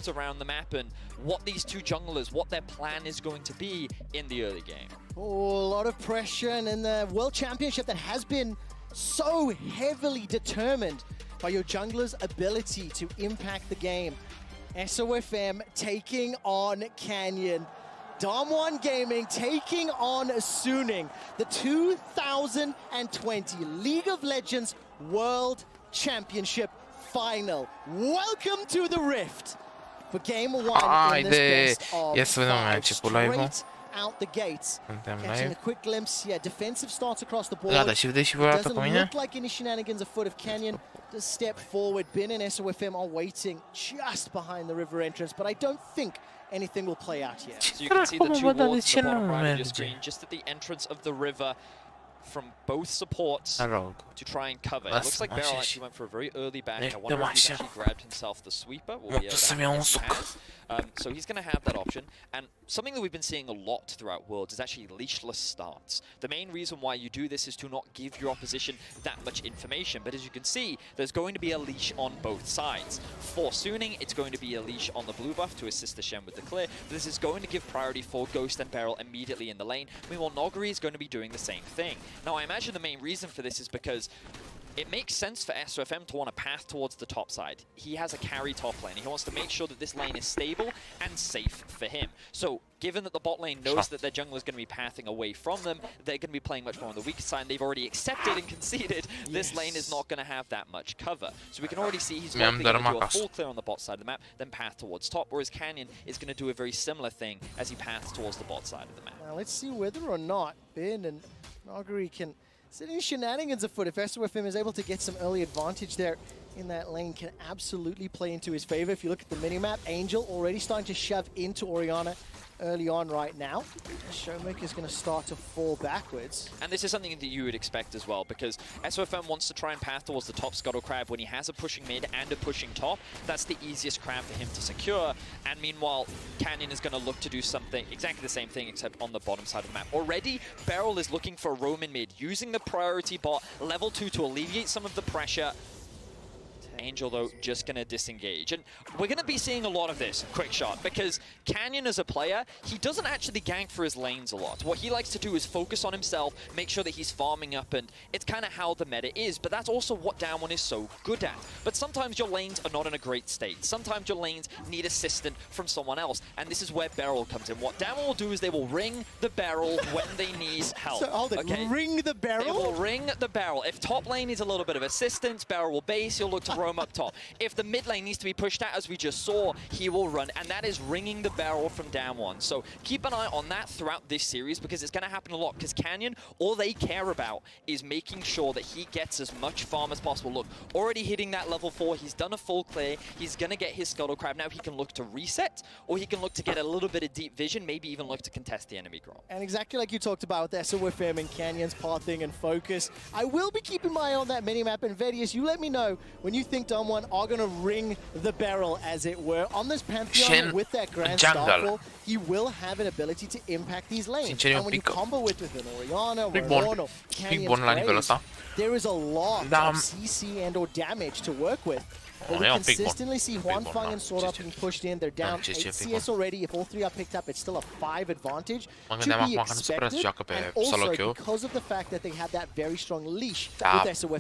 moves around the map and what these two junglers, what their plan is going to be in the early game. Oh, a lot of pressure, and in the World Championship that has been so heavily determined by your jungler's ability to impact the game. SOFM taking on Canyon. Dom1 Gaming taking on Suning. The 2020 League of Legends World Championship Final. Welcome to the Rift for Game 1 in this best of 5. Straight out the gates. Catching a quick glimpse, yeah, defensive starts across the board. It doesn't look like any shenanigans afoot of Canyon. Just step forward. Bin and SOFM are waiting just behind the river entrance, but I don't think anything will play out here. So you can see the two wards in the bottom right of your screen, just at the entrance of the river, from both supports to try and cover. It looks like Beryl actually went for a very early back. I wonder if he's actually grabbed himself the sweeper. So he's going to have that option. And something that we've been seeing a lot throughout Worlds is actually leashless starts. The main reason why you do this is to not give your opposition that much information. But as you can see, there's going to be a leash on both sides. For Suning, it's going to be a leash on the blue buff to assist the Shen with the clear. But this is going to give priority for Ghost and Beryl immediately in the lane. Meanwhile, Noguri is going to be doing the same thing. Now, I imagine the main reason for this is because it makes sense for SOFM to want a path towards the top side. He has a carry top lane. He wants to make sure that this lane is stable and safe for him. So, given that the bot lane knows that their jungler is going to be pathing away from them, they're going to be playing much more on the weaker side, and they've already accepted and conceded this lane is not going to have that much cover. So we can already see he's likely going to do a full clear on the bot side of the map, then path towards top, whereas Canyon is going to do a very similar thing as he paths towards the bot side of the map. Now let's see whether or not Bin and Noguri can set any shenanigans afoot. If SOFM is able to get some early advantage there in that lane, can absolutely play into his favor. If you look at the minimap, Angel already starting to shove into Orianna early on right now. Showmaker is going to start to fall backwards. And this is something that you would expect as well, because SOFM wants to try and path towards the top Scuttle Crab when he has a pushing mid and a pushing top. That's the easiest crab for him to secure. And meanwhile, Canyon is going to look to do something exactly the same thing, except on the bottom side of the map. Already, Beryl is looking for a Roman mid, using the priority bot, level 2, to alleviate some of the pressure. Angel, though, just going to disengage. And we're going to be seeing a lot of this, quick shot, because Canyon as a player, he doesn't actually gank for his lanes a lot. What he likes to do is focus on himself, make sure that he's farming up, and it's kind of how the meta is, but that's also what Down1 is so good at. But sometimes your lanes are not in a great state. Sometimes your lanes need assistance from someone else, and this is where Beryl comes in. What Down1 will do is they will ring the barrel when they need help. So hold it, okay? Ring the barrel? They will ring the barrel. If top lane needs a little bit of assistance, Beryl will base, he'll look to roam up top. If the mid lane needs to be pushed out, as we just saw, he will run, and that is ringing the barrel from Down1. So keep an eye on that throughout this series, because it's going to happen a lot, because Canyon, all they care about is making sure that he gets as much farm as possible. Look, already hitting that level 4, he's done a full clear, he's going to get his Scuttle Crab. Now he can look to reset, or he can look to get a little bit of deep vision, maybe even look to contest the enemy growth. And exactly like you talked about with SOFM and Canyon's pathing and focus, I will be keeping my eye on that minimap, and Vedius, you let me know when you think Dom1 are going to ring the barrel, as it were. On this Pantheon with that Grand Starfall, he will have an ability to impact these lanes. And when you combo with an Orianna, Warren, or Canyon's Graves, there is a lot of CC and or damage to work with. But we consistently see Huanfeng and Sword Art being pushed in. They're down 8 CS already. If all 3 are picked up, it's still a 5 advantage to be expected. And also, because of the fact that they have that very strong leash with SOFM on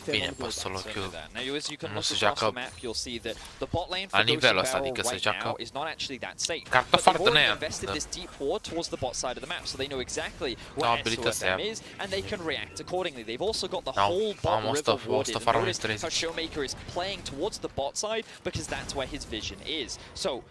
the now, as you can look across the map, you'll see that the bot lane for Ghost and Barrel right now is not actually that safe. But they've already invested this deep ward towards the bot side of the map, so they know exactly where SOFM is, and they can react accordingly. They've also got the whole bot river warded. Notice how Showmaker is playing towards the bot side, because that's where his vision is. So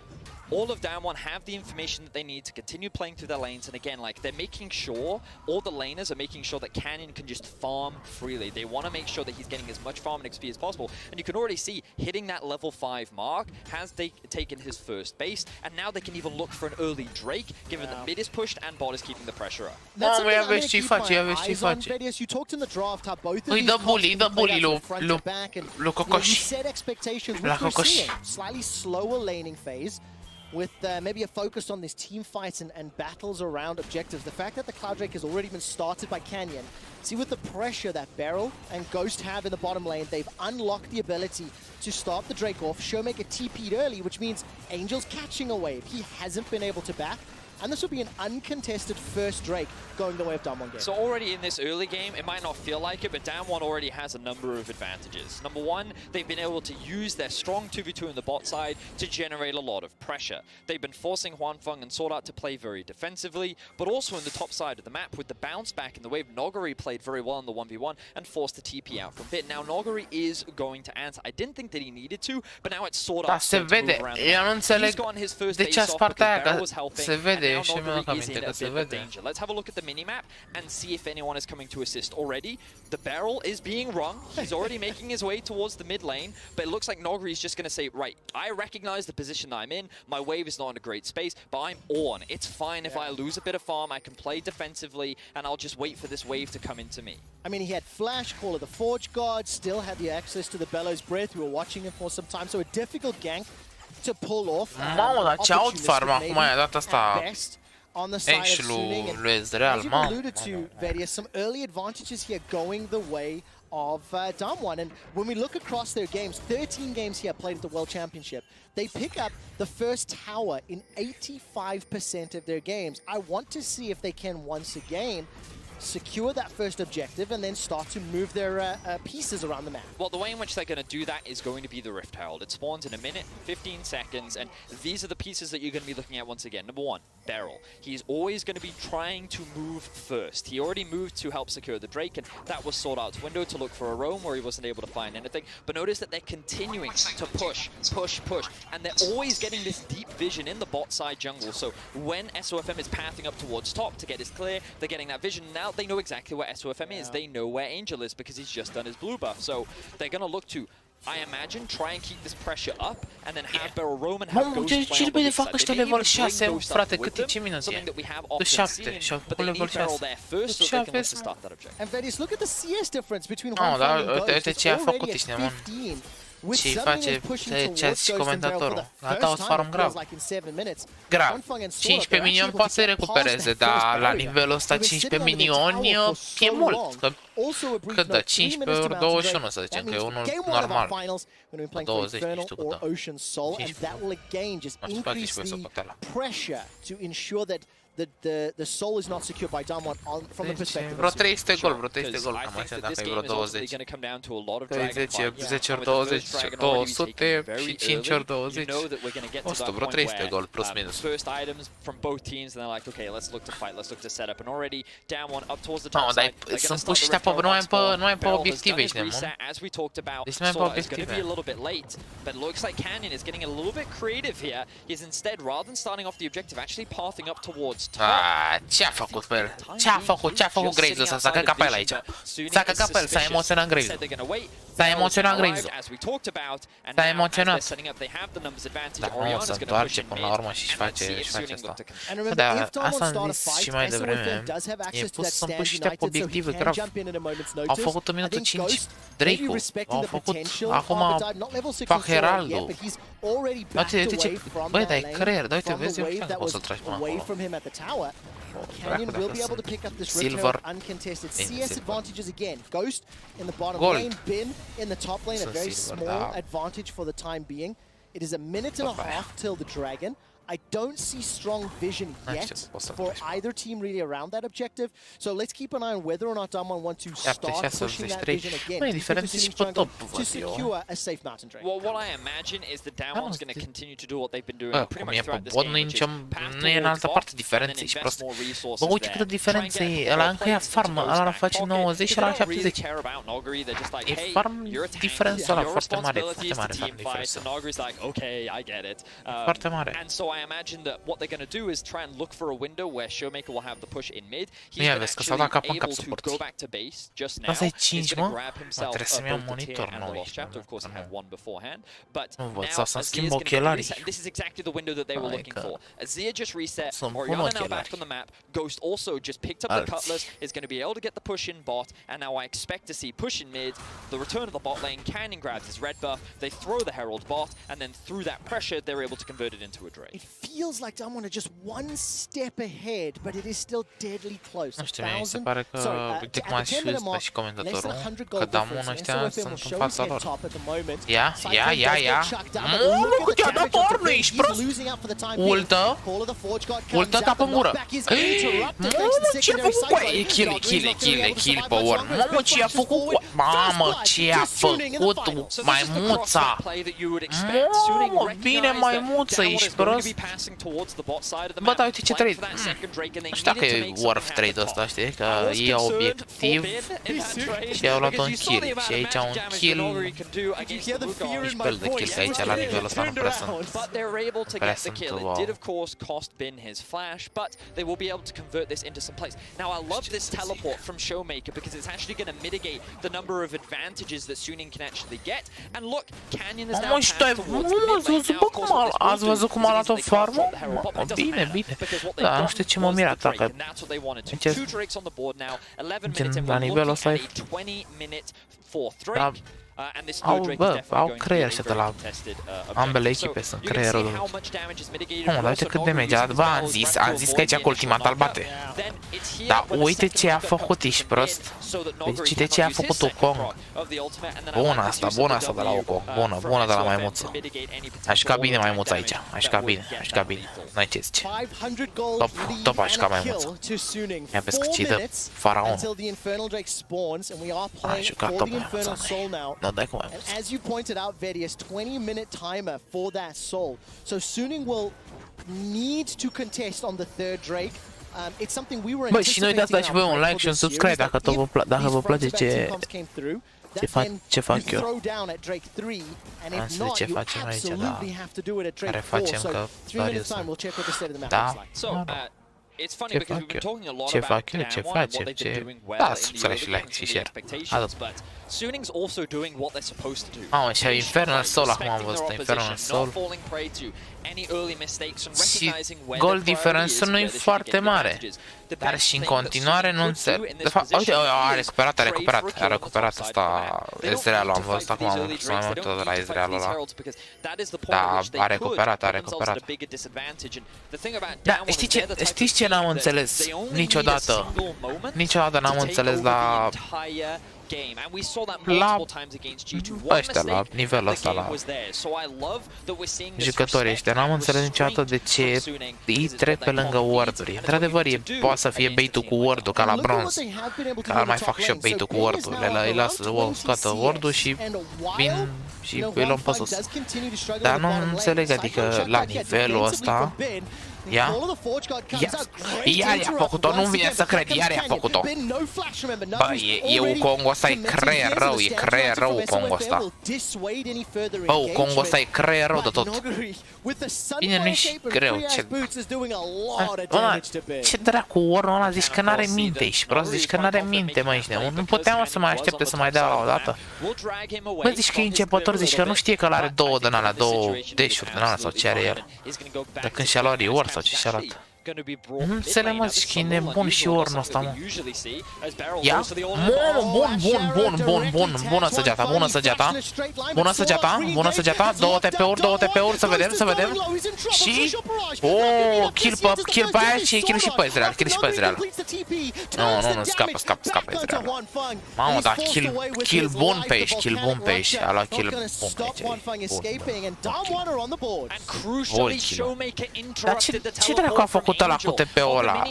all of Down1 have the information that they need to continue playing through their lanes, and again, like, they're making sure, all the laners are making sure that Canyon can just farm freely. They want to make sure that he's getting as much farm and XP as possible, and you can already see hitting that level 5 mark has taken his first base, and now they can even look for an early Drake, given that mid is pushed and bot is keeping the pressure up. That's something I'm going to keep my eyes on, Vedius. You talked in the draft how both of these front to back, and you set expectations with seeing slightly slower laning phase. with maybe a focus on these team fights and battles around objectives. The fact that the Cloud Drake has already been started by Canyon. See, with the pressure that Beryl and Ghost have in the bottom lane, they've unlocked the ability to start the Drake off. Showmaker TP'd early, which means Angel's catching a wave. He hasn't been able to back. And this will be an uncontested first Drake going the way of Damwon game. So already in this early game, it might not feel like it, but Damwon already has a number of advantages. Number one, they've been able to use their strong 2v2 in the bot side to generate a lot of pressure. They've been forcing Hwanfeng and Sword Art to play very defensively, but also in the top side of the map with the bounce back in the wave. Noguri played very well in the 1v1 and forced the TP out from Bit. Now Noguri is going to answer. I didn't think that he needed to, but now it's Sword Art. Se vede, eu nu înțeleg de ce ați partea aia, că se vede, și mi-am aminte că se vede. Let's have a look at the minimap and see if anyone is coming to assist already. The barrel is being rung. He's already making his way towards the mid lane, but it looks like Noguri is just going to say, right, I recognize the position that I'm in. My wave is not in a great space, but I'm on. It's fine if I lose a bit of farm. I can play defensively, and I'll just wait for this wave to come into me. I mean, he had Flash, Call of the Forge Guard, still had the access to the Bellows Breath. We were watching him for some time, so a difficult gank to pull off. Mamă, dar ce outfarm acum aia dat asta on the side of Suning, and as you alluded to, Vedius, some early advantages here going the way of Damwon. And when we look across their games, 13 games here played at the World Championship, they pick up the first tower in 85% of their games. I want to see if they can once again secure that first objective and then start to move their pieces around the map. Well, the way in which they're going to do that is going to be the Rift Herald. It spawns in a minute, 15 seconds, and these are the pieces that you're going to be looking at once again. Number one, Beryl. He's always going to be trying to move first. He already moved to help secure the Drake, and that was Sword Art's window to look for a roam where he wasn't able to find anything. But notice that they're continuing to push, and they're always getting this deep vision in the bot side jungle. So when SOFM is pathing up towards top to get his clear, they're getting that vision. Now they know exactly where SOFM is. They know where Angel is because he's just done his blue buff. So they're going to look to, I imagine, try and keep this pressure up and then have Beryl roam and have Ghost play on the mid side. They may even bring Ghost out with them, something that we have often seen, but they need Beryl there first so they can look to start that objective. And Vedius, look at the CS difference between Hwanfeng and Ghost. It's already at 15. Și face ce și comentatorul. A dat farm grav. Grav. 15 minioni poate să recupereze, dar la nivelul ăsta 15 minioni e mult. Cât dă? 15 ori 21 să zicem, că e unul normal. 20, nu știu cât dă. 15. The soul is not secured by Damwon from the perspective. Vreo 300 gol, cam așa, dacă e vreo 20. 10 ori 20, 200 și 5 ori 20. 100, vreo 300 gol, plus minus. First items from both teams, and they're like, okay, let's look to fight, let's look to set up, and already Damwon up towards the top side. Sunt puși ăștia pe, nu mai pe obiective ăștia, mă. Deci nu mai pe obiective. A little bit late, but it looks like Canyon is getting a little bit creative here. He's instead, rather than starting off the objective, actually pathing up towards. Ce-a făcut pe el? Ce-a făcut Graves ăsta? S-a căcat pe el aici. S-a căcat pe el, s-a emoționat Graves. S-a emoționat Graves. S-a emoționat. Da, mă, se întoarce până la urmă și-și face asta. Dar asta am zis și mai devreme. E pus să-mi pus ăștia pe obiective grav. Au făcut în minutul 5 Drake-ul. Au făcut acum fac Heraldul. Uite ce... Băi, dar e creier. Dar uite, vezi, eu știu că o să-l tragi până acolo. Canyon will be able to pick up this Rift Herald uncontested. CS advantages again. Ghost in the bottom lane, Bin in the top lane, a very small advantage for the time being. It is a minute and a half till the Dragon. I don't see strong vision yet for either team really around that objective. So let's keep an eye on whether or not Damwon want to start pushing that vision again to secure a safe mountain drain. Well, what I imagine is that Damwon's going to continue to do what they've been doing pretty much throughout this game. Nu e în altă parte diferență, ești prost. Bă, uite câtă diferență e. Ăla încă ia farm, ăla face 90 și ăla 70. E farm diferența ăla foarte mare, foarte mare farm diferență. Foarte mare. I imagine that what they're going to do is try and look for a window where Showmaker will have the push in mid. He's been actually able to go back to base just now. He's going to grab himself both the tier and the lost chapter. Of course, he had one beforehand. But now Azir is going to be reset. This is exactly the window that they were looking for. Azir just reset. Orianna now back on the map. Ghost also just picked up the Cutlass. Is going to be able to get the push in bot. And now I expect to see push in mid. The return of the bot lane. Canyon grabs his red buff. They throw the Herald bot. And then through that pressure, they're able to convert it into a Drake. feels like Damwon are just one step ahead, but it is still deadly close. Nu știu, mie se pare că, uite cum a și ăsta și comentatorul, că Damwon ăștia sunt în fața lor. Ia. Cât i-a dat Ornu, ești prost? Ultă cap în gură. Mamă, ce-a făcut cu aia? E kill pe Ornu. Mamă, ce-a făcut cu aia? Mamă, ce-a făcut maimuța? Mamă, bine maimuță, ești prost? Bă, dar uite ce trade. Nu știu dacă e worth trade-ul ăsta, știi? Că ei au obiectiv și au luat un kill. Și aici un kill. Ești pe el de kill, că aici la nivelul ăsta nu prea sunt. Prea sunt Now I love this teleport from Showmaker because it's actually going to mitigate the number of advantages that Suning can actually get. And look, Canyon is now passed towards the mid lane now. Ați văzut cum a luat o farmă? Bine. Da, nu știu ce m-a mirat dacă... La nivelul ăsta e... Au creier ăștia de la ambele echipe, sunt creierul de... Mamă, dar uite cât damage a dat. Bă, am zis că aici cu ultimata îl bate. Dar uite ce a făcut, ești prost. Deci uite ce a făcut Wukong. Bună asta de la Wukong. Bună de la maimuță. A jucat bine maimuța aici. A jucat bine. N-ai ce zice. Top a jucat maimuța. Mi-a pescuit de faraon. A jucat top maimuța. No, dai cu maimuța. And as you pointed out, Vedius, 20-minute timer for that soul. So Suning will need to contest on the third Drake. It's something we were anticipating. Bă, și noi dați și voi un like și un subscribe dacă vă place ce fac eu. Am să ce facem aici, da. Care facem că varios. Da. It's funny because we've been talking a lot about Damwon and what they've been doing well in the early games and the expectations, but Suning's also doing what they're supposed to do. Mamă, și Infernal Soul acum am văzut, Infernal Soul. Și gol diferență nu e foarte mare, dar și în continuare nu înțeleg. De fapt, uite, a recuperat asta Ezrealul, am văzut acum, am văzut mai mult de la Ezrealul ăla. Da, a recuperat. Da, știți ce n-am înțeles niciodată? Niciodată n-am înțeles la ăștia, la nivelul ăsta, la jucătorii ăștia. N-am înțeles niciodată de ce îi trec pe lângă ward-uri. Într-adevăr, poate să fie bait-ul cu ward-ul, ca la bronz. Că mai fac și eu bait-ul cu ward-ul. Îi lasă, scoată ward-ul și vin și îi luăm pe sus. Dar nu înțeleg, adică la nivelul ăsta... Iar i-a făcut-o, nu-mi vine să cred, iar i-a făcut-o. Bă, e Wukong ăsta, e creier rău Wukong ăsta. Bă, Wukong ăsta e creier rău de tot. Bine, nu-i și greu, ce dracu, Ornul ăla, zici că n-are minte, ești prost, zici că n-are minte, mă, ești nebun. Nu puteam să mai aștepte să mai dea la o dată. Bă, zici că e începător, zici că nu știe că ăla are două dash-uri din ala sau ce are el. Dar când și-a luat reward sau ce și-a luat. Nu înțeleg, mă, zici că e nebun și Ornul ăsta, mă. Ia? Bun, bună săgeata, două TP-uri, să vedem. Și... kill pe aia și kill și pe Ezreal, Nu, scapă Ezreal. Mamă, da, kill bun pe aici, a luat kill bun pe aici. Dar ce dracu a făcut ăla cu TP-ul ăla?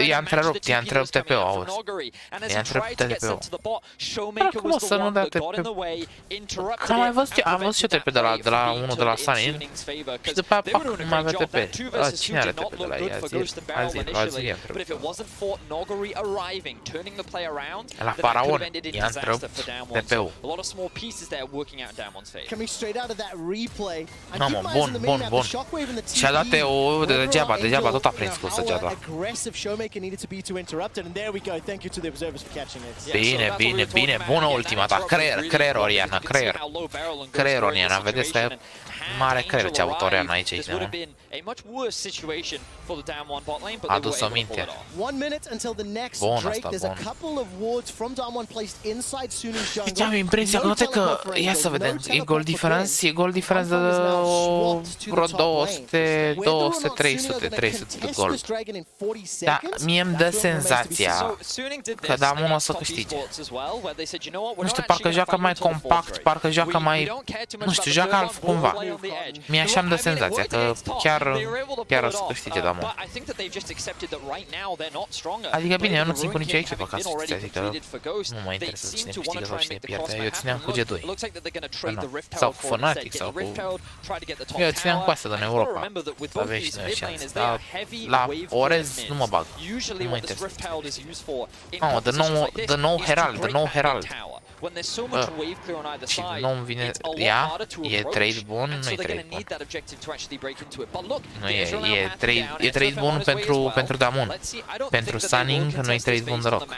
I-a întrerupt TP-ul, auzi. I-a întrerupt TP-ul. Dar cum o să nu dea TP? Că am văzut și eu TP de la unul de la Sunny. Și după aia, pac, nu mai avea TP. Cine are TP de la ei? Azi la Faraon i-a întrerupt TP-ul. Mamă, bun. Și-a dat TO degeaba ceva tot a prins cu săgeata. Bine, bună ultima ta. Creier, Oriana, creier. Creier, Oriana, vedeți că e mare creier ce a avut Oriana aici, nu? A dus-o minte. Bun asta, bun. Deci am impresia că note că, ia să vedem, e gol diferență de vreo 200, 300 de gol. Dar mie îmi dă senzația că Damon o să câștige. Nu știu, parcă joacă mai compact, parcă joacă mai, nu știu, joacă altfel cumva. Mie așa îmi dă senzația că chiar o să câștige Damon. Adică bine, eu nu țin cu nicio echipă, ca să știți, adică nu mă interesează cine câștigă sau cine pierde, eu țineam cu G2. Sau cu Fnatic, sau cu... Eu țineam cu astea din Europa, să avem și noi șanse, dar la Orez nu mă bag, nu mă interesează. Mamă, de nou Herald. Și nu-mi vine... Ia, e trade bun, nu e trade bun. Nu e trade bun pentru Damon. Pentru Sunning nu e trade bun deloc.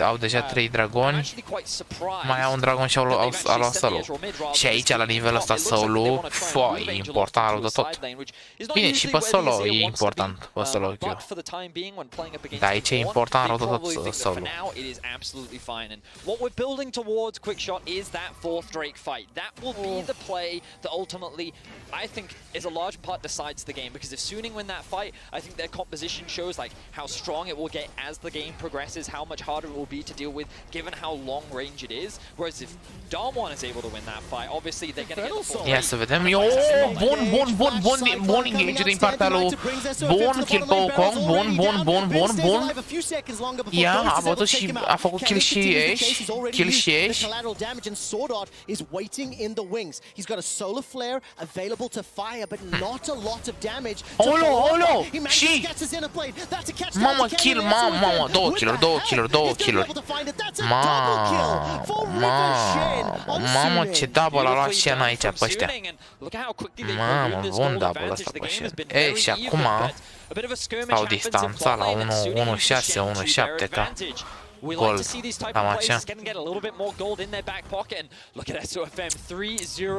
Au deja 3 dragoni, mai au un dragon și au luat solo. Și aici, la nivelul ăsta solo, e important rău de tot. Bine, și pe solo e important, pe solo kill. Dar aici e important rău de tot solo. Building towards Quickshot is that fourth Drake fight. That will be the play that ultimately, I think, is a large part decides the game. Because if Suning win that fight, I think their composition shows like how strong it will get as the game progresses, how much harder it will be to deal with, given how long range it is. Whereas if Damwon is able to win that fight, obviously they're going to get the full. Ia să vedem. Bun engage din partea lui. Bun kill pe Wukong. Bun. Ia, a bătut și a făcut kill și Ashe. Kill și Ashe. Is waiting in the wings. He's got a solar flare available to fire, but not a lot of damage. Olo! Și mamă, kill, mamă, două killuri. Mamă, ce double a luat Shen aici pe ăștia. Mamă, bun double ăsta pe Shen. Ei, și acum au distanța la 1-6, 1-7 ca gol, cam așa.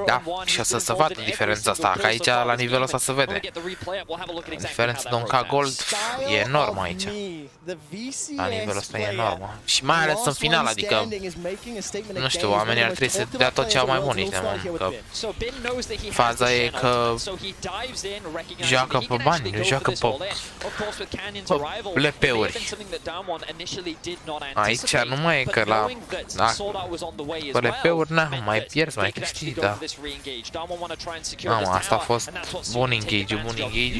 Da, și o să se vadă diferența asta, că aici la nivelul ăsta se vede. Diferența de un ca gold e enormă aici. La nivelul ăsta e enormă. Și mai ales în final, adică, nu știu, oamenii ar trebui să dea tot ce au mai bun niște oameni, că faza e că joacă pe bani, nu joacă pe LP-uri. Aici nu mai e că la LP-uri, na, mai pierzi, mai câștigi, da. Mamă, asta a fost bun engage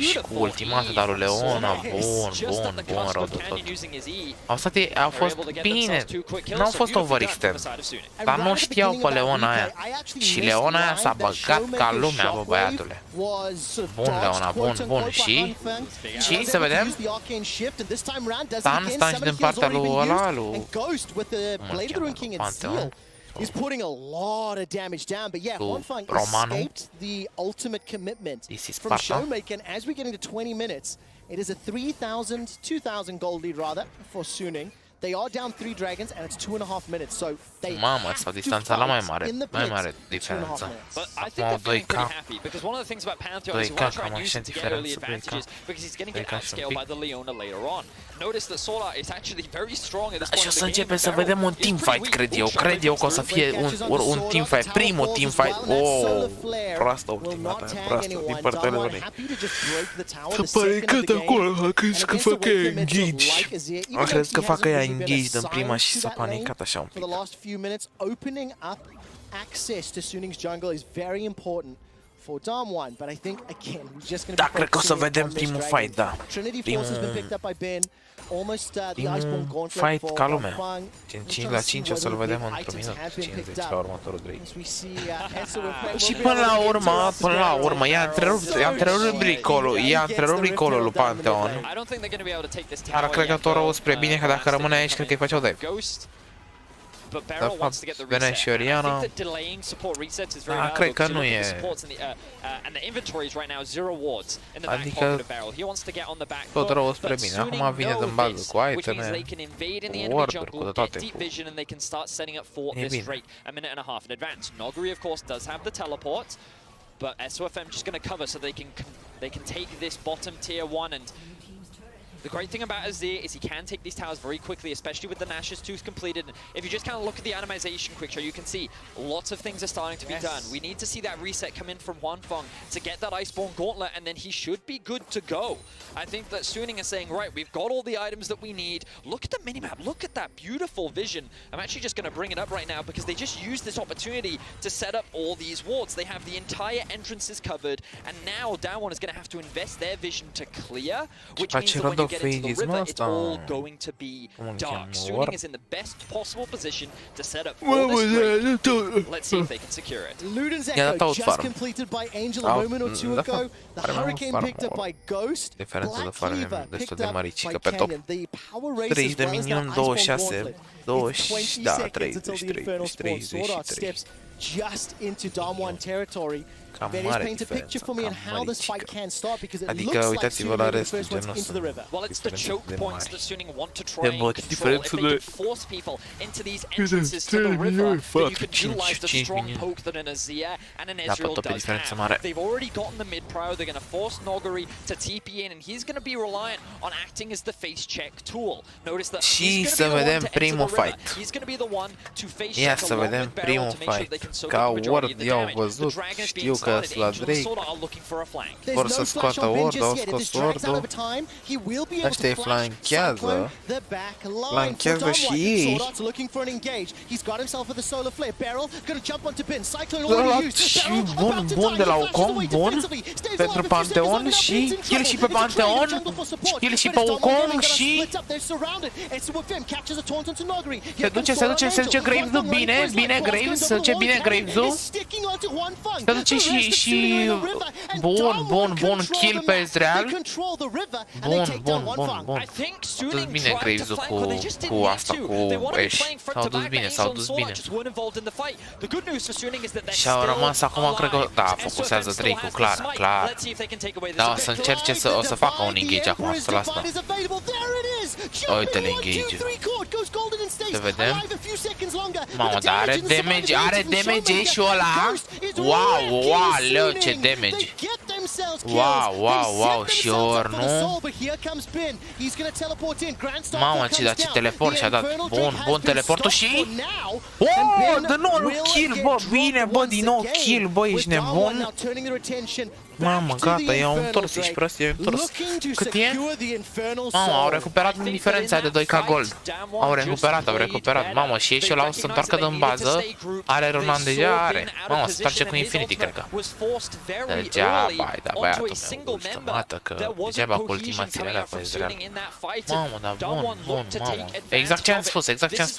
și cu ultimata, dar lui Leona, bun, rău de tot. A fost bine, n-au fost overextend, dar nu știau pe Leona aia. Și Leona aia s-a băgat ca lumea, bă, băiatule. Bun, Leona, bun, și să vedem. Stan și din partea lui ăla, He's putting a lot of damage down, but yeah, Hongfang escaped the ultimate commitment from Showmaker. As we get into 20 minutes, it is a 2,000 gold lead rather for Suning. They are down 3 dragons and it's 2.5 minutes, so they mamă, sau distanța la mai mare diferență. Acum 2K. 2K, cam așa diferență, 2K. 2K și un pic. Și o să începem să vedem un teamfight, cred eu că o să fie un teamfight, primul teamfight. Proastă ultimata, proastă din partea lui. Să pare că de acolo a crezut că facă engage. A crezut că facă ea engage în prima și s-a panicat așa un pic. Opening up access to Suning's jungle is very important for Damwon, but I think again we're just going to be cred că o să vedem primul fight, da. Primul fight ca lumea. 5 la 5 o să-l vedem într-un minut, 50 la următorul Drake. Și până la urmă, i-a întrerupt recall-ul lui Pantheon. Dar cred că tot rău spre bine, că dacă rămâne aici, cred că îi face o dive. but Beryl wants to get the vine reset. și And I Oriana. think that delaying support resets is very valuable. Cred că nu The e. supports and the inventories right now 0 wards in the back Adică pocket of Beryl. He wants to get on the back tot foot, rău spre but bine. Suning Acum vine know din bază this, cu which means iteme, they can invade in the enemy warduri, cu jungle, toate. get deep vision, and they can start setting up for E this bine. Drake a minute and a half in advance. Noguri, of course, does have the teleport, but SOFM just going to cover so they can take this bottom tier 1. And the great thing about Azir is he can take these towers very quickly, especially with the Nash's Tooth completed. And if you just kind of look at the animation quick show, you can see lots of things are starting to be done. We need to see that reset come in from Wanfeng to get that Iceborne Gauntlet, and then he should be good to go. I think that Suning is saying, right, we've got all the items that we need. Look at the minimap. Look at that beautiful vision. I'm actually just going to bring it up right now because they just used this opportunity to set up all these wards. They have the entire entrances covered, and now Daewon is going to have to invest their vision to clear, which means that when you get into the river, it's all going to be dark. Suning is in the best possible position to set up for this Drake. Let's see if they can secure it. Luden's Echo just completed by Angel a moment or two ago. The Hurricane picked up by Ghost. Black Cleaver picked up by Canyon. The power race as well as that Iceborne Gauntlet. It's 20 seconds until the Infernal Spawn Sword Art steps just into Damwon territory. Various paint a picture for me on how this fight can start because it looks like Suning are the first ones into the river. Well, it's the choke points that Suning want to try and control. If they can force people into these entrances to the river, then you can utilize the strong poke that an Azir and an Ezreal does have. They've already gotten the mid-prio, they're going to force Noguri to TP in, and he's going to be reliant on acting as the face check tool. Notice that he's going to be the one to enter the river. He's going to be the one to face check along with Beryl to make sure they can soak up the majority of the damage. The Dragon is being started, Angel and Sword are looking for a flank. Vor să scoată ward, au scos ward-ul. Ăștia îi flanchează. Flanchează și ei. Și bun de la Wukong, bun pentru Pantheon și kill și pe Pantheon, kill și pe Wukong și se duce Graves-ul, bine Graves, se duce bine Graves-ul, se duce și bun kill pe Ezreal, bun. S-au dus bine Graves-ul cu asta, cu Ashe, s-au dus bine. Și au rămas acum, cred că, da, focusează Drake-ul, clar. Da, o să încerce o să facă un engage acum, să las asta. Uite-l engage. Să vedem. Mamă, dar are damage și ăla. Wow, ce damage. Wow, și ori nu. Mamă, ce teleport și-a dat. Bun teleportul și... din nou kill, bă, bine, bă, din nou kill, bă, ești nebun. Mamă, gata, i-au întors, ești prost, i-au întors. Cât e? Mamă, au recuperat diferența de 2k gold. Au recuperat. Mamă, și ei și ăla o să se întoarcă din bază. Are Ronan deja, are. Mamă, se întoarce cu Infinity, cred că. Degeaba, ai dat băiatul meu, jumătate, că degeaba cu ultimațiile alea pe Ezreal. Mamă, dar bun, mamă. Exact ce am spus,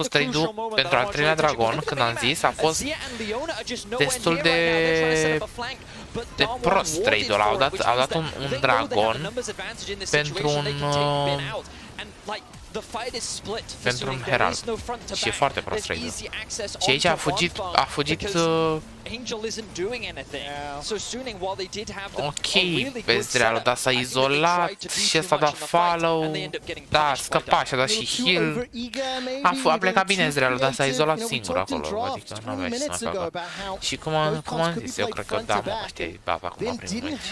trade-ul pentru al treilea dragon, când am zis, a fost destul de prost trade-ul. Au dat un dragon pentru un herald și e foarte prost trade-ul. Și aici a fugit ok, pe Ezreal, dar s-a izolat și ăsta a dat follow, da, a scăpat și a dat și heal. A plecat bine Ezreal, dar s-a izolat singur acolo, adică nu avea ce să mai facă. Și cum am zis, eu cred că da, mă, știi, bapa acum primul meci.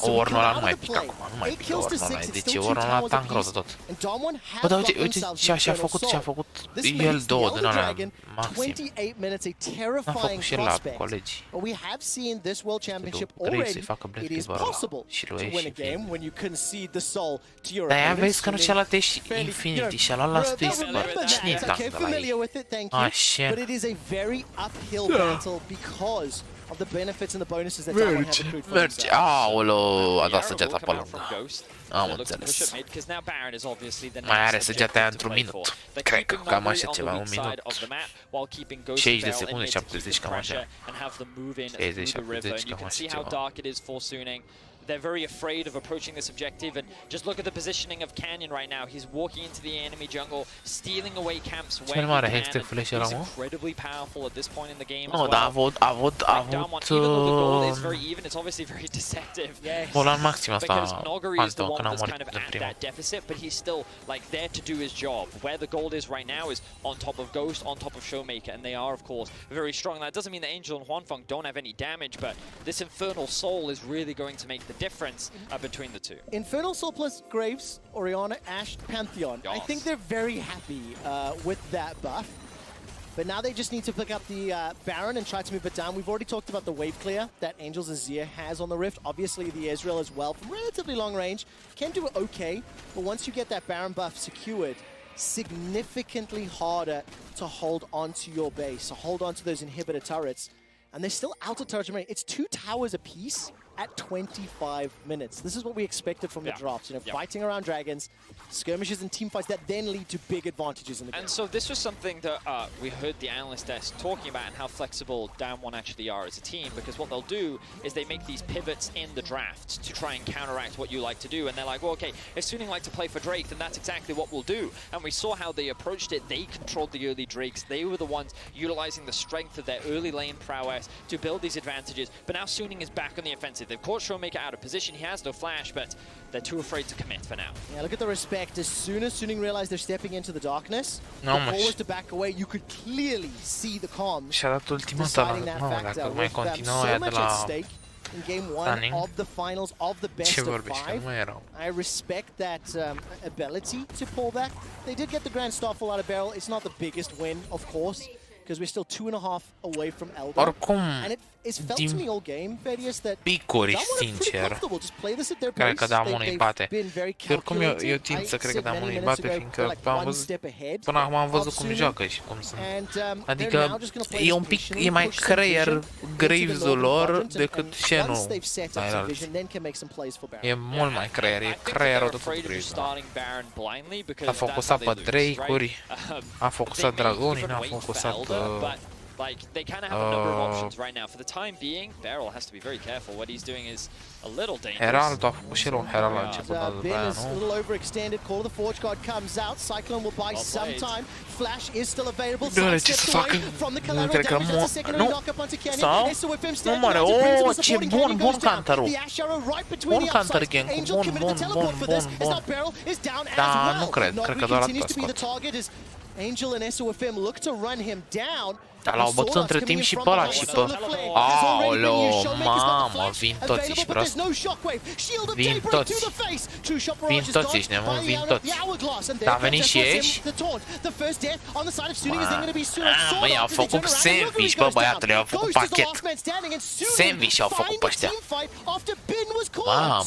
Ornul ăla nu mai pică acum, ornul ăla, deci ornul ăla tank rău de tot. Bă, dar uite ce-a făcut el două din ăla maxim. A făcut și la colegi. Grei să-i facă Black Cleaver ăla și lui Ashe și de-aia vezi că nu cealaltă ești Infinity și ăla la Twister. Cine-i tank de la ei? Așa. Of the benefits and the bonuses that Damwon have accrued for Merge, aoleu, a dat săgeata pe lângă. Am înțeles. Mai are săgeata aia într-un minut. Cred că cam așa ceva, un minut. 60 de secunde, 70, cam așa. 60, 70, cam așa ceva. they're very afraid of approaching this objective. And just look at the positioning of Canyon right now. He's walking into the enemy jungle, stealing away camps where he can. He's incredibly powerful at this point in the game as well. Damwon, even though the goal is very even, it's obviously very deceptive. Because Noguri is the one that's kind of at that deficit, but he's still like there to do his job. Where the gold is right now is on top of Ghost, on top of Showmaker, and they are, of course, very strong. That doesn't mean that Angel and Huanfeng don't have any damage, but this Infernal Soul is really going to make the difference between the two. Infernal Soul plus Graves, Orianna, Ashe, Pantheon. Yes. I think they're very happy with that buff. But now they just need to pick up the Baron and try to move it down. We've already talked about the wave clear that Angel's Azir has on the Rift. Obviously, the Ezreal as well from relatively long range can do it okay. But once you get that Baron buff secured, significantly harder to hold onto your base, to hold onto those inhibitor turrets. And they're still out of turret remain. It's 2 towers apiece at 25 minutes. This is what we expected from the drops. You know, fighting around dragons, skirmishes and team fights that then lead to big advantages in the game. And so this was something that we heard the analyst desk talking about, and how flexible Damwon actually are as a team, because what they'll do is they make these pivots in the draft to try and counteract what you like to do. And they're like, well, okay, if Suning like to play for Drake, then that's exactly what we'll do. And we saw how they approached it. They controlled the early Drakes. They were the ones utilizing the strength of their early lane prowess to build these advantages. But now Suning is back on the offensive. They've caught Showmaker out of position. He has no flash, but they're too afraid to commit for now. Yeah, look at the respect. As soon as Suning realized they're stepping into the darkness, the call was to back away. You could clearly see the comms deciding that factor. With so much at stake in game 1 of the finals of the best of 5. I respect that ability to pull back. They did get the Grand Starfall out of Beryl. It's not the biggest win, of course, because we're still 2.5 away from Elder. And it's felt to me all game, Vedius, that picuri, sincer, cred că Damwon îi bate. Și oricum eu tind să cred că Damwon îi bate, fiindcă am văzut, până acum am văzut cum joacă și cum sunt. Adică e un pic, e mai creier Graves-ul lor decât Shen-ul. E mult mai creier, e creierul de tot Graves-ul. A focusat pe Drake-uri, a focusat Dragonii, n-a focusat... Like, they kind of have a number of options right now. For the time being, Beryl has to be very careful. What he's doing is a little dangerous. Herald a făcut și rău, Herald a început de Ben is a little overextended. Call of the Forge God comes out. Cyclone will buy some time. Flash is still available. Ce fac? Nu cred că nu. Nu mare. Oh, ce bun counter-ul. Bun counter gang. Bun. Da, nu cred. Cred că doar atât scot. Angel and SOFM look to run him down. Dar l-au bătut între timp și pe ăla și pe... Aoleo, mamă, vin toți și prost. Vin toți. Vin toți ești nebun, vin toți. Dar a venit și ești? Mă, i-au făcut sandwich, bă, băiatule, i-au făcut pachet. Sandwich i-au făcut pe ăștia. Mamă.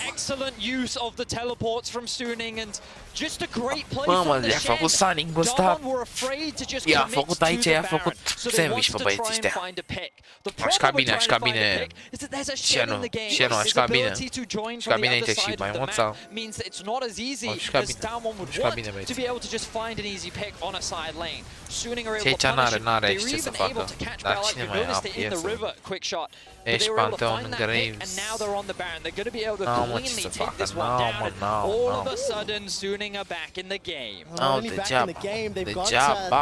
Bă, mă, i-a făcut Sonic ăsta. I-a făcut aici, i-a făcut sandwich pe băieții ăștia. Aș ca bine. Shen-ul, aș ca bine. Aș ca bine aici și mai mult sau... Aș ca bine băieți. Și aici n-are aici ce să facă. Dar cine mai a piesă? Ești Pantheon, Graves. N-au mă ce să facă, n-au. N-au degeaba.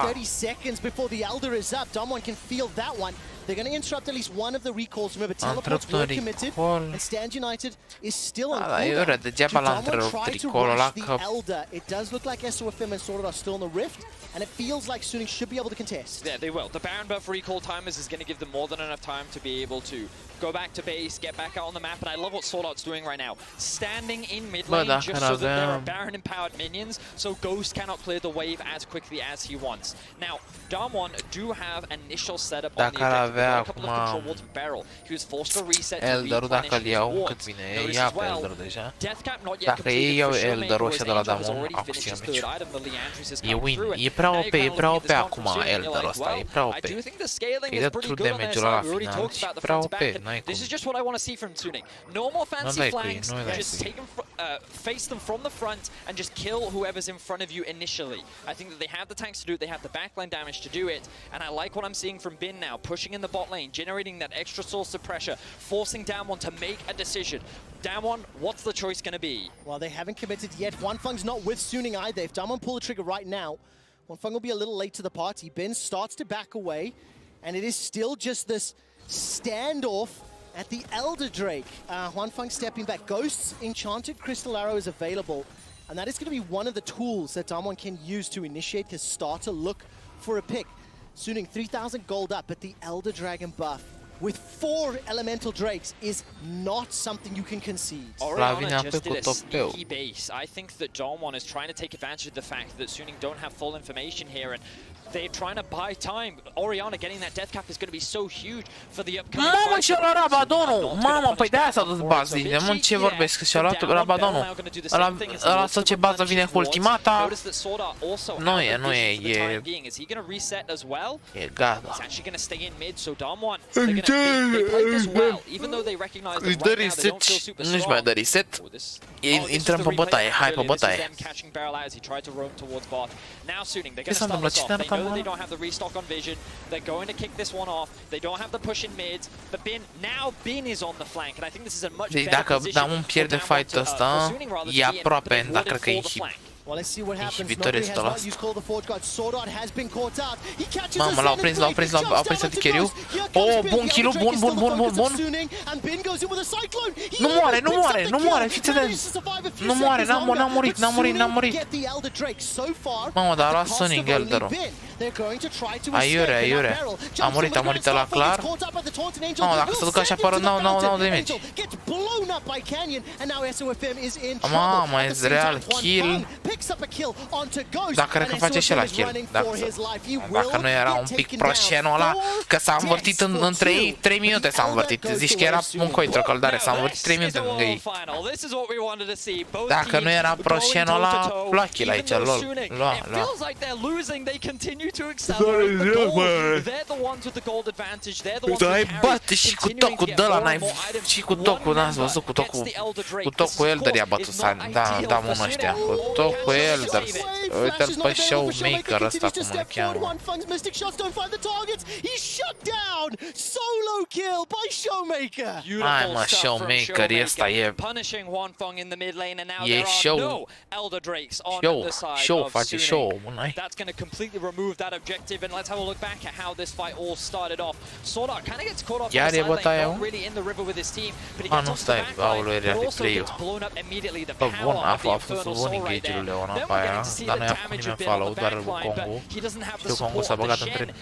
30 seconds before the Elder is up. Damwon can feel that one. They're going to interrupt at least one of the recalls. Remember, teleports were committed, and Stand United is still on cooldown. Damwon try to rush the Elder. It does look like SOFM and Sword are still in the Rift, and it feels like Suning should be able to contest. Yeah, they will. The Baron buff recall timers is going to give them more than enough time to be able to go back to base, get back out on the map, and I love what Sword Art's doing right now. Standing in mid lane just so that there are Baron-empowered minions, so Ghost cannot clear the wave as quickly as he wants. Now, Damwon do have initial setup on the objective. A couple of control wards from Beryl. He was forced to reset to replenish his wards. Notice as well, Deathcap not yet completed for Showmaker, whereas Angel has already finished his third item. The Leandris has come through, and now you kind of look at this comp from Suning, you're like, well, I do think the scaling is pretty good on their side. We already talked about the front to back. This is just what I want to see from Suning. No more fancy flanks, just take him face them from the front and just kill whoever's in front of you initially. I think that they have the tanks to do it, they have the backline damage to do it, and I like what I'm seeing from Bin now, pushing in the bot lane, generating that extra source of pressure, forcing Damwon to make a decision. Damwon, what's the choice going to be? Well, they haven't committed yet. Wanfeng's not with Suning either. If Damwon pull the trigger right now, Wanfeng will be a little late to the party. Bin starts to back away, and it is still just this standoff at the Elder Drake. Wanfeng stepping back. Ghost's Enchanted Crystal Arrow is available, and that is going to be one of the tools that Damwon can use to initiate his starter look for a pick. Suning 3,000 gold up, but the Elder Dragon buff with 4 elemental drakes is not something you can concede. Orianna just did a sneaky base. I think that Damwon is trying to take advantage of the fact that Suning don't have full information here, and they're trying to buy time. Orianna getting that death cap is going to be so huge for the upcoming Mamă, și-a luat Rabadonul! Mamă, păi de-aia s-a dus bazile. Mă, ce vorbesc? Că și-a luat Rabadonul. Ăla să ce bază vine cu ultimata. Nu e, nu e, e gata. Își dă reset și nu-și mai dă reset. Intrăm pe bătaie, hai pe bătaie. Ce s-a întâmplat? Cine arăta mă? They don't have the restock on vision. They're going to kick this one off. They don't have the push in mid. But Bin is on the flank, and I think this is a much better position. Dacă Damwon pierde fight-ul ăsta, e aproape, dar cred că e Well, let's see what happens. Nobody has not used Call the Forge God. Swordart has been caught out. He catches us. Mamă, l-au prins anticheriu. Oh, bun kill, bun. Nu moare, fiți atenți. Nu moare, n-a murit. Mamă, dar a luat Suning Elderul. Aiure. A murit ăla clar. Mamă, dacă se ducă așa pe rând, n-au damage. Mamă, e real kill. Da, cred că face și la kill. Dacă nu era un pic proșenul ăla, că s-a învârtit în 3 minute s-a învârtit. Zici că era un coi într-o căldare, s-a învârtit 3 minute lângă ei. Dacă nu era proșenul ăla, lua kill aici, lol. Lua. Ai bate și cu tocul de ăla, n-ai... Și cu tocul, n-ați văzut, cu tocul Elder i-a bătut, da, mână ăștia. Cu tocul Elder. Uite-l pe showmaker ăsta, cum îl cheamă. Hai mă, showmaker ăsta e... E show. Show, face show, mână-i. Iar e bătaia? A, nu, stai, aoleu, era replay-ul. Bă, bun, a fost bun engage-ul Leona pe aia, dar nu i-a făcut nimeni follow, doar Congo. Știu, Congo s-a băgat între 4-5,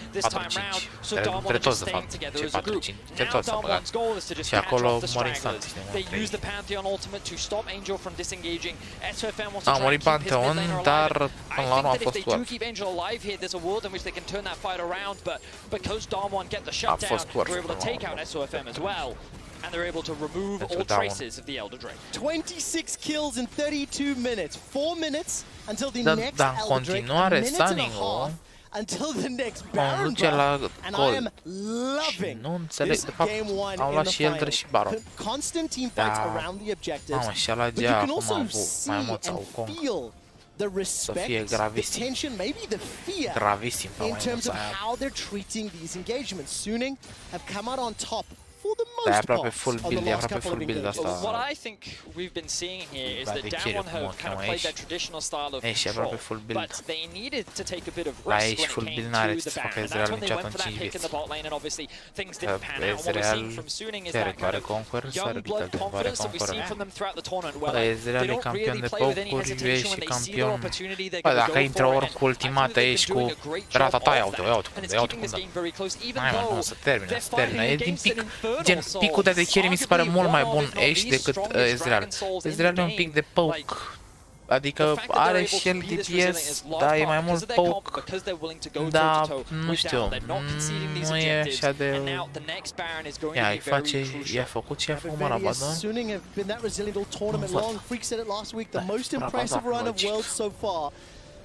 între toți, de fapt, ce 4-5, între toți s-a băgat. Și acolo mor instant, a murit Pantheon, dar până la urmă a fost worth. A fost worth. And they're able to remove all traces of the Elder Drake. 26 kills in 32 minutes. 4 minutes until the next Elder Drake. A minute and a half until the next Baron buff. And I am loving this game 1 in the final. Constant team fights around the objectives. But you can also see and feel the respect, the tension, maybe the fear in terms of how they're treating these engagements. Suning have come out on top for the most part of the last couple of engagements. What I think we've been seeing here is that Damwon have kind of played that traditional style of control, but they needed to take a bit of risk when it came to the Baron, and that's when they went for that pick in the bot lane, and obviously things didn't pan out. What we're seeing from Suning is that kind of young blood confidence that we've seen from them throughout the tournament, where they don't really play with any hesitation when they see their opportunity, they're going to go for it, and I think they've been doing a great job of it, and it's keeping this game very close, even though they're fighting against it in Gen, picul de carry mi se pare mult mai bun Ashe decât Ezreal. Ezreal e un pic de poke. Adică are și el DPS, dar e mai mult poke. Dar nu știu, nu e așa de... Ia, i-a făcut ce a făcut mă Rabadon?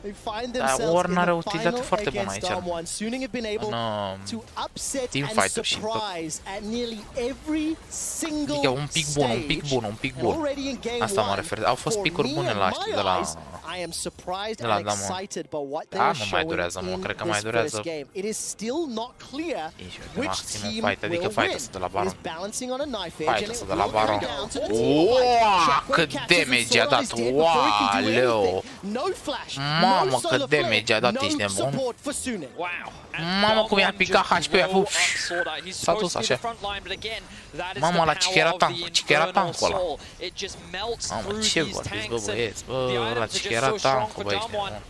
They find Dar themselves Orn in are o the utilitate final foarte bună against aici. Dom1. Suning have been able to upset and teamfight-uri și tot. surprise at nearly every single Adică un pic bun, un pic stage. bun, un pic bun. Already in game Asta mă one, refer. Au fost for picuri me bune and la my de la... eyes, I am surprised de la and Damon. excited by what they Da, are nu mai showing durează, mă, in cred că this mai durează first game. It is still not clear de which maximum team fight, adică will fight win. ăsta de la It Baron. is balancing on a knife edge Fight and it ăsta de la will come Baron. down to the team fight. Shockwave Cât catches and damage a Sword Art dat, is dead before he can do Waleu. anything. No flash, Mamă, no cât solar flare, damage a dat, no ești nebun. support for Suning. Wow. Mamă, cum i-a picat HP-ul, a fost... S-a dus așa. Mamă, la ce era tankul, ce era tankul ăla. Mamă, ce vorbiți, bă, băieți, bă, la ce era tankul, bă, ești nebun.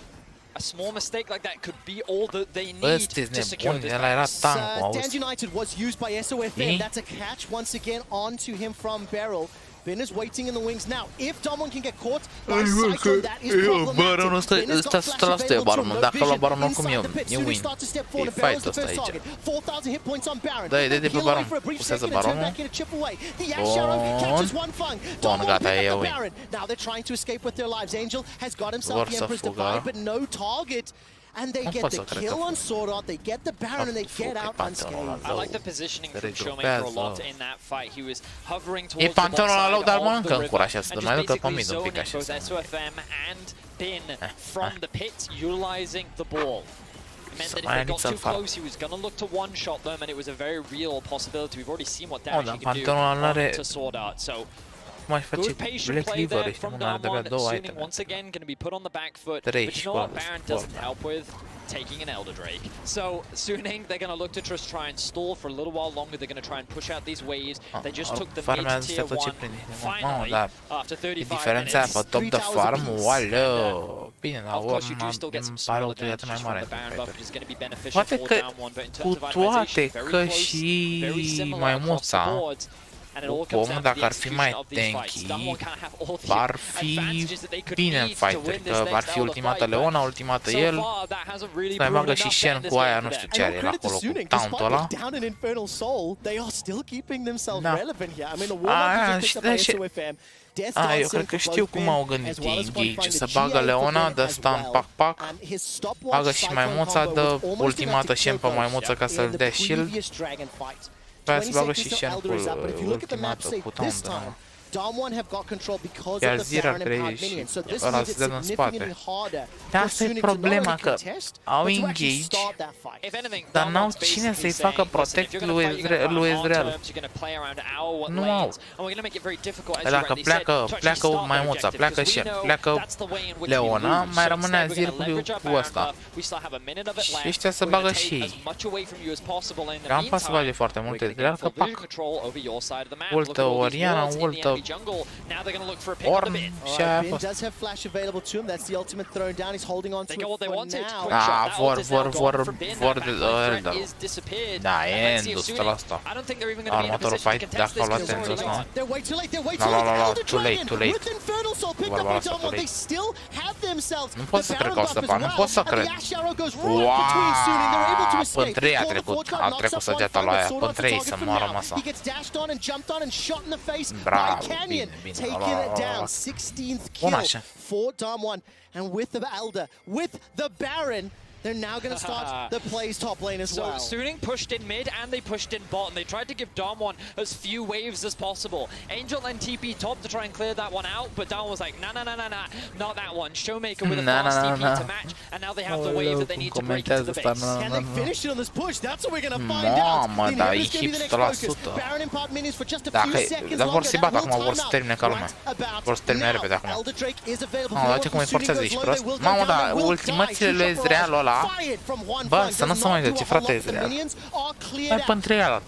A small mistake like that could be all that they Bă, need sunteți to secure nebuni, this ăla era match. tankul, auzi. Stand United was used by SOFM. That's a catch once again onto him from Beryl. Ben is waiting in the wings now. If Damwon can get caught by Cyclone, that is problematic. Baronul ăsta, Ben has got ăsta flash 100% e available to him, baronul. no Dacă la vision baron oricum inside the pit. e Suning win. starts to step E forward, and Beryl's fight the ăsta first aici. target. 4,000 hit points on Baron. Da, e de pe He'll baron. wait for a brief Pusează second and turn baronul. back in a chip away. The Ash Arrow catches one Fang. Bun, Damwon gata, picked e up the win. Baron. Now they're trying to escape with their lives. Angel has got himself Vor the să Emperor's fugă. Divide, but no target. And they Nu get pot the să cred kill că on Sword Art, they get the Baron, and they fug, get e out panteonul unscathed. ăla. I like the positioning Se from Showmaker a lot regrupează. in that fight. He was hovering E towards the bot panteonul ăla, side dar of mănâncă the în river cur așa, să and mai just ducă pe basically mid un pic zoning așa. both SOFM and Bin from the pit, utilizing the ball. It meant that if mai they got aniță-l too fac. close, he was going to look to one-shot them, and it was a very real possibility. We've already seen what dar damage he can do panteonul ăla are... onto Sword Art. So Mai face good patient Black play River, there ești from nebun, are de-abia Damwon. 2 Suning iteme. once again going to be put on the back foot. Trei But you și know what cu Baron ăla, doesn't help with? Taking an Elder Drake. So Suning, they're going to look to just try and stall for a little while longer. They're going to try and push out these waves. They just took the farmează mid-tier tot ce 1 prinde. finally Da, after 35 diferența aia minutes. pe top de farm, oaleu. Bine, la Of course, you do still get urmă some îmi pare o small utilitate mai advantages from mare. the Baron buff, which is going to be beneficial Poate for că, Damwon, but in cu terms of toate itemization, very că close, și very similar mai across the multa, board. And it all comes Ocom, down to the dacă ar fi mai execution of these fights. tanky, Damwon can't have all the ar fi advantages that they could bine în need to fighturi, win this că ar next fi Elder ultimată fight, but Leona, ultimată so el, far that hasn't really mai proven bagă și enough to Shen end this cu aia, game nu for știu them. ce And are no el credit to acolo, cu Suning, tauntul despite ăla. being down an Infernal Soul, they are still keeping themselves Da. relevant here. I mean, the Warlock Aia, was picked up by și- SOFM. Death eu Dancing cred că for știu both cum Ben, au as gândit well ei as engage, qualifying să the bagă GA for Leona, Ben dă as stun, well. pac-pac, And his stopwatch bagă și Cyclone maimuța, combo dă was almost enough ultimată to Shen kill pe both maimuță ca in să-l the dea shield. previous Dragon fight. Pe aia să 20 bagă seconds și till Shen Elder cu is up, but if you look at the map ultimată, save cu this tauntul. time, Damwon have got control because Chiar of the Zira Baron and Hard 3 minions. So și this ăla means se it's dă în significantly spate. harder Dar for asta e Suning to not problema, only că contest, au but to actually engage, start that fight. If anything, dar n-au Damwon's cine basically să-i facă saying, listen, if protect you're gonna fight, you're gonna lui fight on our Ezreal. terms, you're gonna play around our Nu lanes, au. and we're gonna make it very difficult, as you Dacă rightly said, to actually pleacă start that maimuța, objective, pleacă because we Shen, know pleacă that's the way in which we Leona, lose. mai So rămâne instead, we're Azir gonna leverage our cu Baron ăsta. buff. We still have a minute of it Și left. ăștia să We're gonna bagă take și ei. as much away from you as possible in the Rampa să bage meantime. foarte We're multe, gonna Ezreal get că full vision pac. control over your side of the map. Ultă Look at all these Oriana, wards in the ultă enemy jungle. Now they're gonna look for a pick on the Orn bit. și aia a Ben fost. does have flash available to him. That's the ultimate thrown down. He's holding on to They it got what they for wanted. now. Quick shot. That ult is now gone for Ben. vor That de backline threat Elder. is disappeared. Da, And e let's see if endul, Suning- 100%. I don't think they're even going to be in a Următorul position to fight, contest dacă this au luat because it's Endul, already nu? late. They're way too late. They're way No, too no, late. no, no, Elder too late, Dragon too late. with Infernal Soul picked up Vorba by asta, Damwon. too They still have themselves Nu pot the să cred Baron că o buff să as fac, nu well. pot să And cred. the Ash Arrow goes right between Suning. They're able to escape. Până 3 a Call the trecut, Forge Guard a knocks trecut up săgeata one lui Fang, aia, but până Sword 3 Art's a să target moară for now. masa. He gets dashed on and jumped on and shot in the face by Bravo, Canyon, bine, bine. taking it down. 16th Bun kill așa. for Damwon. And with the Elder, with the Baron, they're now going to start the plays top lane as So well. Suning pushed in mid and they pushed in bot, and they tried to give Damwon as few waves as possible. Angel and TP top to try and clear that one out, but Damwon was like, nah, not that one. Showmaker with a fast TP to match, and now they have the wave that they need to break into the base. Can they finish it on this push? That's what we're going to find out. Mamă, The dar inhibitor's e gonna be the next hip focus. 100%. Baron impart minions for just a Dacă, few seconds dar vor longer. să-i That bată will acum, vor time să out termine ca lumea. right about Vor să termine now. repede acum. Elder Drake is available. Mamă, dar ce cum îi forțează aici prost? Mamă, dar ultimațiile lui Ezreal ăla, bă, să nu se mai uite, ce frate Ezreal. Mai până 3 ala.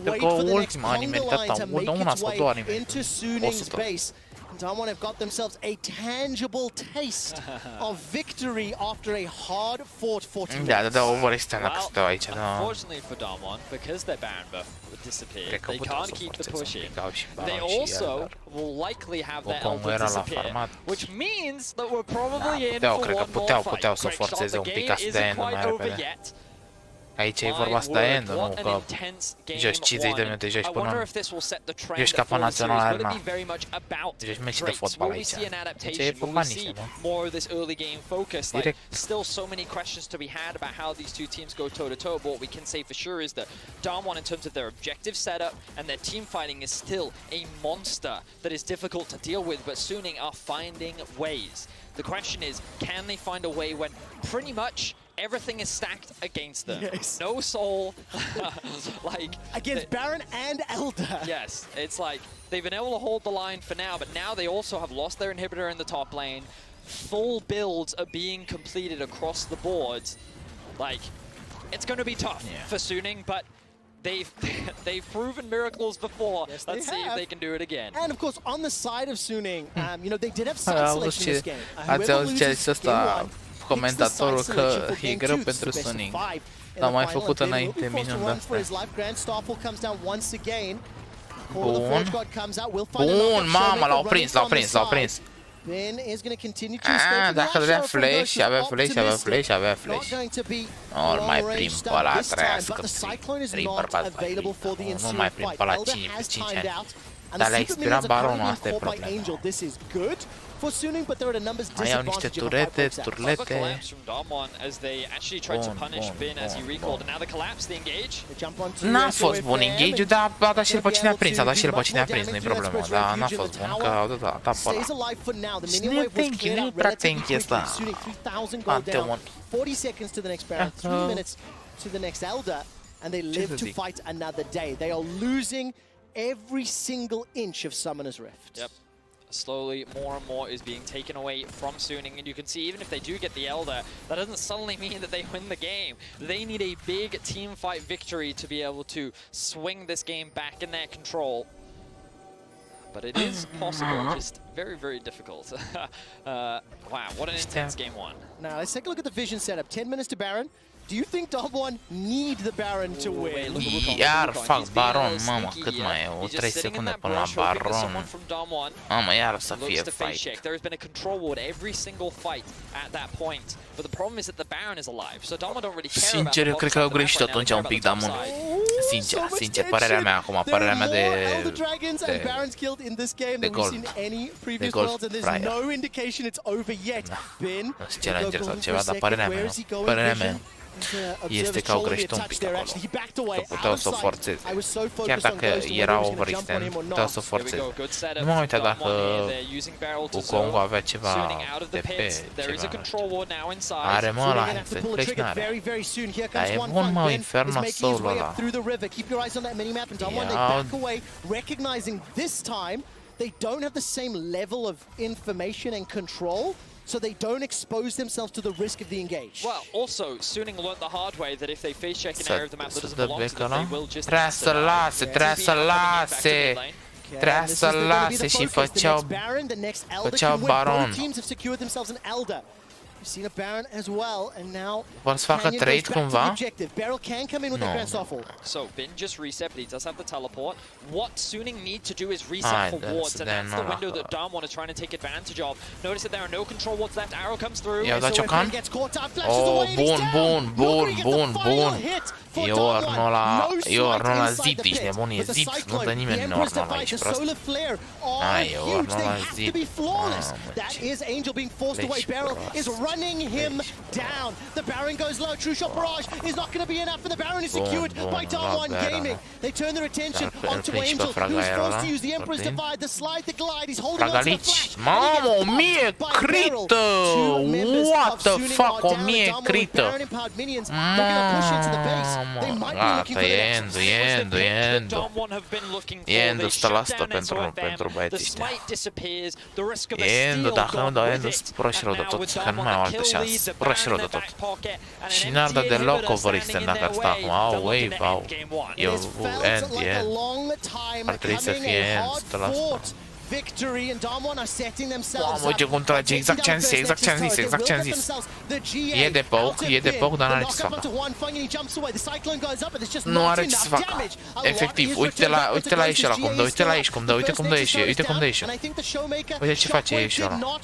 Cred că ultima a nimeritat, una sau două a nimeritat. 100. Damwon have got themselves a tangible taste of victory after a hard-fought 40 minutes. Da, overextend dacă stau aici, da. Unfortunately for Damwon, because their Baron buff disappeared, Cred că they puteau can't să keep the forțeze push un in. pic, au și They Baron și also Elder. will likely have their Oricum Elder era la disappear, farmat. which means that we're probably in puteau, for cred că one more puteau fight. să Quick forțeze shot, un the pic game ca să dea isn't endul quite mai over repede. yet. Aici e vorba asta de end, nu că joci 50 de minute, joci până... Joci ca pe național arena. Joci meci de fotbal aici. Aici e pe bani, more of this early game focus. Like, still so many questions to be had about how these two teams go toe to toe. But what we can say for sure is that Damwon, in terms of their objective setup and their team fighting, is still a monster that is difficult to deal with. But Suning are finding ways. The question is, can they find a way when pretty much everything is stacked against them? Yes. No soul, like against Baron and Elder. Yes, it's like they've been able to hold the line for now, but now they also have lost their inhibitor in the top lane. Full builds are being completed across the board. Like, it's going to be tough for Suning, but they've proven miracles before. Yes, Let's see if they can do it again. And of course, on the side of Suning, you know, they did have side selection in this game. Ați auzit ce a zis ăsta comentatorul că e greu pentru Suning. L-a mai făcut înainte minuni de-astea. Bun. Bun, mama, l-au prins, l-au prins, l-au prins. Dacă avea flash, avea flash, avea flash, avea flash. Nu-l mai prim pe ăla, trăiască prin bărbați mai bine. Nu mai prim pe ăla 5 pe 5 ani. Dar le-a expirat baronul, asta e problema. Mai iau niște turete, turlete. N-a fost bun engage-ul, dar a dat și el pe cine a prins, a dat și el pe cine a prins, nu-i problemă. Dar n-a fost bun, că au dat pe ăla. Și nu e tanky, nu e prea tanky ăsta. Panteon. 40 seconds to the next Baron, 3 minutes to the next Elder, and they live to fight another day. They are losing every single inch of Summoner's Rift. Yep. Slowly, more and more is being taken away from Suning, and you can see even if they do get the Elder, that doesn't suddenly mean that they win the game. They need a big team fight victory to be able to swing this game back in their control. But it is possible, just very, very difficult. Wow, what an intense game one. Now, let's take a look at the vision setup. 10 minutes to Baron. Do you think Damwon need the Baron to win? Iar fac baron, mamă, cât mai e? O 3 secunde până la baron. Mamă, iar să fie fight. There has been a control ward every single fight at that point. But the problem is that the Baron is alive, so Damwon don't really care. Sincer, eu cred că au greșit atunci un pic Damwon. Sincer, părerea mea acum, părerea mea de gold. De gold, fraier. Nu știu challenger sau ceva, dar părerea mea este că au greșit un pic acolo, că puteau să o forțeze. Chiar dacă era overextend, puteau să o forțeze. Nu m-am uitat dacă Wukong avea ceva TP, ceva. Are mă ăla, flash n-are. Dar e bun mă, Inferno Soul ăla. They don't have the same level of information and control, so they don't expose themselves to the risk of the engage. Well, also, Suning learned the hard way that if they face check an area of the map that doesn't belong to them, they will just... Trebuie să lase, trebuie să lase! Trebuia să lase și făceau baron. We've seen a Baron as well, and now vor să facă trade cumva? Beryl can come in with the Grand Stoffel. So Bin just reset, but he does have the teleport. What Suning need to do is reset for wards, and that's the window that Damwon is trying to take advantage of. Notice that there are no control wards left. Arrow comes through. I-au dat ciocan? Oh, bun. E ornul la zid, ești nebun, e zid, nu dă nimeni în ornul ăla, ești prost. Ai, e ornul la zid. That is Angel being forced away. Beryl is running him down. The Baron goes low. True shot barrage is not going to be enough, and the Baron is secured by Damwon Gaming. They turn their attention onto Angel, who's forced to use the Emperor's Divide, the slide, the glide. He's holding on to the flash. Mamă, 1000 crită! What the fuck, 1000 crită! Gata, e end-ul. E end-ul 100% pentru băieții ăștia. E end-ul, dacă nu dau end-ul, sunt proști rău de tot, că nu mai au altă șansă, proști rău de tot. Și n-ar da deloc overextend dacă ar sta acum, au wave, au, eu, end. Ar trebui să fie end, 100%. victory, and Damwon are setting themselves Mamă, up. ce cum trage, exact ce am zis, exact ce am zis, exact ce am zis. E de poc, dar n-are ce să facă. Nu are ce să facă. Efectiv, uite la ieși ăla cum dă, uite la ieși cum dă, uite cum dă ieși, uite cum dă ieși. Uite ce face ieși ăla.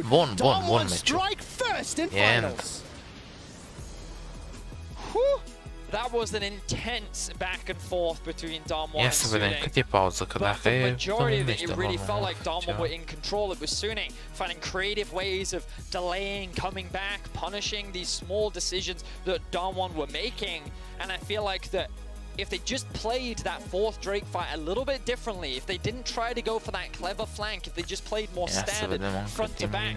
Bun meciul. That was an intense back and forth between Damwon Ia and să vedem Suning. cât e pauză, că But dacă for the e majority of it, it niște really felt normal, like Damwon were in control. It was Suning finding creative ways of delaying, coming back, punishing these small decisions that Damwon were making. And I feel like that if they just played that fourth Drake fight a little bit differently, if they didn't try to go for that clever flank, if they just played more standard front to back,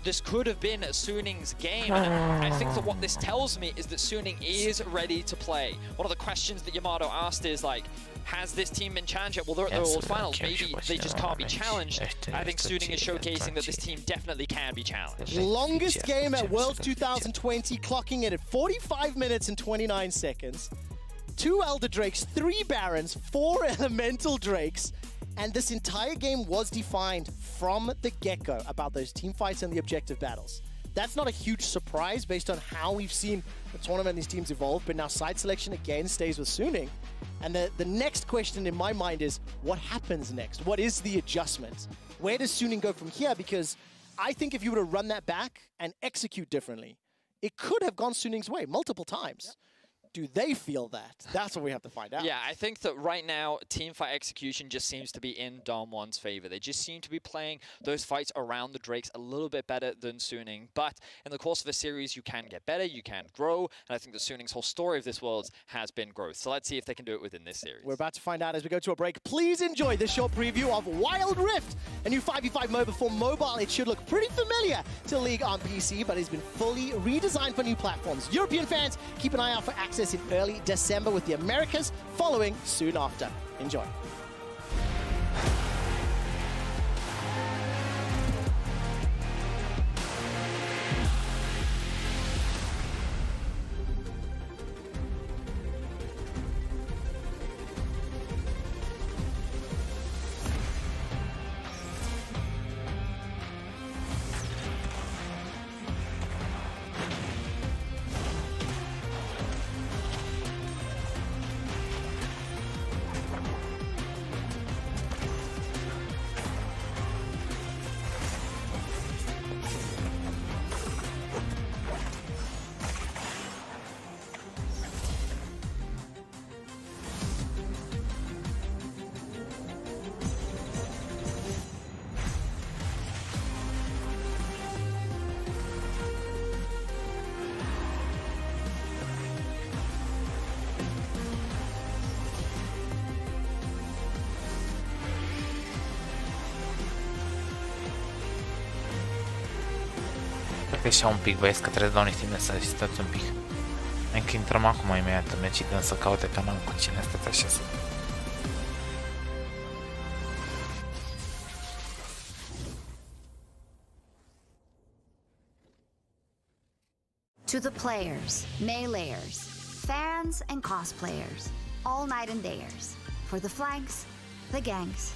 this could have been Suning's game. And I think that what this tells me is that Suning is ready to play. One of the questions that Yamato asked is like, has this team been challenged yet? Well, they're at the World Finals. Maybe they just can't be challenged. I think Suning is showcasing that this team definitely can be challenged. Longest game at Worlds 2020, clocking in at 45 minutes and 29 seconds. 2 Elder Drakes, 3 Barons, 4 Elemental Drakes. And this entire game was defined from the get-go about those team fights and the objective battles. That's not a huge surprise based on how we've seen the tournament and these teams evolve, but now side selection again stays with Suning. And the next question in my mind is, what happens next? What is the adjustment? Where does Suning go from here? Because I think if you were to run that back and execute differently, it could have gone Suning's way multiple times. Yep. Do they feel that? That's what we have to find out. Yeah, I think that right now, teamfight execution just seems to be in Damwon's favor. They just seem to be playing those fights around the Drakes a little bit better than Suning. But in the course of the series, you can get better, you can grow, and I think that Suning's whole story of this Worlds has been growth. So let's see if they can do it within this series. We're about to find out as we go to a break. Please enjoy this short preview of Wild Rift, a new 5v5 MOBA for mobile. It should look pretty familiar to League on PC, but it's been fully redesigned for new platforms. European fans, keep an eye out for access in early December with the Americas following soon after. Enjoy. Așa un pic, băieți, că trebuie să dau niște mesaje, stați un pic. Încă intrăm acum imediat în meci, dăm să caute canal cu cine stați așa să... To the players, meleeers, fans and cosplayers, all night and dayers. For the flanks, the ganks,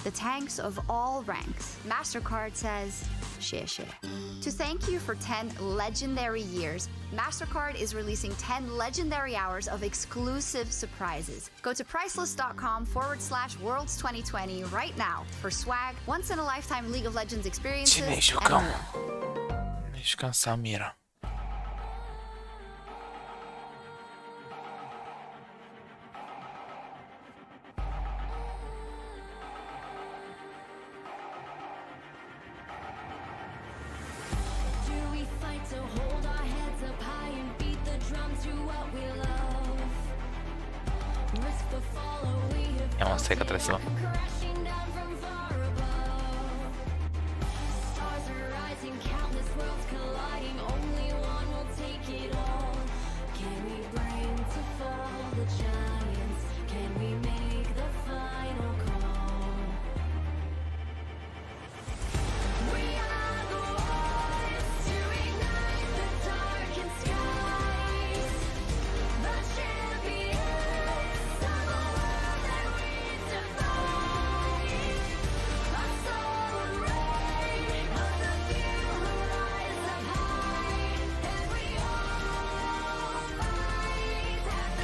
the tanks of all ranks, MasterCard says, share. To thank you for 10 legendary years, MasterCard is releasing 10 legendary hours of exclusive surprises. Go to priceless.com/Worlds 2020 right now for swag, once-in-a-lifetime League of Legends experiences, Cine-i and jucăm? more. Ne jucăm Samira. Ia mă, stai că trebuie să luăm.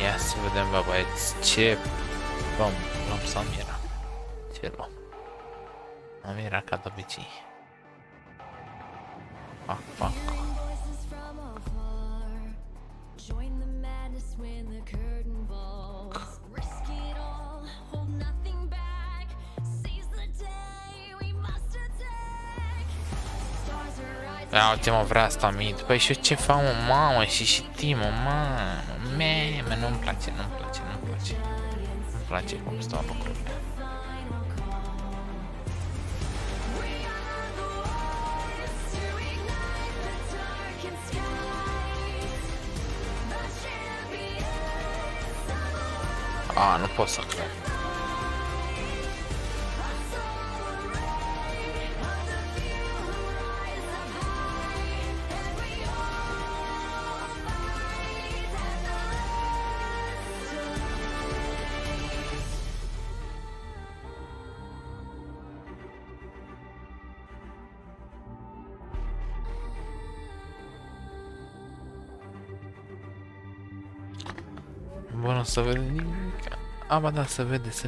Ia să vedem, bă, băieți, ce luăm Samira. Ce luăm? Samira ca de obicei. Fac. Ia uite mă, vrea asta mid. Păi și eu ce fac, mă, mamă, și Timo, mamă, nu-mi place. Nu-mi place cum stau lucrurile. Nu pot să cred. Bă, nu se vede nimic. Ba da, se vede.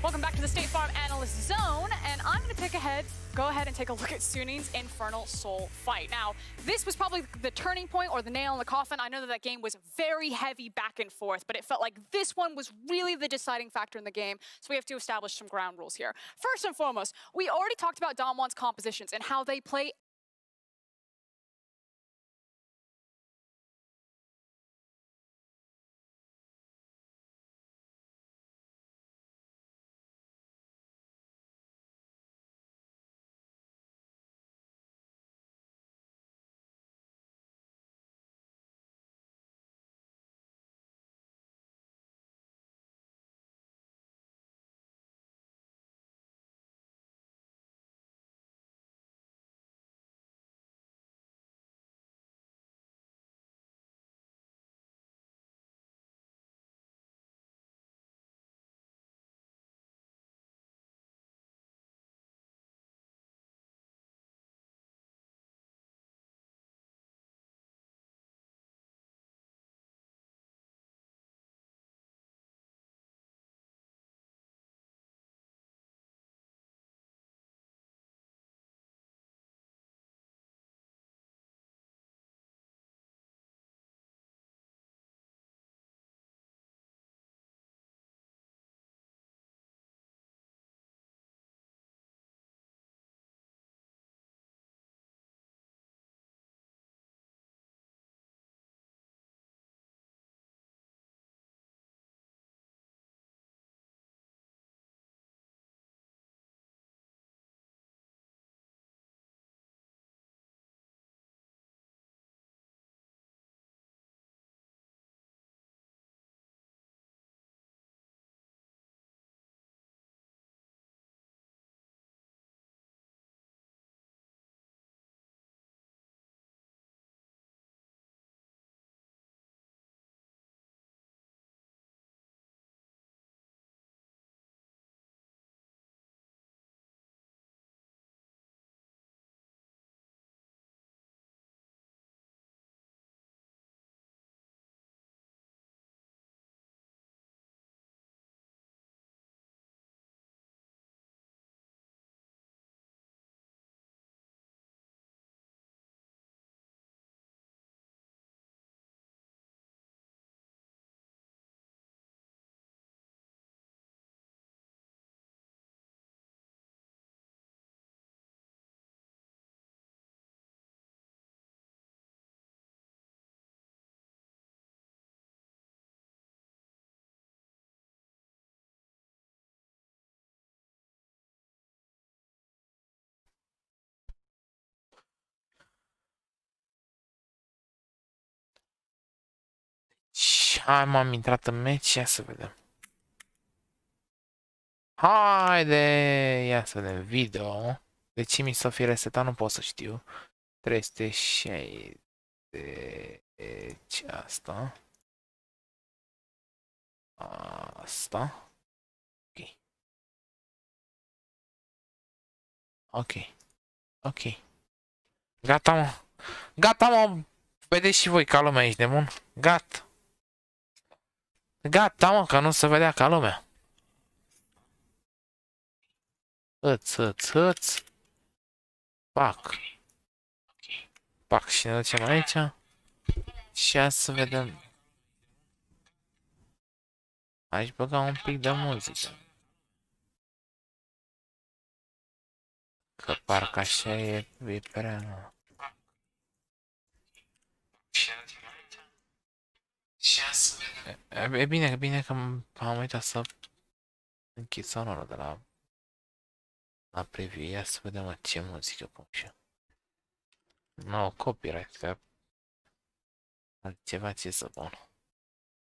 Welcome back to the State Farm Analyst Zone, and I'm going to go ahead and take a look at Sunin's Infernal Soul fight. Now, this was probably the turning point or the nail in the coffin. I know that game was very heavy back and forth, but it felt like this one was really the deciding factor in the game, so we have to establish some ground rules here. First and foremost, we already talked about Damwon's compositions and how they play Hai, m-am intrat în meci, ia să vedem. Haide, ia să vedem video. De ce mi s-o fi resetat, nu pot să știu. 360 asta. Asta. Ok. Ok. Ok. Gata, mă. Gata, mă. Vedeți și voi ca lumea, ești nebun? Gata. Gata, mă, că nu se vedea ca lumea. Hăț. Pac. Pac și ne ducem aici. Și ia să vedem. Aș băga un pic de muzică. Că parcă așa e prea... E bine că am uitat să închid sonorul de la preview. Ia să vedem mă, ce muzică pun și eu. No, copyright, că altceva ce să pun.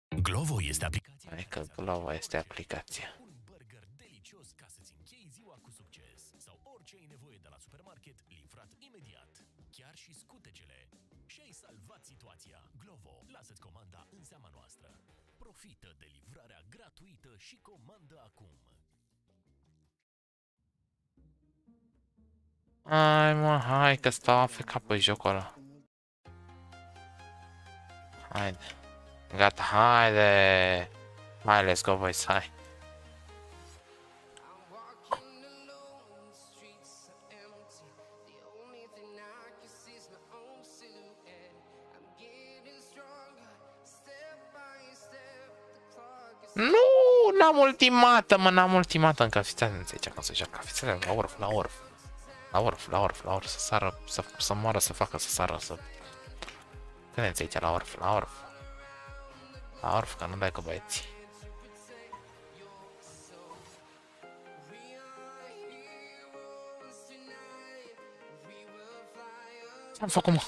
Glovo este aplicația. Hai că Glovo este aplicația. Un burger delicios ca să-ți închei ziua cu succes. Sau orice ai nevoie de la supermarket, livrat imediat. Chiar și scutecele. Și ai salvat situația. Glovo, lasă-ți comanda în seama noastră. Profită de livrarea gratuită și comandă acum. Hai mă, hai că stau afecat pe jocul ăla. Haide. Gata, haide. Hai, let's go, boys, hai. Nu, n-am ultimată, mă, n-am ultimată încă. Fiți atenți aici când se joacă. Fiți atenți, la orf, să sară, să moară, să facă, să sară, să... Gândeți aici, la orf, că nu dai cu băieții. Ce-am făcut, mă?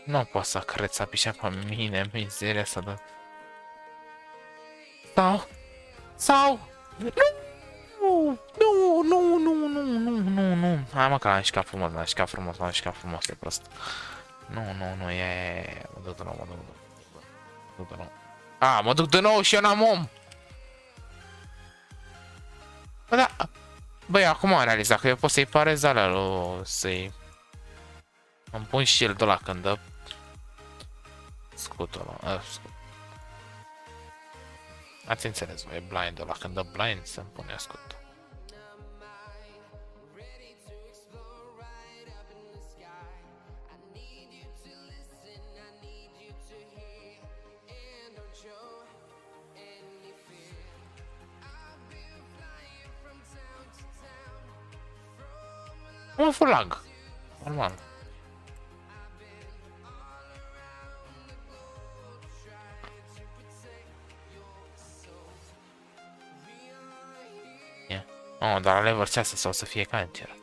Nu pot să cred să apișa pe mine, mizeria să dă. Sau... Nu. Hai mă că l-am șcat frumos, e prost. Nu, e... Mă duc de nou. A, mă duc de nou și eu n-am om! Bă, da... Băi, acum am realizat că eu pot să-i parez alea lui... Să-i... Îmi pun shield-ul ăla când dă... Scutul ăla, Ați înțeles, e blind-ul ăla, când dă blind să-mi pune scutul. Mă, full lag. Normal. Yeah. Oh, dar la level 6 sau să fie cancer.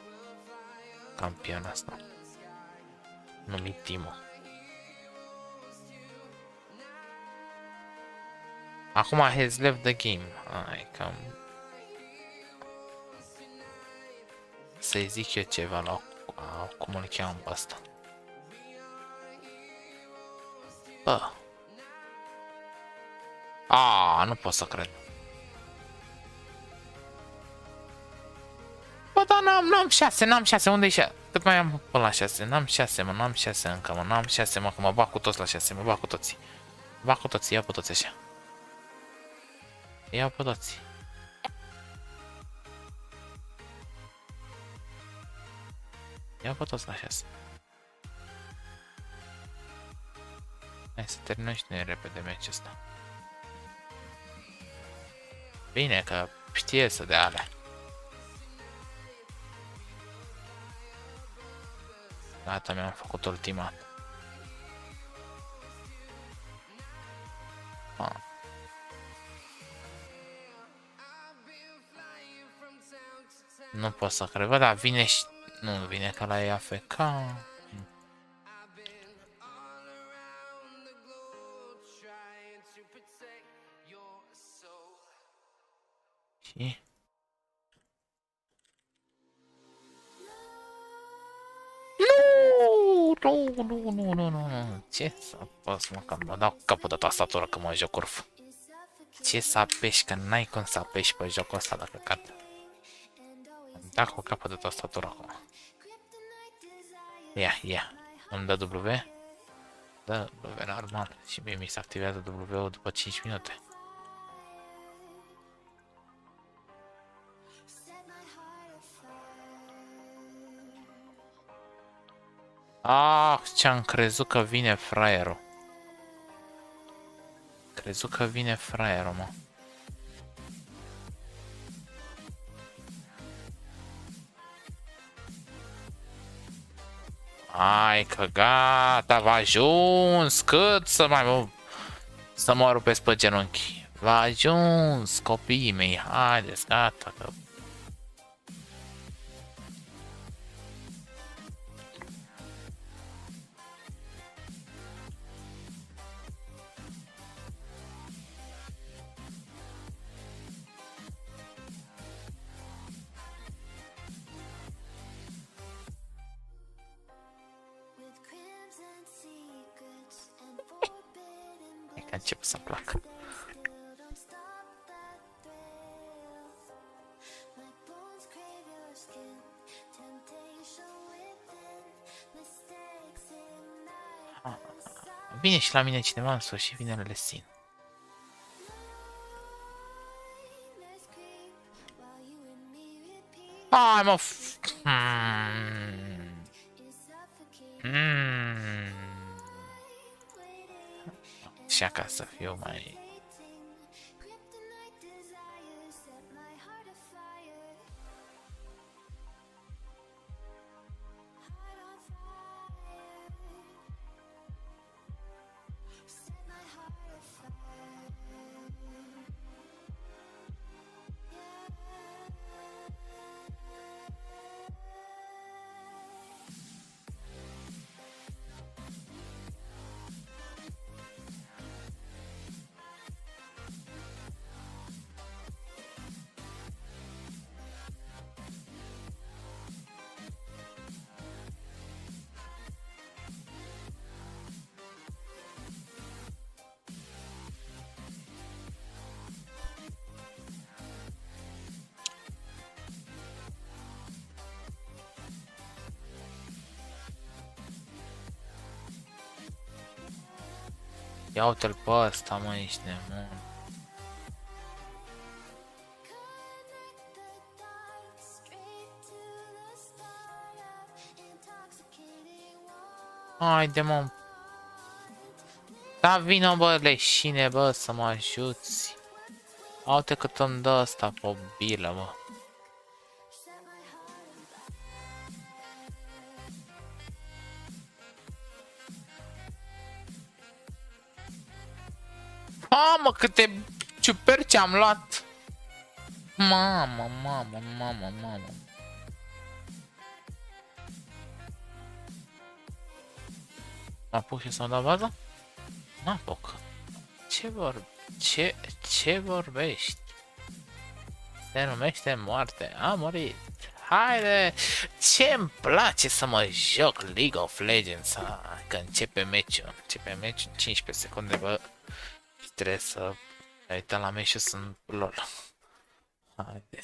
Campion asta. Numit Timo. Acum has left the game. Ai, cam... Să-i zic eu ceva la cum îl cheamă pe ăsta. Bă. Nu pot să cred. Bă, dar n-am 6, unde-i 6? Cât mai am până la 6? N-am 6, mă, n-am 6 încă, mă, n-am 6, mă, că mă bag cu toți la 6, mă bag cu toții. Bag cu toții, iau pe toți așa. Iau pe toți. Ia pe toți la 6. Hai să terminăm și noi repede meciul ăsta. Bine că știe să dea alea. Gata, mi-am făcut ultimat. Nu pot să cred, bă, dar vine și... Nu vine că la e AFK. Și... Nu. Ce să apăs, mă, că mă dau capul de tastatură că mă joc urf. Ce să apeși, că n-ai cum să apeși pe jocul ăsta dacă cad. Da cu capul de tastatură acum. Ia. Îmi dă W? Dă W normal. Și mie mi se activează W-ul după 5 minute. Ah, ce-am crezut că vine fraierul. Mă. Hai că gata, v-a ajuns, cât să mai să mă rupesc pe genunchi. V-a ajuns, copiii mei, haideți, gata, că... E că încep să-mi placă. Vine și la mine cineva în sus și vine Lesin. Hai mă Și ca să fiu mai... Ia uite-l pe ăsta, mă, ești nebun. Haide, mă. Da, vină, bă, leșine, bă, să mă ajuți. Uite cât îmi dă ăsta pe o bilă, bă. Mamă, câte ciuperci am luat! Mamă. Mă apuc și să-mi dau bază? N-apuc. Ce vorbești? Se numește moarte. A murit. Haide! Ce-mi place să mă joc League of Legends. Că începe meciul. 15 secunde, bă. Trebuie să uităm la meci și sunt LOL. Haide.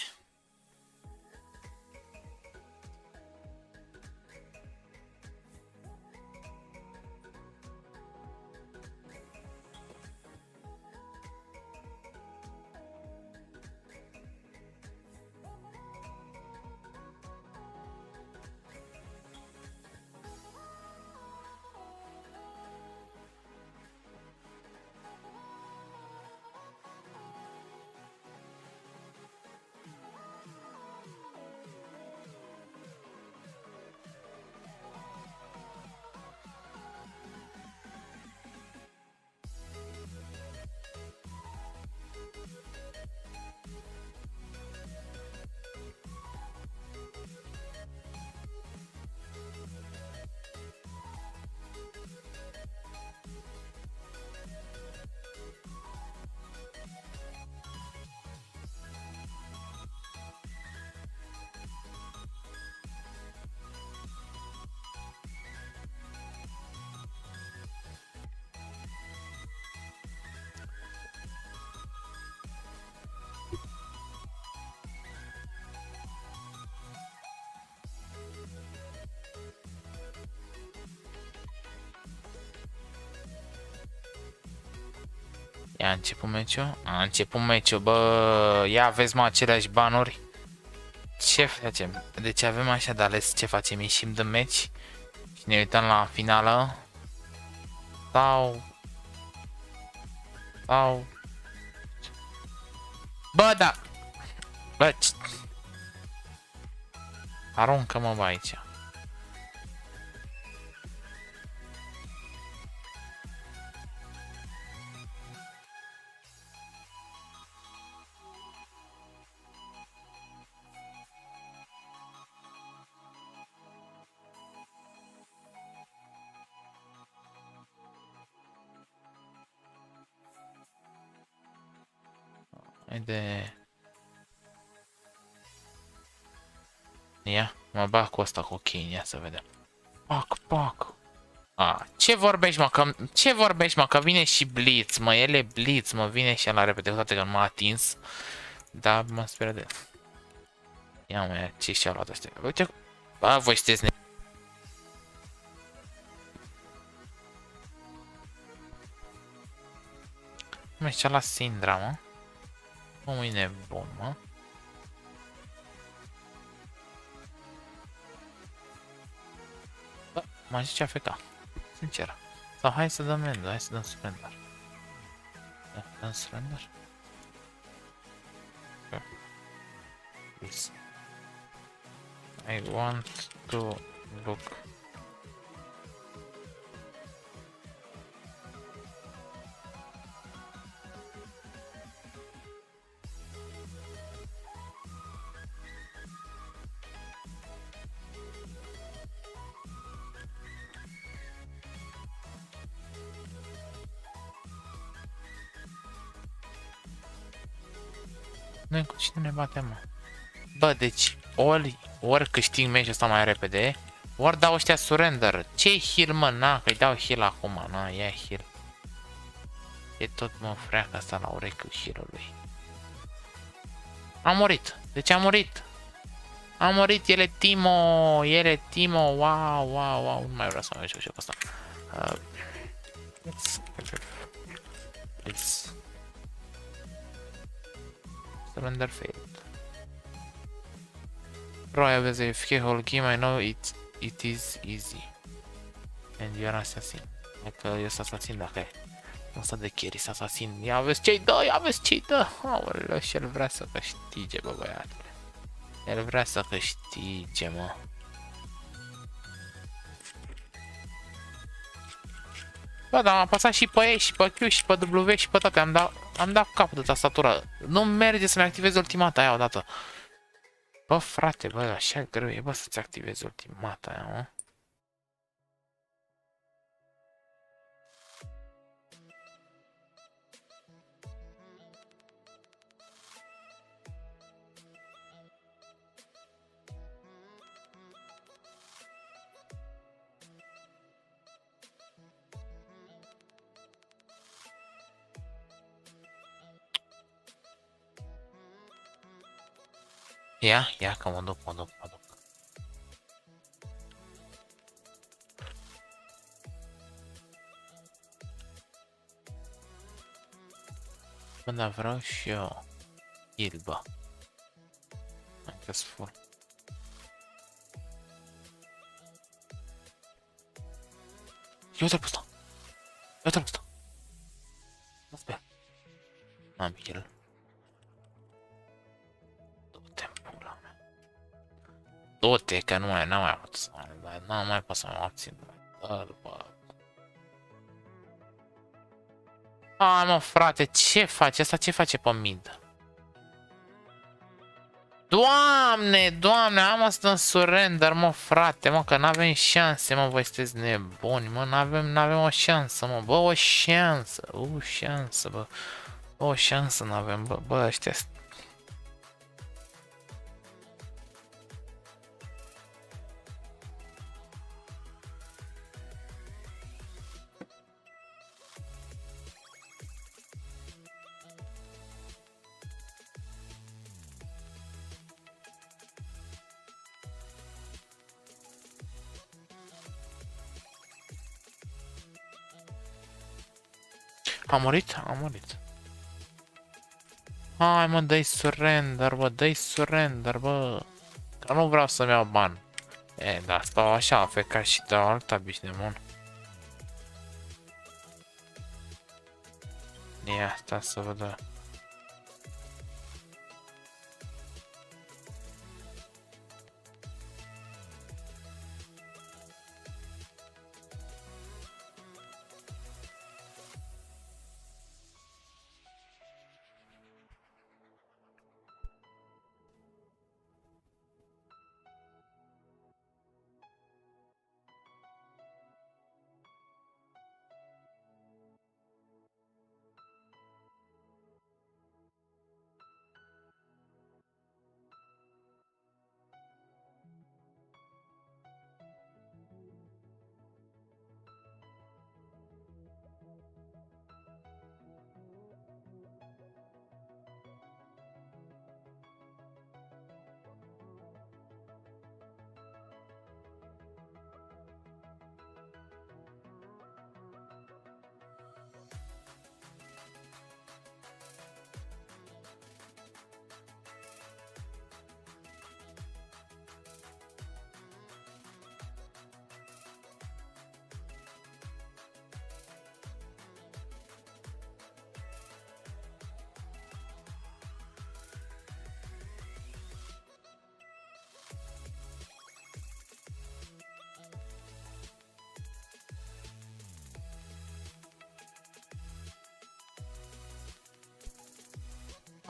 Ia început meciul? A început meciul, bă, ia vezi mă aceleași banuri. Ce facem? Deci avem așa de ales ce facem, ieșim de meci și ne uităm la finală sau... Bă, da! Bă, aruncă-mă bă aici. Haide. Ia, mă bag cu ăsta cu Kane, ia să vedem. Pac. Ce vorbești, mă, ce vorbești, mă, că vine și Blitz, mă, el e Blitz, mă, vine și la repede, cu toate că nu m-a atins. Da, mă speră de el. Ia, mă, ce și-a luat ăștia? Uite, bă, voi sunteți Mă, și-a luat Syndra, mă. Omul e nebun, mă. Bă, m-a zis ce AFK. Sincer. Sau hai să dăm end, hai să dăm surrender. Da, dăm surrender. Okay. Please. I want to look. Noi cu cine ne batem, mă? Bă, deci, ori câștig meciul ăsta mai repede, ori dau ăștia surrender. Ce heal, mă? Na, că-i dau heal acum, na, ia heal. E tot, mă, freacă asta la urechea heal-ului. A murit. Deci a murit. A murit, el e Timo, wow, nu mai vreau să mai joc jocul ăsta. Please. Surrender failed. Bro, I was AFK whole game, I know it is easy. And you are assassin. Dacă eu sunt assassin, dacă e. Asta de carry, sunt assassin. Ia vezi ce-i dă, Aoleu, și el vrea să câștige, bă, băiatule. El vrea să câștige, mă. Bă, dar am apăsat și pe E, și pe Q, și pe W, și pe toate. Am dat capul de tastatură. Nu merge să-mi activez ultimata aia odată. Bă, frate, bă, așa greu e, bă, să-ți activezi ultimata aia, mă. Ia, că mă duc. Bă, dar vreau și eu heal, bă. Hai că-s full. Uite-l pe ăsta. Las pe el. Am heal. Du-te, că n-am mai putut să n-am mai putut să mă obțin. A, mă, frate, ce face? Asta ce face pe mid? Doamne, am asta în surrender, mă, frate, mă, că n-avem șanse, mă, voi sunteți nebuni, mă, n-avem o șansă, mă, bă, o șansă, bă, o șansă n-avem, bă, ăștia. A murit? Hai mă, dă-i surrender, bă, dă-i surrender, bă. Că nu vreau să-mi iau bani. E, da, stau așa, feca și dau alta, bici de mon. Ia, stai să văd.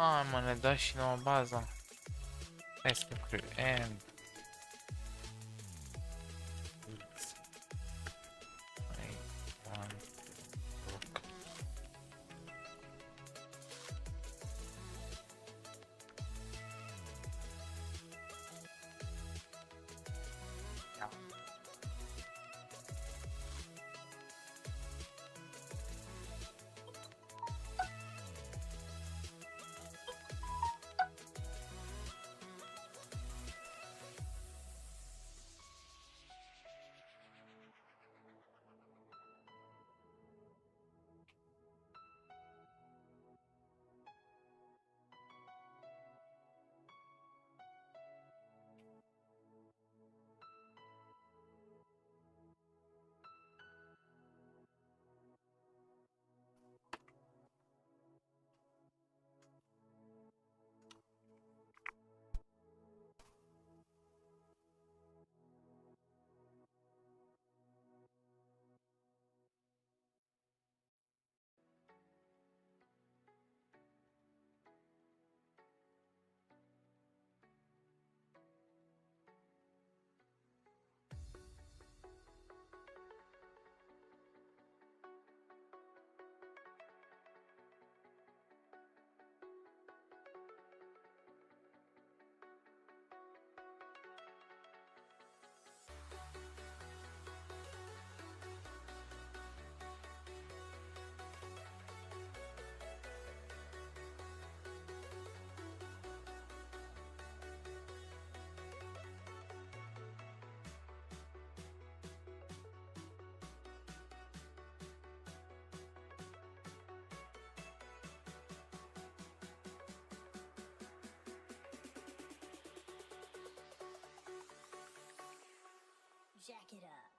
Hai mă, ne dă și nouă baza. Hai să scriu end. Jack it up.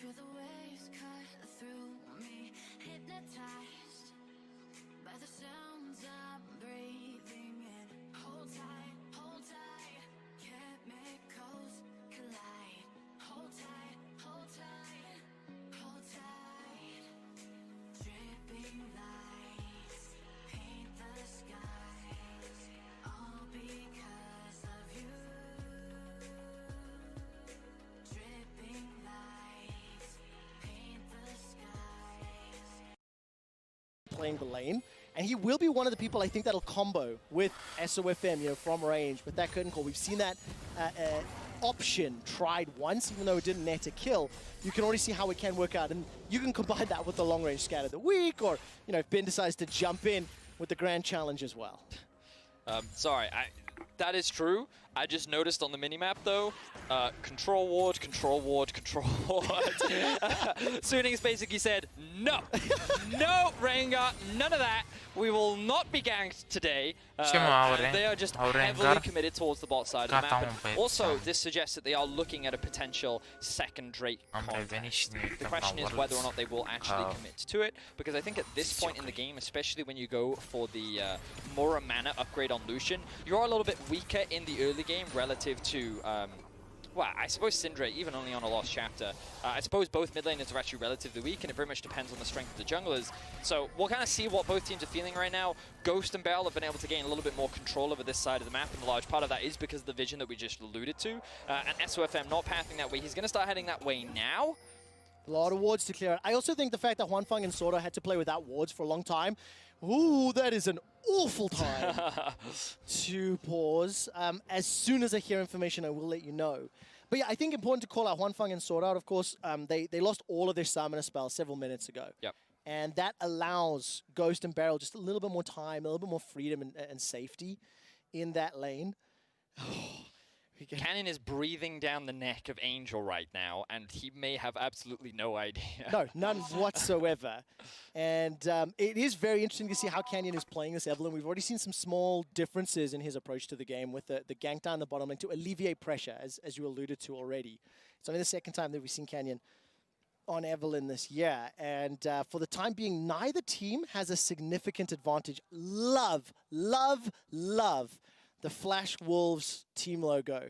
Feel the waves cut through me, hypnotized by the sounds I'm breathing in. Hold tight, chemicals collide. Hold tight, hold tight, hold tight. Dripping lights paint the skies, all because of you. Dripping lights paint the skies. Playing the lane, and he will be one of the people I think that'll combo with SOFM, from range, with that curtain call. We've seen that option tried once, even though it didn't net a kill. You can already see how it can work out, and you can combine that with the long range scatter of the week, or if Ben decides to jump in with the grand challenge as well. Sorry, that is true. I just noticed on the minimap though, control ward, control ward, control ward. Suning's basically said, no, no, Rengar, none of that. We will not be ganked today. And they are just heavily committed towards the bot side of the map. And also, this suggests that they are looking at a potential second Drake contest. The question is whether or not they will actually commit to it, because I think at this point in the game, especially when you go for the Mora mana upgrade on Lucian, you are a little bit weaker in the early game relative to, well, I suppose Syndra, even only on a lost chapter. I suppose both mid laners are actually relatively weak, and it very much depends on the strength of the junglers. So we'll kind of see what both teams are feeling right now. Ghost and Beryl have been able to gain a little bit more control over this side of the map, and a large part of that is because of the vision that we just alluded to. And SOFM not pathing that way. He's going to start heading that way now. A lot of wards to clear out. I also think the fact that Huanfeng and Sordo had to play without wards for a long time, ooh, that is an awful time to pause. As soon as I hear information, I will let you know. But yeah, I think important to call out Huanfeng and Sword Art, of course. They lost all of their summoner spells several minutes ago. Yep. And that allows Ghost and Beryl just a little bit more time, a little bit more freedom and safety in that lane. Canyon is breathing down the neck of Angel right now, and he may have absolutely no idea. No, none whatsoever. And it is very interesting to see how Canyon is playing this Evelyn. We've already seen some small differences in his approach to the game with the gank down the bottom lane to alleviate pressure, as you alluded to already. It's only the second time that we've seen Canyon on Evelyn this year. And for the time being, neither team has a significant advantage. Love, love, love the Flash Wolves team logo.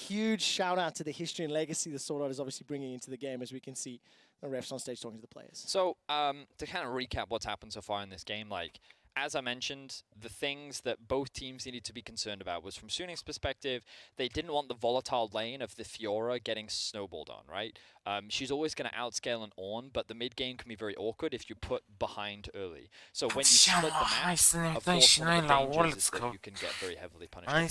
Huge shout out to the history and legacy the Sword Art is obviously bringing into the game, as we can see the refs on stage talking to the players. So to kind of recap what's happened so far in this game, like, as I mentioned, the things that both teams needed to be concerned about was, from Suning's perspective, they didn't want the volatile lane of the Fiora getting snowballed on, right? She's always going to outscale an Ornn, but the mid game can be very awkward if you put behind early. So when you split the map, of course, one of the dangers is that you can get very heavily punished. I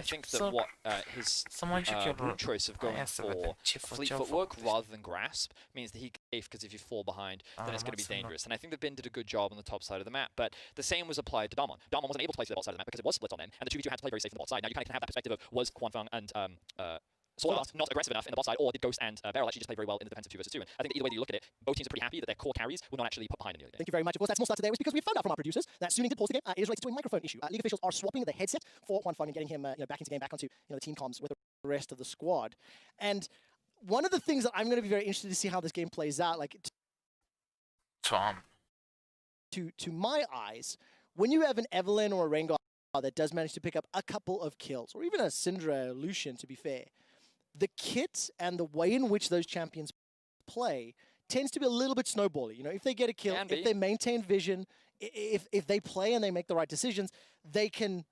think that what his route choice of going for fleet footwork rather than grasp means that he can safe, because if you fall behind, then it's going to be dangerous. And I think that Bin did a good job on the top side of the map, but the same was applied to Damwon. Damwon wasn't able to play to the bot side of the map because it was split on him, and the 2v2 had to play very safe on the bot side. Now you kind of have that perspective of, was Huanfeng and Sword Art not aggressive enough in the bot side, or did Ghost and Beryl actually just play very well in the defensive 2 versus 2? And I think that either way that you look at it, both teams are pretty happy that their core carries were not actually put behind in the early game. Thank you very much. Of course, that small start today was because we found out from our producers that Suning did pause the game. It is related to a microphone issue. League officials are swapping the headset for Huanfeng and getting him back into game, back onto the team comms with the rest of the squad. And one of the things that I'm going to be very interested to see how this game plays out, like to my eyes, when you have an Evelyn or a Rengar that does manage to pick up a couple of kills, or even a Syndra Lucian, to be fair, the kit and the way in which those champions play tends to be a little bit snowbally. If they get a kill, if they maintain vision, if they play and they make the right decisions, they can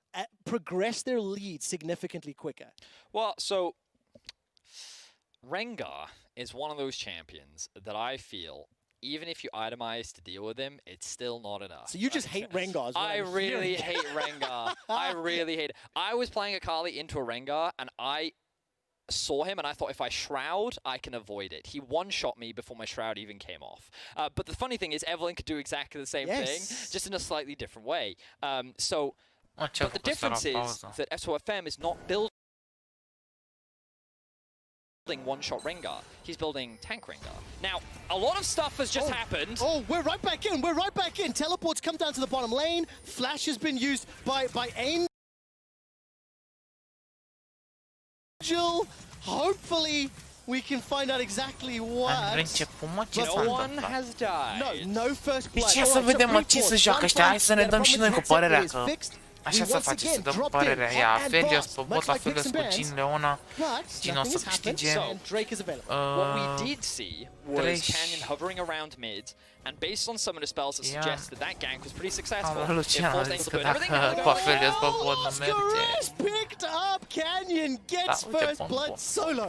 progress their lead significantly quicker. Well, so Rengar is one of those champions that I feel, even if you itemize to deal with him, it's still not enough. So you just hate Rengar. I really hate Rengar. I really hate it. I was playing Akali into a Rengar, and I saw him, and I thought, if I Shroud, I can avoid it. He one-shot me before my Shroud even came off. But the funny thing is, Evelyn could do exactly the same thing, just in a slightly different way. But the difference is that SOFM is not building one-shot Rengar. He's building tank Rengar. Now, a lot of stuff has just happened. Oh, we're right back in. We're right back in. Teleports come down to the bottom lane. Flash has been used by Angel. Hopefully, we can find out exactly what. No one has died. No first blood. Ce să vedem ce să joacă ăștia? Hai să ne dăm și noi cu părerea că așa să face, să dăm părerea. Ia, Felios pe bot, la fel cu Gin Leona. Gin o să câștige. What we did see was Canyon hovering around mid, and based on some of the spells that suggest that gank was pretty successful. Lucian a zis că dacă cu Felios pe bot nu merge. Picked up, Canyon gets first blood solo.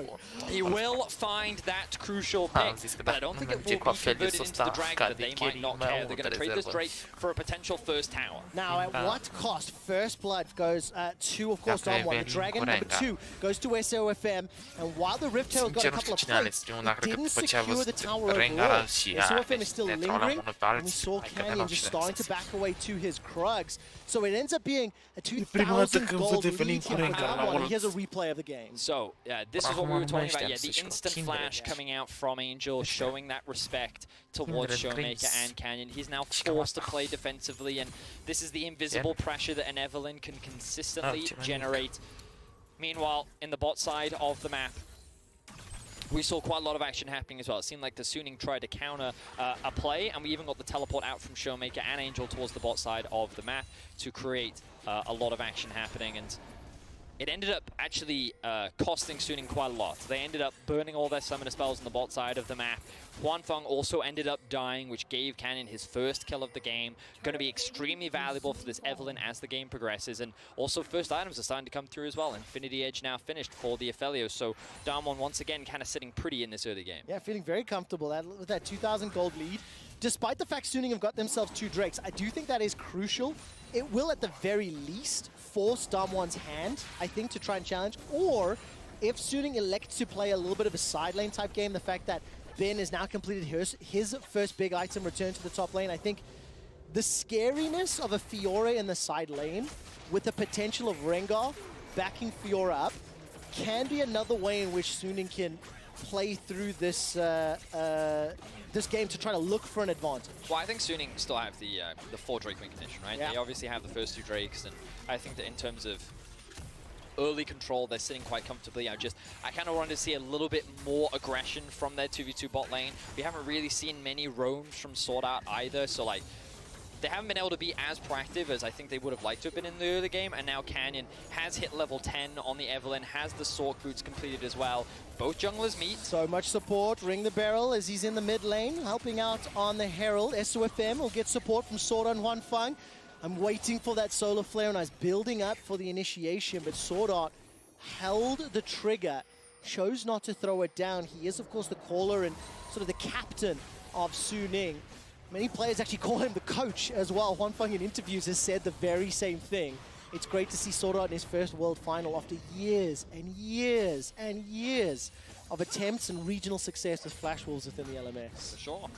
He will find that crucial pick, but I don't think it will be converted into the dragon that they might not care. They're going to trade this Drake for a potential first tower. Now, at what cost? First blood goes to, of course, Damwon. The dragon number 2 goes to SOFM, and while the Rift Herald got a couple of plates, it didn't secure the tower overall. SOFM is still lingering, and we saw Canyon just starting to back away to his Krugs. So it ends up being a 2,000 gold lead here for Damwon. Here's a replay of the game. So, this is what we were talking about. Yeah, the instant flash coming out from Angel, showing that respect towards Showmaker and Canyon. He's now forced to play defensively, and this is the invisible pressure that an Evelyn can consistently generate. Meanwhile, in the bot side of the map, we saw quite a lot of action happening as well. It seemed like the Suning tried to counter a play, and we even got the teleport out from Showmaker and Angel towards the bot side of the map to create a lot of action happening. And it ended up actually costing Suning quite a lot. They ended up burning all their summoner spells on the bot side of the map. Huanfeng also ended up dying, which gave Canyon his first kill of the game. Going to be extremely valuable for this Evelyn as the game progresses. And also first items are starting to come through as well. Infinity Edge now finished for the Aphelios. So Damwon once again kind of sitting pretty in this early game. Yeah, feeling very comfortable with that 2,000 gold lead. Despite the fact Suning have got themselves 2 Drakes, I do think that is crucial. It will at the very least force Damwon's hand, I think, to try and challenge. Or if Suning elects to play a little bit of a side lane type game, the fact that Ben has now completed his first big item return to the top lane, I think the scariness of a Fiora in the side lane with the potential of Rengar backing Fiora up can be another way in which Suning can play through this this game to try to look for an advantage. Well, I think Suning still have the 4 Drake win condition, right? Yeah. They obviously have the first 2 Drakes, and I think that in terms of early control, they're sitting quite comfortably. I kind of wanted to see a little bit more aggression from their 2v2 bot lane. We haven't really seen many roams from Sword Art either, so like, they haven't been able to be as proactive as I think they would have liked to have been in the early game, and now Canyon has hit level 10 on the Evelyn, has the Sork boots completed as well. Both junglers meet. So much support, Ring the Barrel as he's in the mid lane, helping out on the Herald. SOFM will get support from Sword on Huanfeng. I'm waiting for that solar flare, and I was building up for the initiation, but Sword Art held the trigger, chose not to throw it down. He is, of course, the caller and sort of the captain of Suning. Many players actually call him the coach as well. Huanfeng in interviews has said the very same thing. It's great to see Sword Art in his first World Final after years and years and years of attempts and regional success with Flash Wolves within the LMS. For sure.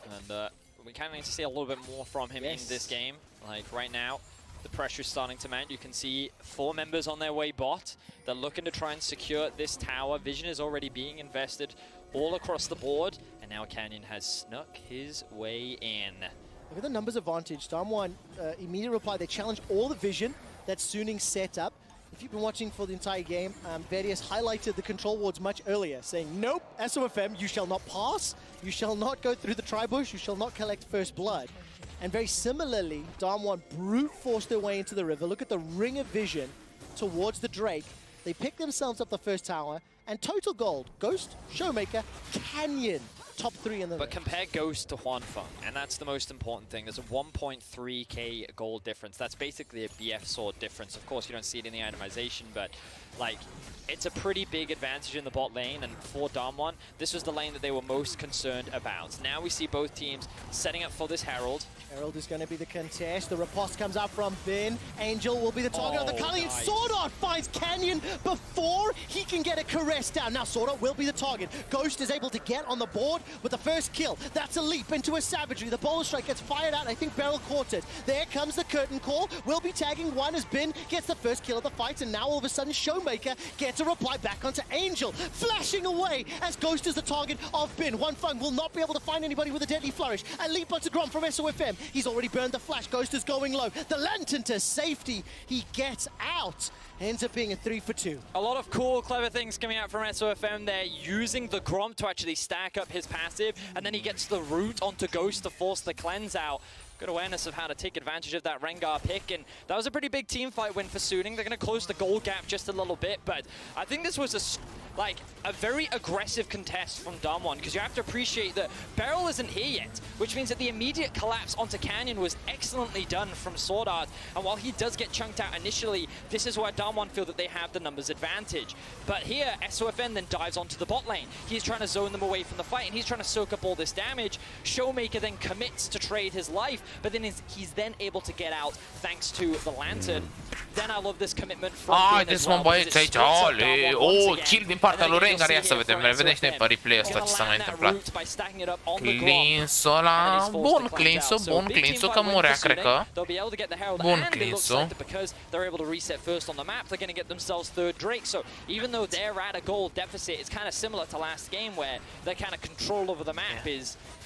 And we kind of need to see a little bit more from him in this game. Like right now, the pressure is starting to mount. You can see 4 members on their way bot. They're looking to try and secure this tower. Vision is already being invested all across the board. And now Canyon has snuck his way in. Look at the numbers advantage. Damwon, immediate reply. They challenge all the vision that Suning set up. If you've been watching for the entire game, Verius highlighted the control wards much earlier, saying, nope, SOFM, you shall not pass, you shall not go through the Tribush, you shall not collect first blood. And very similarly, Damwon brute forced their way into the river. Look at the ring of vision towards the Drake. They pick themselves up the first tower, and total gold, Ghost, Showmaker, Canyon, top 3 in the But compare Ghost to Huanfeng, and that's the most important thing. There's a 1.3k gold difference. That's basically a BF sword difference. Of course, you don't see it in the itemization, but like, it's a pretty big advantage in the bot lane, and for Damwon, this was the lane that they were most concerned about. Now we see both teams setting up for this Herald. Herald is going to be the contest. The riposte comes out from Ben. Angel will be the target of the Culling. Nice. Sword Art finds Canyon before he can get a caress down. Now Sword Art will be the target. Ghost is able to get on the board. But the first kill, that's a leap into a savagery. The bowler strike gets fired out. I think Beryl caught it. There comes the curtain call. We'll be tagging one as Bin gets the first kill of the fight, and now all of a sudden Showmaker gets a reply back onto Angel, flashing away as Ghost is the target of Bin. One Fung will not be able to find anybody with a deadly flourish. A leap onto Grom from SOFM. He's already burned the flash. Ghost is going low. The lantern to safety. He gets out. Ends up being a 3 for 2. A lot of cool, clever things coming out from SOFM there, using the Grom to actually stack up his passive, and then he gets the root onto Ghost to force the cleanse out. Good awareness of how to take advantage of that Rengar pick, and that was a pretty big team fight win for Suning. They're going to close the goal gap just a little bit, but I think this was a very aggressive contest from Damwon, because you have to appreciate that Beryl isn't here yet, which means that the immediate collapse onto Canyon was excellently done from Sword Art, and while he does get chunked out initially, this is where Damwon feel that they have the numbers advantage. But here, SOFN then dives onto the bot lane. He's trying to zone them away from the fight, and he's trying to soak up all this damage. Showmaker then commits to trade his life, but then he's then able to get out thanks to the lantern. Then I love this commitment from Bin as well, because it splits up Damwon once again. Kill din partea lui Rengar, ia să vedem, vedeți noi pe replay ăsta ce s-a mai întâmplat. Cleanso la... Bun Cleanso, că murea, cred că. Bun Cleanso. Because they're able to reset first on the map, they're going to get themselves third Drake. So even though they're at a goal deficit, it's kind of similar to last game where their kind of control over the map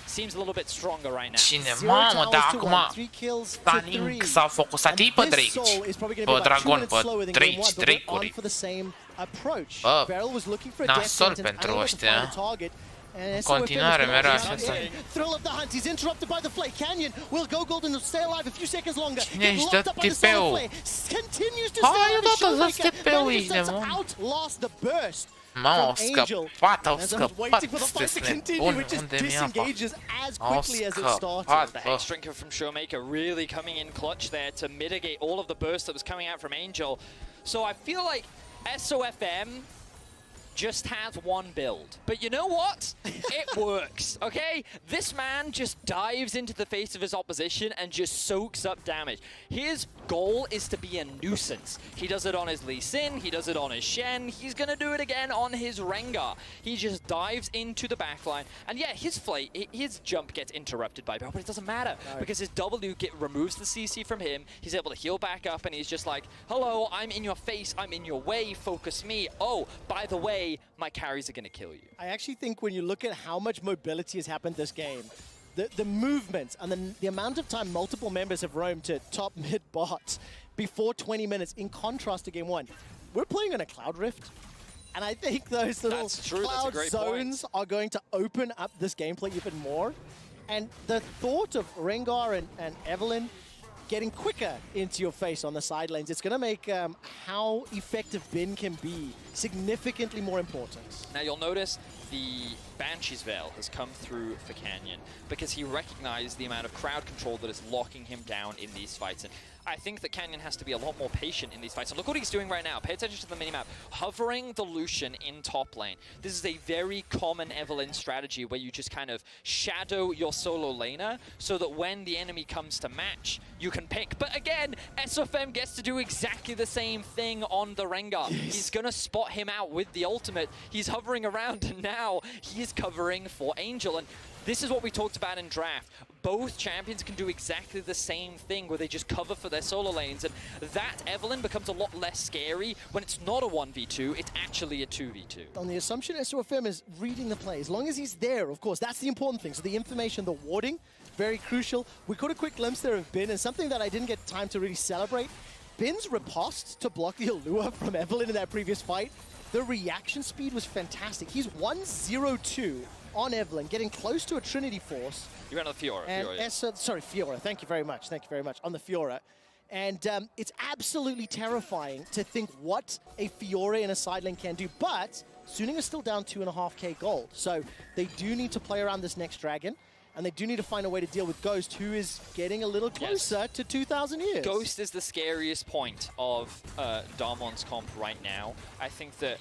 seems a little bit stronger right now. Cine, mamă, dar acum Stunning s-a focusat ei pe Drake, pe Dragon, pe Drake-uri. Bă, nasol pentru ăștia. În continuare mereu așa. Cine își dă TP-ul? Hai, odată să TP-ul ești de mă. Mamă, au scăpat, Bun, unde mi-a apa? Au scăpat, The Hex Drinker from Showmaker really coming in clutch there to mitigate all of the burst that was coming out from Angel. So I feel like SOFM just has one build. But you know what? It works, okay? This man just dives into the face of his opposition and just soaks up damage. His goal is to be a nuisance. He does it on his Lee Sin, he does it on his Shen, he's gonna do it again on his Rengar. He just dives into the backline, and yeah, his jump gets interrupted by Beryl, but it doesn't matter, because his W removes the CC from him, he's able to heal back up, and he's just like, hello, I'm in your face, I'm in your way, focus me. Oh, by the way, my carries are going to kill you. I actually think when you look at how much mobility has happened this game, the movements and the amount of time multiple members have roamed to top mid bot before 20 minutes, in contrast to game one. We're playing on a Cloud Rift, and I think those little cloud zones are going to open up this gameplay even more. And the thought of Rengar and Evelyn getting quicker into your face on the side lanes, it's going to make how effective Bin can be significantly more important. Now you'll notice the Banshee's Veil has come through for Canyon because he recognized the amount of crowd control that is locking him down in these fights. And I think that Canyon has to be a lot more patient in these fights. And look what he's doing right now. Pay attention to the minimap. Hovering the Lucian in top lane. This is a very common Evelyn strategy where you just kind of shadow your solo laner so that when the enemy comes to match, you can pick. But again, SOFM gets to do exactly the same thing on the Rengar. Yes. He's going to spot him out with the ultimate. He's hovering around, and now he's covering for Angel. And this is what we talked about in draft. Both champions can do exactly the same thing where they just cover for their solo lanes, and that Evelyn becomes a lot less scary when it's not a 1v2, it's actually a 2v2. On the assumption SOFM is reading the play, as long as he's there, of course, that's the important thing. So the information, the warding, very crucial. We caught a quick glimpse there of Bin, and something that I didn't get time to really celebrate. Bin's riposte to block the Allure from Evelyn in that previous fight, the reaction speed was fantastic. He's 1-0-2 on Evelyn, getting close to a Trinity Force. You went on the Fiora. And Fiora. Thank you very much. Thank you very much. On the Fiora. And it's absolutely terrifying to think what a Fiora in a side lane can do. But Suning is still down 2.5k gold. So they do need to play around this next dragon. And they do need to find a way to deal with Ghost, who is getting a little closer to 2,000 years. Ghost is the scariest point of Darmon's comp right now. I think that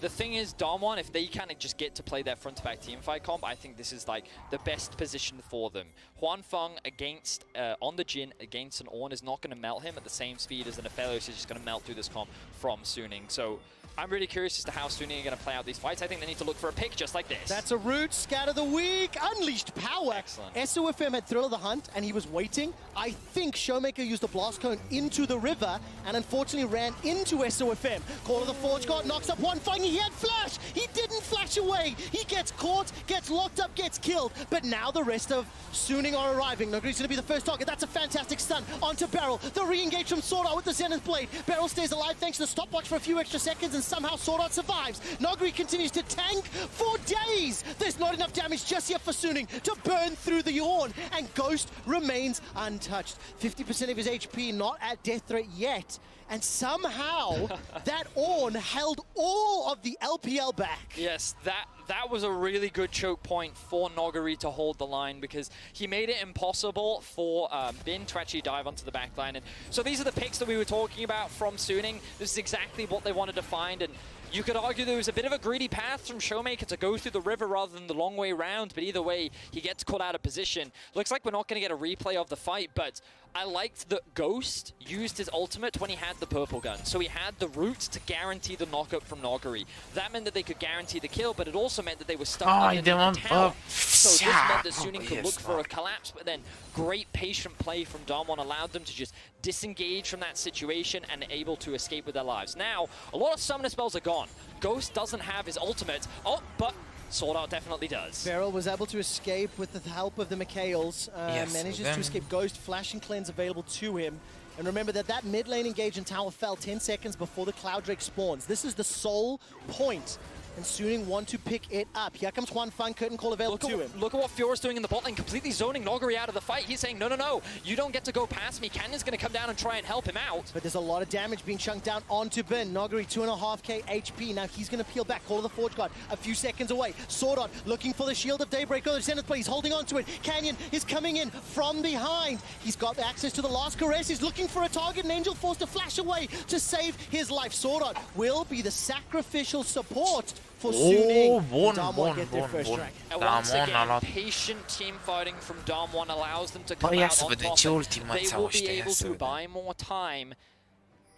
the thing is, Damwon, if they kind of just get to play their front-to-back teamfight comp, I think this is like the best position for them. Huanfeng against, on the Jhin against an Ornn is not going to melt him at the same speed as an Aphelios is just going to melt through this comp from Suning. So I'm really curious as to how Suning are going to play out these fights. I think they need to look for a pick just like this. That's a root, scatter the weak, unleashed power. Excellent. SOFM had Thrill of the Hunt, and he was waiting. I think Showmaker used the blast cone into the river, and unfortunately ran into SOFM. Call of the Forge God knocks up one Fang. He had flash. He didn't flash away. He gets caught, gets locked up, gets killed. But now the rest of Suning are arriving. Nogri's going to be the first target. That's a fantastic stun onto Beryl. The re-engage from Sword Art with the Zenith Blade. Beryl stays alive thanks to the stopwatch for a few extra seconds, and somehow Sword Art survives. Nogri continues to tank for days. There's not enough damage just yet for Suning to burn through the Ornn, and Ghost remains untouched. 50% of his HP not at death threat yet, and somehow that Ornn held all of the LPL back. Yes, that was a really good choke point for Nogari to hold the line, because he made it impossible for Bin to actually dive onto the back line. And so these are the picks that we were talking about from Suning. This is exactly what they wanted to find, and you could argue there was a bit of a greedy path from Showmaker to go through the river rather than the long way round, but either way, he gets caught out of position. Looks like we're not going to get a replay of the fight, but I liked that Ghost used his ultimate when he had the purple gun. So he had the root to guarantee the knockup from Nogari. That meant that they could guarantee the kill, but it also meant that they were stuck underneath the tower. So this meant that Suning could look for a collapse, but then great patient play from Damwon allowed them to just disengage from that situation and able to escape with their lives. Now, a lot of summoner spells are gone. Ghost doesn't have his ultimate. Oh, but Sword Art definitely does. Beryl was able to escape with the help of the Mikhails. Manages to escape Ghost, Flash and Cleanse available to him. And remember that mid lane engage in tower fell 10 seconds before the Cloud Drake spawns. This is the sole point, and Suning want to pick it up. Here comes Juan Fang, curtain call available to him. Look at what Fiora's doing in the bot lane, completely zoning Nogari out of the fight. He's saying, no, no, no, you don't get to go past me. Canyon's going to come down and try and help him out. But there's a lot of damage being chunked down onto Bin. Nogari, 2.5k HP. Now he's going to peel back. Call of the Forge God a few seconds away. Sword Art looking for the Shield of Daybreak. Oh, the Zenith Blade, he's holding on to it. Canyon is coming in from behind. He's got access to the last caress. He's looking for a target, and Angel forced to flash away to save his life. Sword Art will be the sacrificial support for Suning. Damwon get their first strike. And once again, patient team fighting from Damwon allows them to come out on top. They will be able to buy more time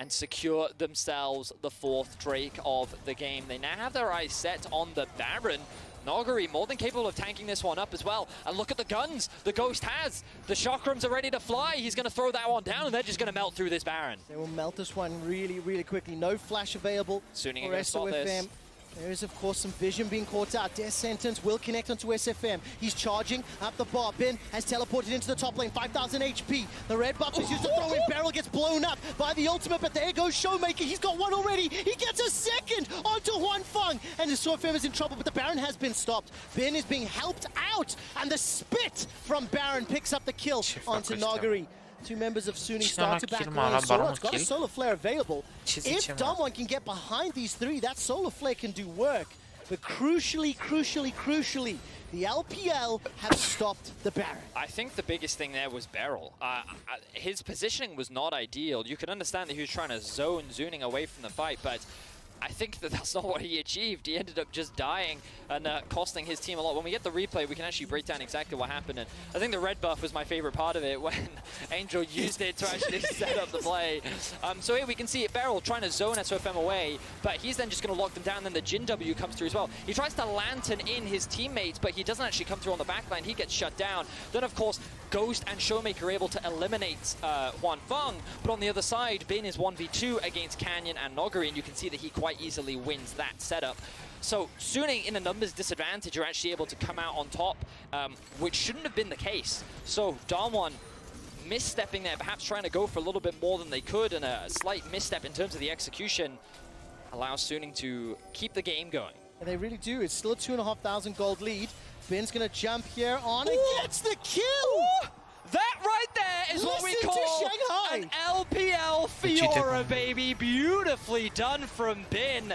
and secure themselves the 4th Drake of the game. They now have their eyes set on the Baron. Nogari more than capable of tanking this one up as well. And look at the guns the Ghost has. The chakrams are ready to fly. He's going to throw that one down, and they're just going to melt through this Baron. They will melt this one really, really quickly. No flash available Suning for SOFM. There is, of course, some vision being caught out. Death Sentence will connect onto SFM. He's charging up the bar. Bin has teleported into the top lane. 5,000 HP. The red buff is used to throw in. Beryl gets blown up by the ultimate, but there goes Showmaker. He's got one already. He gets a second onto Juan Fang. And the SOFM is in trouble, but the Baron has been stopped. Bin is being helped out, and the spit from Baron picks up the kill onto Nogari. Two members of Suning start to back away. Sword's got a Solar Flare available. If Damwon can get behind these three, that Solar Flare can do work. But crucially, the LPL have stopped the Baron. I think the biggest thing there was Beryl. His positioning was not ideal. You can understand that he was trying to zone Suning away from the fight, but I think that that's not what he achieved. He ended up just dying and costing his team a lot. When we get the replay, we can actually break down exactly what happened. And I think the red buff was my favorite part of it, when Angel used it to actually set up the play. So here we can see it, Beryl trying to zone SOFM away, but he's then just going to lock them down. Then the Jin W comes through as well. He tries to lantern in his teammates, but he doesn't actually come through on the backline. He gets shut down. Then, of course, Ghost and Showmaker are able to eliminate Juan Fang, but on the other side, Bin is 1v2 against Canyon and Nogari, and you can see that he quite easily wins that setup. So Suning, in a numbers disadvantage, are actually able to come out on top, which shouldn't have been the case. So Damwon misstepping there, perhaps trying to go for a little bit more than they could, and a slight misstep in terms of the execution allows Suning to keep the game going. And they really do. It's still a 2,500 gold lead. Bin's going to jump here on and gets the kill! Ooh. That right there is what we call an LPL Fiora, baby. Beautifully done from Bin.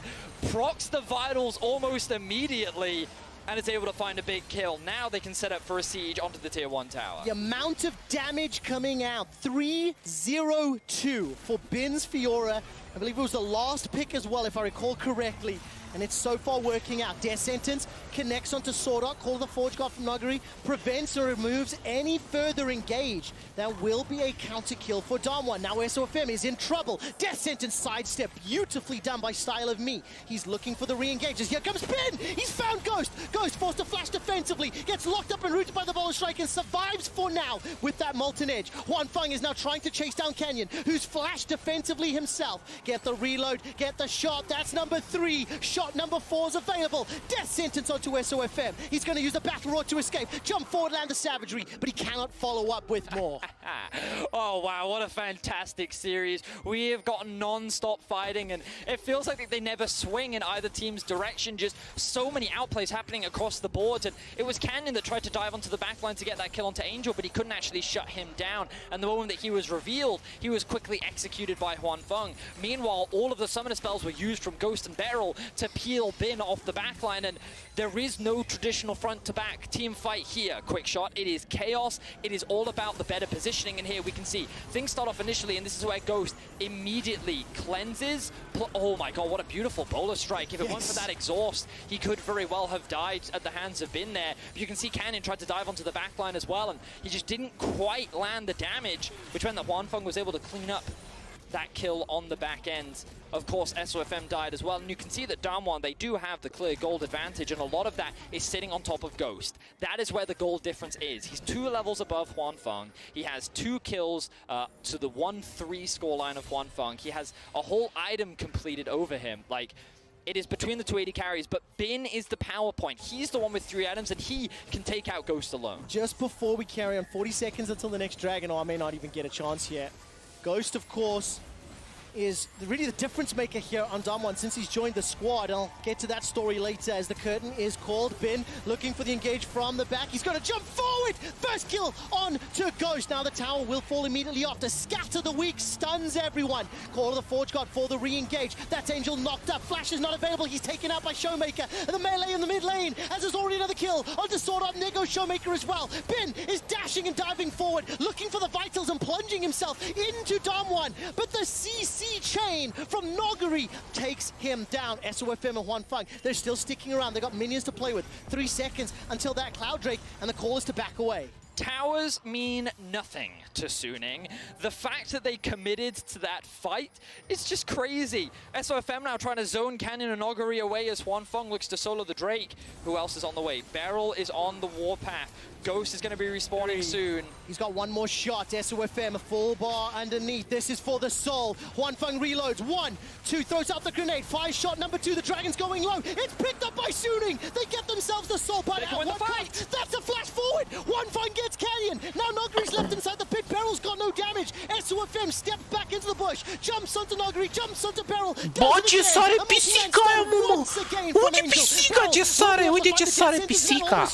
Procs the vitals almost immediately, and is able to find a big kill. Now they can set up for a siege onto the tier 1 tower. The amount of damage coming out, 302 for Bin's Fiora. I believe it was the last pick as well, if I recall correctly. and it's so far working out. Death Sentence connects onto Swordart, Call of the Forge God from Noguri, prevents or removes any further engage. There will be a counter kill for Damwon. Now SOFM is in trouble. Death Sentence sidestep, beautifully done by Style of Me. He's looking for the re-engages. Here comes Ben! He's found Ghost! Ghost forced to flash defensively, gets locked up and rooted by the Bola Strike and survives for now with that Molten Edge. Huanfeng is now trying to chase down Canyon, who's flashed defensively himself. Get the reload, get the shot. That's number 3. Shot number 4 is available. Death Sentence onto SOFM. He's going to use the Battle Roar to escape. Jump forward, land the savagery, but he cannot follow up with more. Oh wow, what a fantastic series. We have got non-stop fighting, and it feels like they never swing in either team's direction. Just so many outplays happening across the boards, and it was Canyon that tried to dive onto the backline to get that kill onto Angel, but he couldn't actually shut him down. And the moment that he was revealed, he was quickly executed by Huanfeng. Meanwhile, all of the summoner spells were used from Ghost and Beryl to peel Bin off the backline, and there is no traditional front-to-back team fight here. Quick shot, it is chaos. It is all about the better positioning, and here we can see things start off initially, and this is where Ghost immediately cleanses. Oh my god, what a beautiful Bola Strike. If it weren't for that exhaust, he could very well have died at the hands of Bin there. But you can see Canyon tried to dive onto the backline as well, and he just didn't quite land the damage, which meant that Huanfeng was able to clean up that kill on the back end. Of course, SOFM died as well, and you can see that Damwon, they do have the clear gold advantage, and a lot of that is sitting on top of Ghost. That is where the gold difference is. He's 2 levels above Huanfeng. He has 2 kills to the 1-3 scoreline of Huanfeng. He has a whole item completed over him. Like, it is between the 280 carries, but Bin is the power point. He's the one with 3 items, and he can take out Ghost alone. Just before we carry on, 40 seconds until the next Dragon, or I may not even get a chance yet. Ghost, of course, is really the difference maker here on Damwon since he's joined the squad. I'll get to that story later as the curtain is called. Bin looking for the engage from the back. He's going to jump forward. First kill on to Ghost. Now the tower will fall immediately after. Scatter the Weak stuns everyone. Call of the Forge God for the re-engage. That's Angel knocked up. Flash is not available. He's taken out by Showmaker. And the melee in the mid lane, as there's already another kill onto Sword Art. There goes Showmaker as well. Bin is dashing and diving forward, looking for the vitals and plunging himself into Damwon. But the CC chain from Noguri takes him down. SOFM and Huanfeng, they're still sticking around. They've got minions to play with. 3 seconds until that Cloud Drake, and the call is to back away. Towers mean nothing to Suning. The fact that they committed to that fight is just crazy. SOFM now trying to zone Canyon and Noguri away as Huanfeng looks to solo the Drake. Who else is on the way? Beryl is on the warpath. Ghost is going to be respawning soon. He's got one more shot. SOFM, a full bar underneath. This is for the soul. Huanfeng reloads. 1, 2, throws out the grenade. 5 shot number 2. The Dragon's going low. It's picked up by Suning. They get themselves the soul. But they win the fight. That's a flash forward. Huanfeng gets Canyon. Now Noguri's left inside the pit. Beryl's got no damage. SOFM steps back into the bush. Jumps onto Noguri. Jumps onto Beryl. Bądź sare pisica, mumu! Uite pisica, ce sare! Uite ce sare pisica!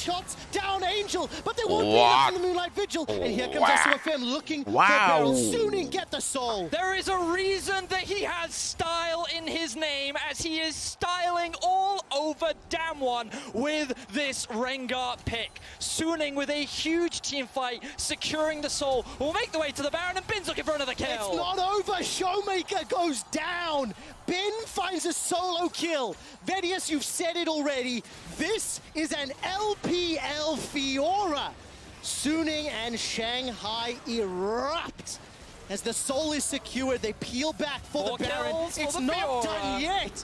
Down Angel, but they won't beat up in the Moonlight Vigil. And here comes SOFM looking for Beryl. Suning get the soul. There is a reason that he has style in his name, as he is styling all over Damwon with this Rengar pick. Suning with a huge team fight, securing the soul, will make the way to the Baron, and Bin's looking for another kill. It's not over. Showmaker goes down. Bin finds a solo kill. Vedius, you've said it already. This is an LPL Fiora. Suning and Shanghai erupt. As the soul is secured, they peel back for the Baron. It's not done yet.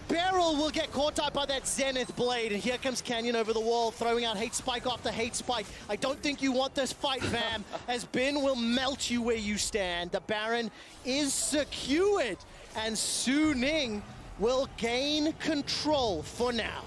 Beryl will get caught up by that Zenith Blade, and here comes Canyon over the wall, throwing out hate spike after hate spike. I don't think you want this fight, fam, as Bin will melt you where you stand. The Baron is secured, and Suning will gain control for now.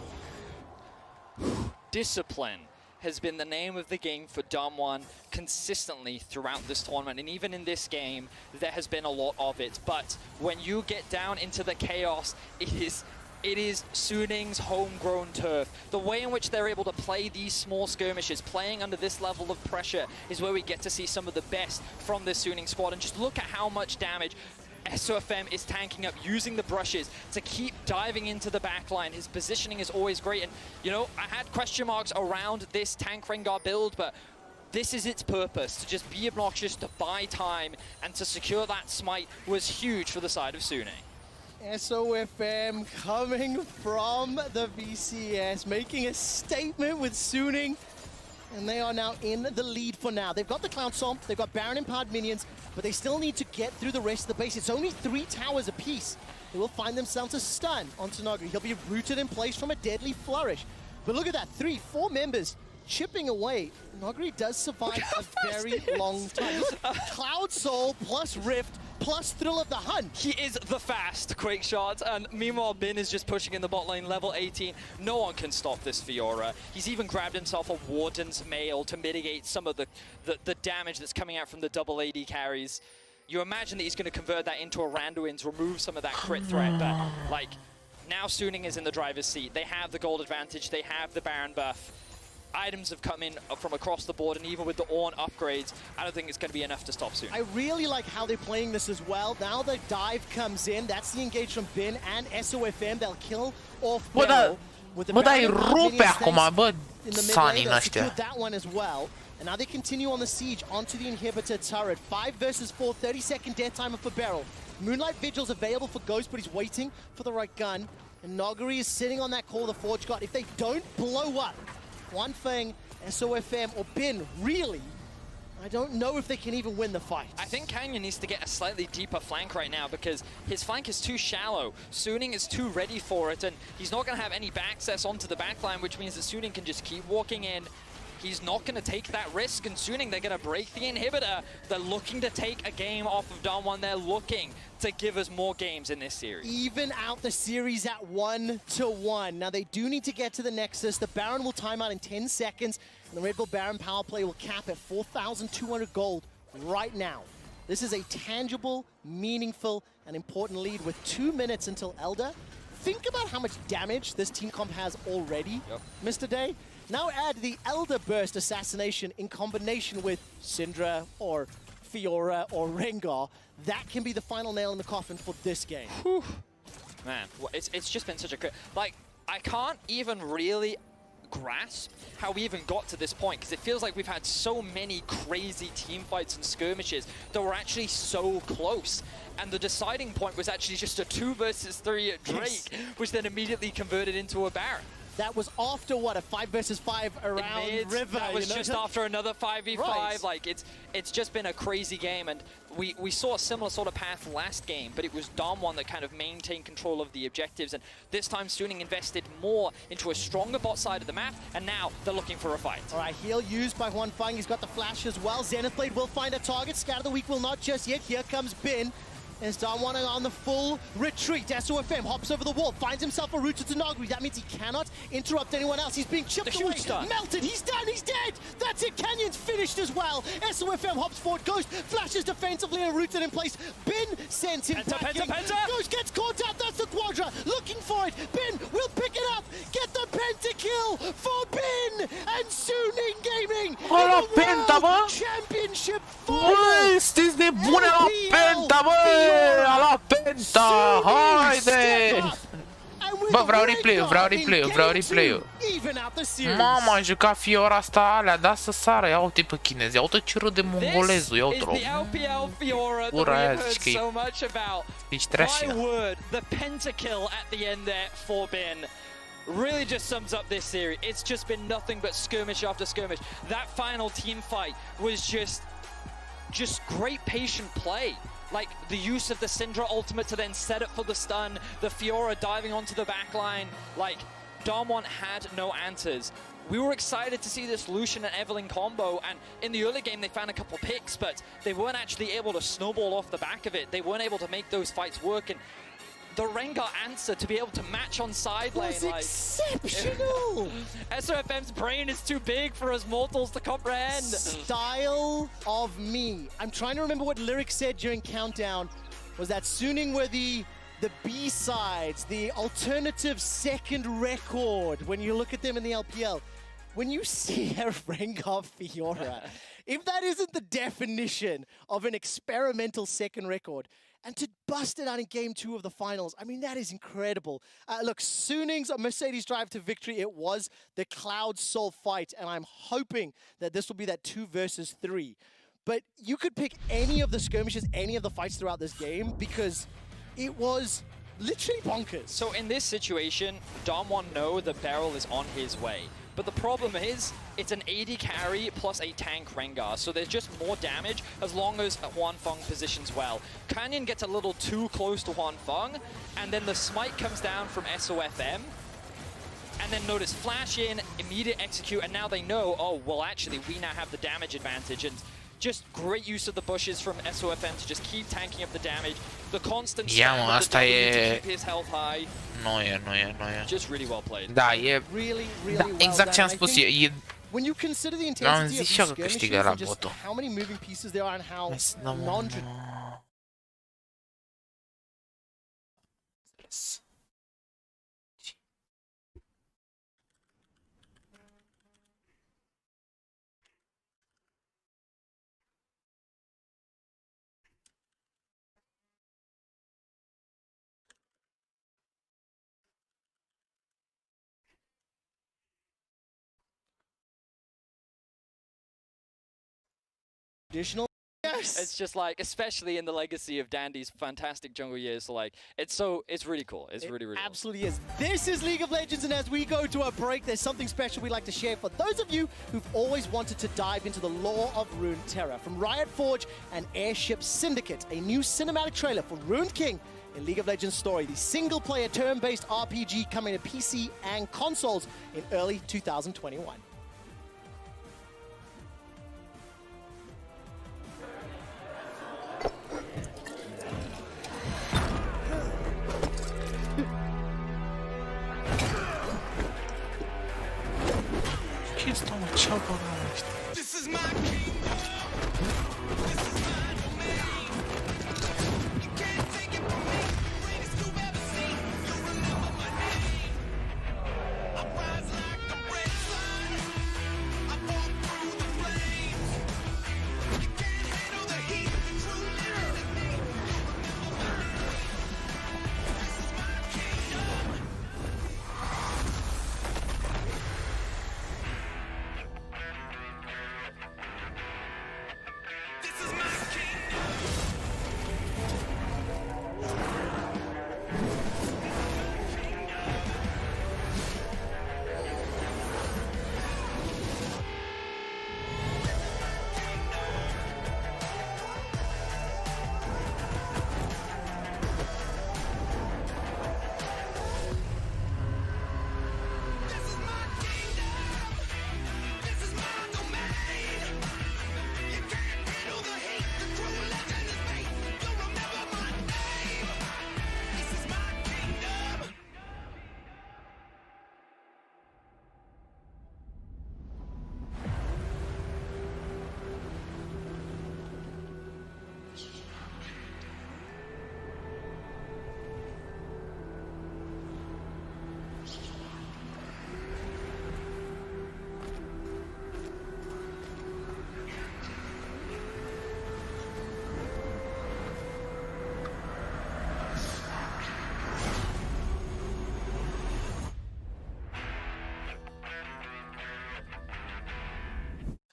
Discipline has been the name of the game for Damwon consistently throughout this tournament, and even in this game there has been a lot of it. But when you get down into the chaos, it is Suning's homegrown turf. The way in which they're able to play these small skirmishes, playing under this level of pressure, is where we get to see some of the best from this Suning squad. And just look at how much damage SOFM is tanking up, using the brushes to keep diving into the backline. His positioning is always great, and you know, I had question marks around this tank Rengar build, but this is its purpose. To just be obnoxious, to buy time, and to secure that smite was huge for the side of Suning. SOFM coming from the VCS, making a statement with Suning. And they are now in the lead for now. They've got the Cloud Stomp, they've got Baron Empowered minions, but they still need to get through the rest of the base. It's only 3 towers apiece. They will find themselves a stun onto Nogri. He'll be rooted in place from a deadly flourish. But look at that, 3-4 members chipping away. Nogri does survive a very long time. Cloud Soul plus Rift plus Thrill of the Hunt. He is the fast quick shot, and meanwhile Bin is just pushing in the bot lane, level 18. No one can stop this Fiora. He's even grabbed himself a Warden's Mail to mitigate some of the damage that's coming out from the double AD carries. You imagine that he's going to convert that into a Randuin to remove some of that crit threat, but like now Suning is in the driver's seat. They have the gold advantage, they have the Baron buff. Items have come in from across the board, and even with the Ornn upgrades, I don't think it's going to be enough to stop Suning. I really like how they're playing this as well. Now the dive comes in, that's the engage from Bin and SOFM. They'll kill off Beryl with the Dai rupe Baron acum, bă, in the sanii mid-lane. ăștia. Secured that one as well. And now they continue on the siege onto the inhibitor turret. 5 versus 4, 30-second death timer for Beryl. Moonlight Vigil's available for Ghost, but he's waiting for the right gun. And Nogri is sitting on that call of the Forge God. If they don't blow up One Thing, SOFM, or Bin, really, I don't know if they can even win the fight. I think Canyon needs to get a slightly deeper flank right now because his flank is too shallow. Suning is too ready for it, and he's not going to have any access onto the backline, which means that Suning can just keep walking in. He's not going to take that risk, and Suning, they're going to break the inhibitor. They're looking to take a game off of Don1. They're looking to give us more games in this series. Even out the series at 1-1. Now they do need to get to the Nexus. The Baron will time out in 10 seconds, and the Red Bull Baron power play will cap at 4,200 gold right now. This is a tangible, meaningful, and important lead with 2 minutes until Elder. Think about how much damage this team comp has already, Mr. Day. Now add the Elder Burst Assassination in combination with Syndra or Fiora or Rengar. That can be the final nail in the coffin for this game. Whew. Man, it's just been such a... Like, I can't even really grasp how we even got to this point, because it feels like we've had so many crazy team fights and skirmishes that were actually so close. And the deciding point was actually just a 2 versus 3 at Drake, which then immediately converted into a Baron. That was after, what, a 5 versus 5 around River. That was just after another 5v5. Right. Like, it's just been a crazy game, and we saw a similar sort of path last game, but it was Don1 that kind of maintained control of the objectives, and this time Suning invested more into a stronger bot side of the map, and now they're looking for a fight. All right, heal used by One Fang. He's got the flash as well. Zenith Blade will find a target. Scatter the Weak will not just yet. Here comes Bin. As Don1 on the full retreat. SOFM hops over the wall, finds himself a route to Nogri. That means he cannot interrupt anyone else. He's being chipped away, melted, he's done, he's dead! That's it, Canyon's finished as well. SOFM hops forward, Ghost flashes defensively and rooted in place. Bin sends him packing. Ghost gets caught out, that's the Quadra, looking for it. Bin will pick it up, get the pentakill for Bin! And Suning Gaming la penta, bă! Championship Băi, știți de bune la penta, bă! La penta! Haide! Bă, vreau replay-ul. Mama, a jucat Fiora asta alea, da să sară. Ia uite pe chinezi, ia uite ce râde mongolezul, ia uite-l. Ura aia, zici că ești trash. The pentakill at the end there for Bin really just sums up this series. It's just been nothing but skirmish after skirmish. That final team fight was just great patient play. Like the use of the Syndra ultimate to then set it for the stun, the Fiora diving onto the backline. Like, Don1 had no answers. We were excited to see this Lucian and Evelyn combo, and in the early game they found a couple picks, but they weren't actually able to snowball off the back of it. They weren't able to make those fights work, and the Rengar answer to be able to match on side lane was exceptional. SOFM's brain is too big for us mortals to comprehend. Style of me. I'm trying to remember what Lyric said during Countdown. Was that Suning were the B-sides, the alternative second record when you look at them in the LPL. When you see a Rengar Fiora, if that isn't the definition of an experimental second record, and to bust it out in Game 2 of the finals, I mean, that is incredible. Look, Suning's Mercedes drive to victory, it was the Cloud Soul fight, and I'm hoping that this will be that 2 versus 3. But you could pick any of the skirmishes, any of the fights throughout this game, because it was literally bonkers. So in this situation, Dom1 know the barrel is on his way. But the problem is, it's an AD carry plus a tank Rengar, so there's just more damage as long as Huan Feng positions well. Canyon gets a little too close to Huan Feng, and then the smite comes down from SOFM. And then notice, flash in, immediate execute, and now they know, oh, well actually, we now have the damage advantage. And just great use of the bushes from SOFM to just keep tanking up the damage. The constant spam of the W to keep his health high. Nu e. Just really well played. Da, e... Really, Da, well exact ce am done. spus, I e... think when you consider the intensity of zis și these eu că câștigă skirmishes and just Rabotul. how many moving pieces there are and how Hai să dăm non traditional. Yes. It's just like, especially in the legacy of Dandy's fantastic jungle years, so like, it's really cool. It's really, really Absolutely is. This is League of Legends, and as we go to a break, there's something special we'd like to share for those of you who've always wanted to dive into the lore of Runeterra. From Riot Forge and Airship Syndicate, a new cinematic trailer for Ruined King in League of Legends Story, the single-player turn-based RPG coming to PC and consoles in early 2021. Ce stau, mă, ce-au băgat ăștia?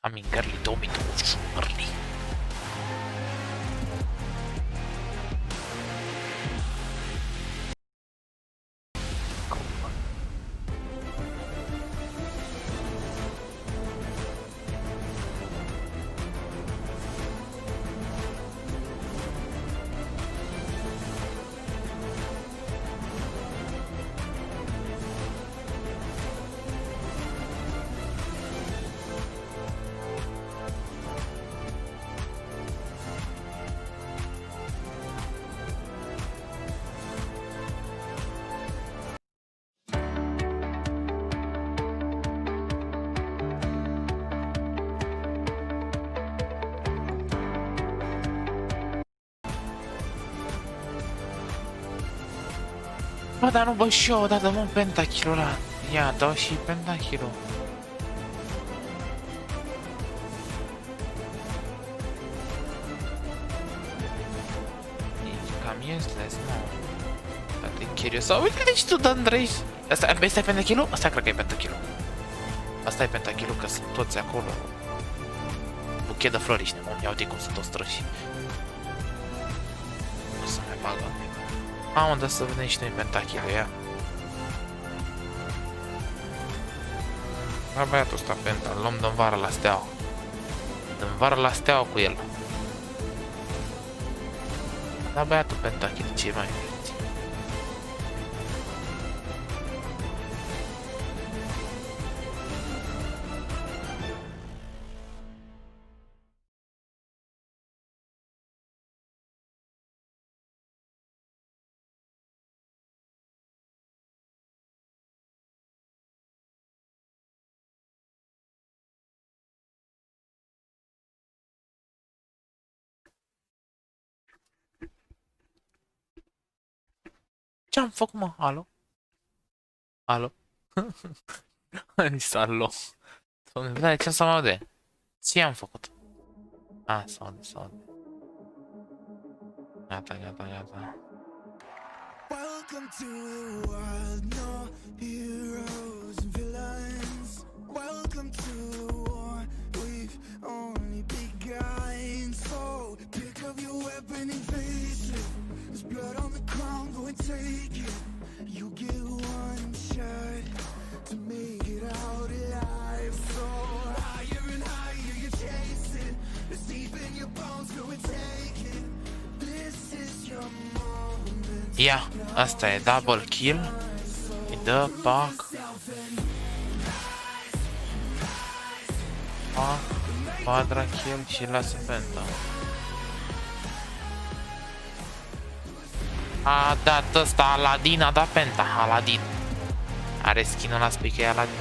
Am in early 2021, early. Bă, dar nu, bă, și eu, da, dă-mă pentakilul ăla. Ia, dau și pentakilul. E cam useless, mă. Poate curious. Sau uite-te și tu, de Andrei. Asta e pentakilul? Asta cred că e pentakilul. Asta e pentakilul, că sunt toți acolo. Buchet de floriște, mă. Ia uite cum sunt toți străși. O să mai bagă. Am dat să vedem și noi pentakill, ia. Da, băiatul ăsta penta, îl luăm din vară la steaua. Din vară la steaua cu el. Da, băiatul pentakill, ce mai vreți? Ce-am făcut, mă? Alo? Alo? Alo. Doamne, ce să mă aude? Ce am făcut? A, s-aude. Gata. Welcome to a world, no heroes and villains. Welcome to a war, we've only begun. So pick up your weapon and face it. There's blood on the ground, go and take it. You get one shot to make it out alive. So higher and higher you chase it. It's deep in your bones, go and take it. This is your moment. Ia, asta e double kill. Îi dă pac. Quadra kill și lasă penta. A dat ăsta Aladdin, a dat penta. Aladdin. Are skin-ul ăla, spui că e Aladdin.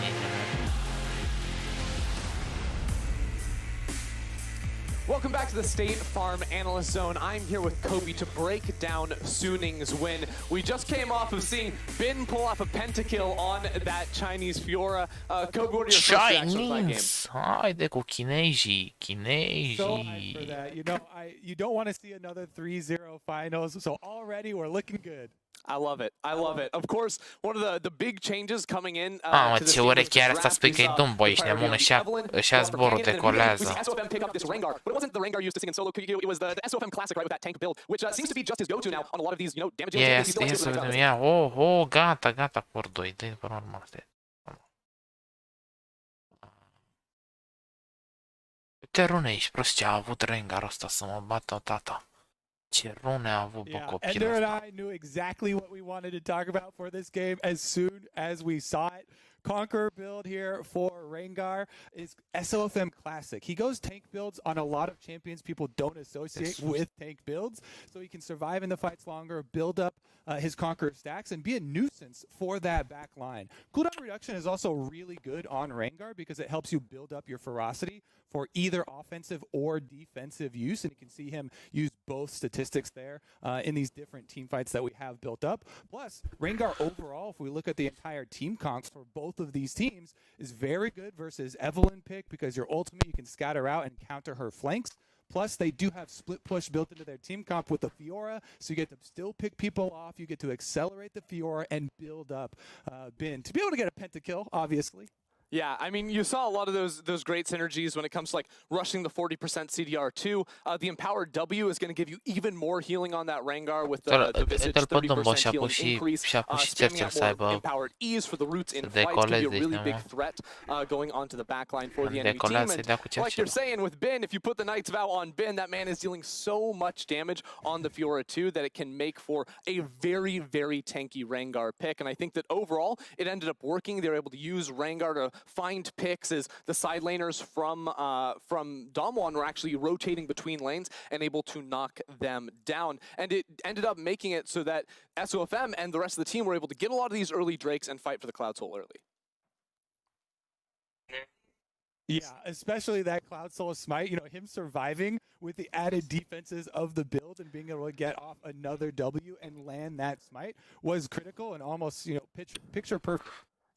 Welcome back to the State Farm Analyst Zone. I'm here with Kobe to break down Suning's win. We just came off of seeing Bin pull off a pentakill on that Chinese Fiora. Kobe, what are your first reactions to that game? Haide cu chinezii. So hyped for that. You know, you don't want to see another 3-0 finals. So already we're looking good. I love it. I love it. Of course, one of the big changes coming in Mamă, to this ce game ore was chiar the asta draft. spui că-i dum, băi, și neamână și-a zborul decolează. We see SOFM pick up this Rengar, but it wasn't the Rengar used to sing in solo. It was the SOFM classic, right, with that tank build, which seems to be just his go-to now on a lot of these, you know, damage games. Ia să vedem, ia, gata, cor 2, dă-i pe normal, stai. Uite, rune, ești prost, ce a avut Rengar ăsta să mă bată tata. Ce rune a avut, bă, copilul Ender ăsta. and I knew exactly what we wanted to talk about for this game as soon as we saw it. Conqueror build here for Rengar is SOFM Classic. He goes tank builds on a lot of champions people don't associate with tank builds, so he can survive in the fights longer, build up his Conqueror stacks, and be a nuisance for that back line. Cooldown reduction is also really good on Rengar because it helps you build up your ferocity for either offensive or defensive use, and you can see him use both statistics there in these different team fights that we have built up. Plus, Rengar overall, if we look at the entire team conks for both of these teams, is very good versus Evelyn pick because your ultimate, you can scatter out and counter her flanks. Plus, they do have split push built into their team comp with the Fiora, so you get to still pick people off, you get to accelerate the Fiora and build up Bin to be able to get a pentakill, obviously. Yeah, I mean, you saw a lot of those great synergies when it comes to like rushing the 40% CDR2. The Empowered W is going to give you even more healing on that Rengar with the Visage 30% healing increase. Spamming out more Empowered E's for the roots in fights can be a really big threat going onto the backline for the enemy team. And like you're saying with Bin, if you put the Knight's Vow on Bin, that man is dealing so much damage on the Fiora 2 that it can make for a very, very tanky Rengar pick. And I think that overall, it ended up working. They were able to use Rengar to find picks as the side laners from Damwon were actually rotating between lanes and able to knock them down. And it ended up making it so that SOFM and the rest of the team were able to get a lot of these early Drakes and fight for the Cloud Soul early. Yeah, especially that Cloud Soul Smite, you know, him surviving with the added defenses of the build and being able to get off another W and land that Smite was critical and almost, you know, picture perfect.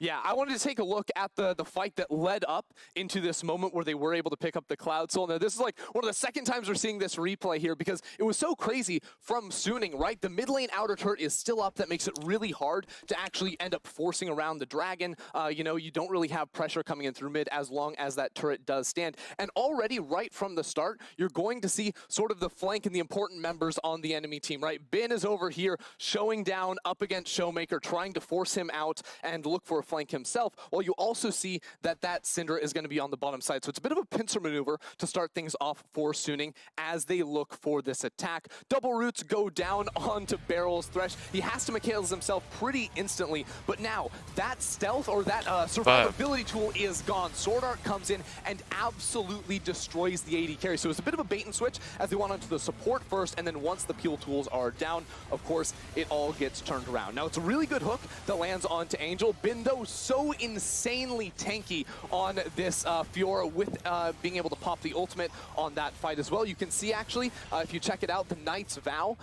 Yeah, I wanted to take a look at the fight that led up into this moment where they were able to pick up the Cloud Soul. Now, this is like one of the second times we're seeing this replay here because it was so crazy from Suning, right? The mid lane outer turret is still up. That makes it really hard to actually end up forcing around the dragon. You know, you don't really have pressure coming in through mid as long as that turret does stand. And already right from the start, you're going to see sort of the flank and the important members on the enemy team, right? Bin is over here showing down up against Showmaker, trying to force him out and look for a flank himself, while you also see that Syndra is going to be on the bottom side. So it's a bit of a pincer maneuver to start things off for Suning as they look for this attack. Double roots go down onto Barrel's Thresh. He has to Michaelis himself pretty instantly, but now that stealth or that survivability tool is gone. Sword Art comes in and absolutely destroys the AD carry. So it's a bit of a bait and switch as they went onto the support first, and then once the peel tools are down, of course, it all gets turned around. Now it's a really good hook that lands onto Angel. Bin, though, so insanely tanky on this Fiora with being able to pop the ultimate on that fight as well. You can see, actually, if you check it out, the Knight's Vow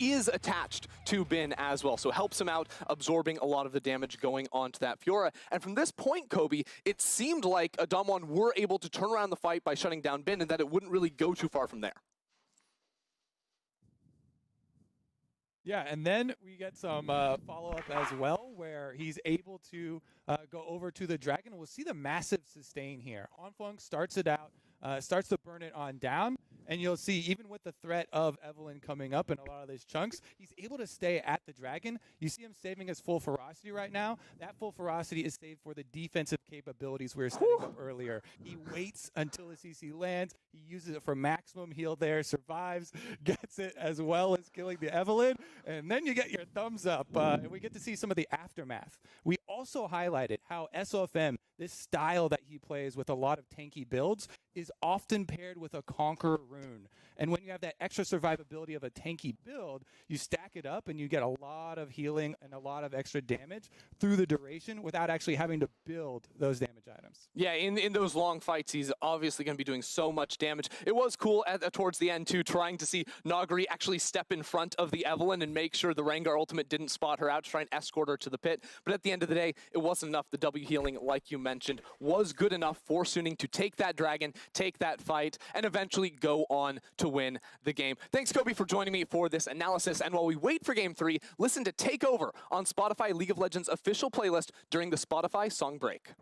is attached to Bin as well. So it helps him out, absorbing a lot of the damage going onto that Fiora. And from this point, Kobe, it seemed like Damwon were able to turn around the fight by shutting down Bin and that it wouldn't really go too far from there. Yeah, and then we get some follow-up as well, where he's able to go over to the Dragon. We'll see the massive sustain here. Onflung starts it out, starts to burn it on down, and you'll see, even with the threat of Evelynn coming up in a lot of these chunks, he's able to stay at the Dragon. You see him saving his full ferocity right now. That full ferocity is saved for the defensive capabilities we were setting up earlier. He waits until the CC lands. He uses it for maximum heal there, survives, gets it as well as killing the Evelynn, and then you get your thumbs up, and we get to see some of the aftermath. We also highlighted how SOFM, this style that he plays with a lot of tanky builds, is often paired with a Conqueror rune. And when you have that extra survivability of a tanky build, you stack it up and you get a lot of healing and a lot of extra damage through the duration without actually having to build those damage items. Yeah, in those long fights, he's obviously going to be doing so much damage. It was cool towards the end, too, trying to see Nagri actually step in front of the Evelynn and make sure the Rengar ultimate didn't spot her out to try and escort her to the pit. But at the end of the day, it wasn't enough. The W healing, like you mentioned, was good enough for Suning to take that dragon, take that fight, and eventually go on to win the game. Thanks, Kobe, for joining me for this analysis. And while we wait for Game 3, listen to Take Over on Spotify League of Legends official playlist during the Spotify song break.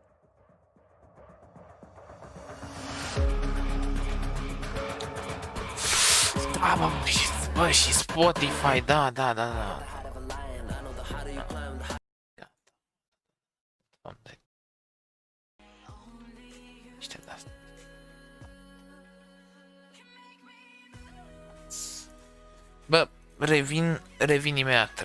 Bă, și Spotify, da. Doamne. Niște de-astea. Bă, revin imediat.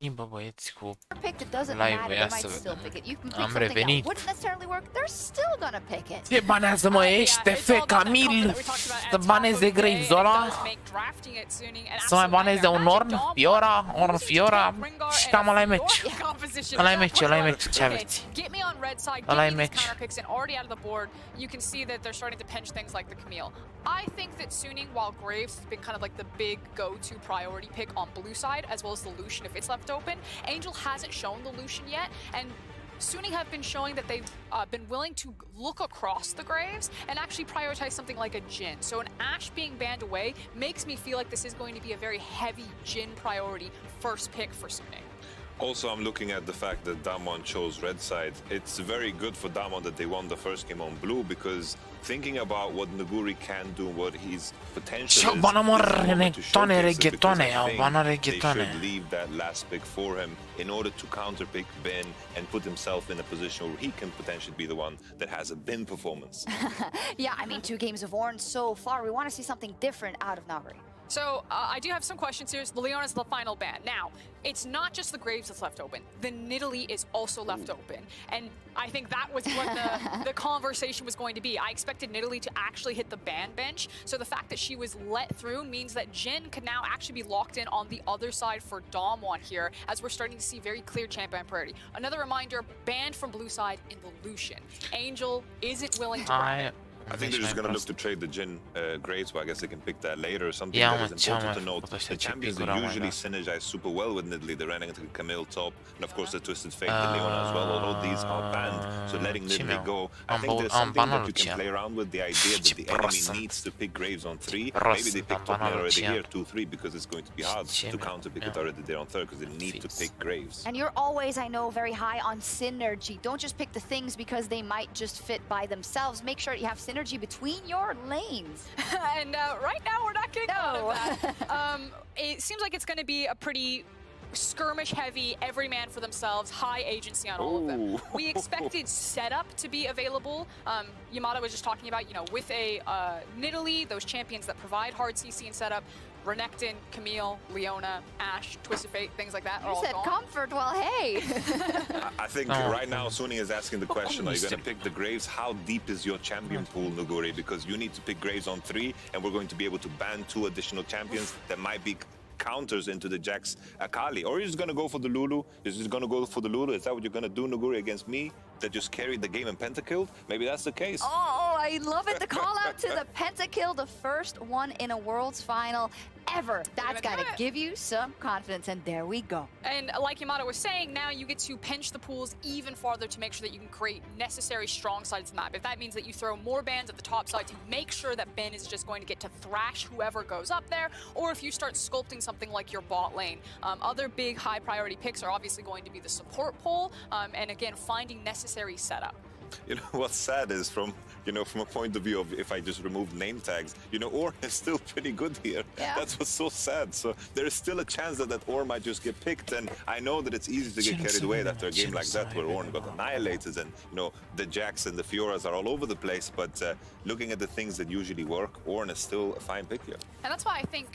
Bă, băieți, cu picked, it doesn't live matter. ia They might să still vedem. pick it. You can pick Am something that revenit. wouldn't necessarily work. They're still gonna pick it. Ce banează, mă, TF, Camil? Să baneze Graves ăla? Să mai baneze un Orn, Fiora, Orn, Fiora și cam ăla-i meci. Ăla-i meci, ăla-i meci, ce aveți? Get me on red side, Ăla-i get me these meci. counter picks and already out of the board, you can see that they're starting to pinch things like the Camille. I think that Suning, while Graves has been kind of like the big go-to priority pick on blue side, as well as the Lucian if it's left open, Angel hasn't shown the Lucian yet, and Suning have been showing that they've been willing to look across the Graves and actually prioritize something like a Jhin. So an Ashe being banned away makes me feel like this is going to be a very heavy Jhin priority first pick for Suning. Also, I'm looking at the fact that Damwon chose red side. It's very good for Damwon that they won the first game on blue, because thinking about what Nuguri can do, what his potential Și-au is, bană, mă, this is the moment to reghetone, showcase it, because reghetone, I au think bană they reghetone. should leave that last pick for him in order to counterpick Ben and put himself in a position where he can potentially be the one that has a Ben performance. Yeah, I mean, 2 games of Orange so far. We want to see something different out of Nagari. So I do have some questions here. Leon is the final ban. Now, it's not just the Graves that's left open. The Nidalee is also left open. And I think that was what the conversation was going to be. I expected Nidalee to actually hit the ban bench. So the fact that she was let through means that Jhin could now actually be locked in on the other side for Damwon here, as we're starting to see very clear champion priority. Another reminder, banned from blue side in the Lucian. Angel isn't willing to grab it. I think they're just going to look to trade the Jhin Graves, but I guess they can pick that later or something. Yeah, that is important to man. note. The champions that usually synergize super well with Nidalee, they're running into Camille top, and of course the Twisted Fate, the Leona as well, although these are banned, so letting Nidalee go. I think there's something that you can play around with, the idea that the enemy needs to pick Graves on 3. Maybe they pick top lane already here, 2-3, because it's going to be hard to counter pick it already there on 3rd, because they need to pick Graves. And you're always, I know, very high on synergy. Don't just pick the things because they might just fit by themselves. Make sure you have synergy between your lanes. And right now we're not getting a lot of that. It seems like it's going to be a pretty skirmish heavy, every man for themselves, high agency on all of them. We expected setup to be available. Yamada was just talking about, you know, with a Nidalee, those champions that provide hard CC and setup, Renekton, Camille, Leona, Ashe, Twisted Fate, things like that. You said comfort, well, hey. I think right now Suning is asking the question, are you going to pick the Graves? How deep is your champion pool, Nuguri? Because you need to pick Graves on 3, and we're going to be able to ban 2 additional champions that might be counters into the Jax Akali. Or you're just going to go for the Lulu? You're just going to go for the Lulu? Is that what you're going to do, Nuguri, against me? That just carried the game and pentakilled? Maybe that's the case. Oh, I love it. The call out to the pentakill, the first one in a Worlds final ever. That's got to give you some confidence, and there we go. And like Yamada was saying, now you get to pinch the pools even farther to make sure that you can create necessary strong sides of the map. If that means that you throw more bans at the top side to make sure that Ben is just going to get to thrash whoever goes up there, or if you start sculpting something like your bot lane. Other big high priority picks are obviously going to be the support pole, and again, finding necessary setup. You know, what's sad is from a point of view of if I just remove name tags, Ornn is still pretty good here. Yeah. That's what's so sad. So there is still a chance that Ornn might just get picked, and I know that it's easy to get carried away after a game like that where Ornn got annihilated, and the Jax and the Fioras are all over the place, but looking at the things that usually work, Ornn is still a fine pick here. And that's why I think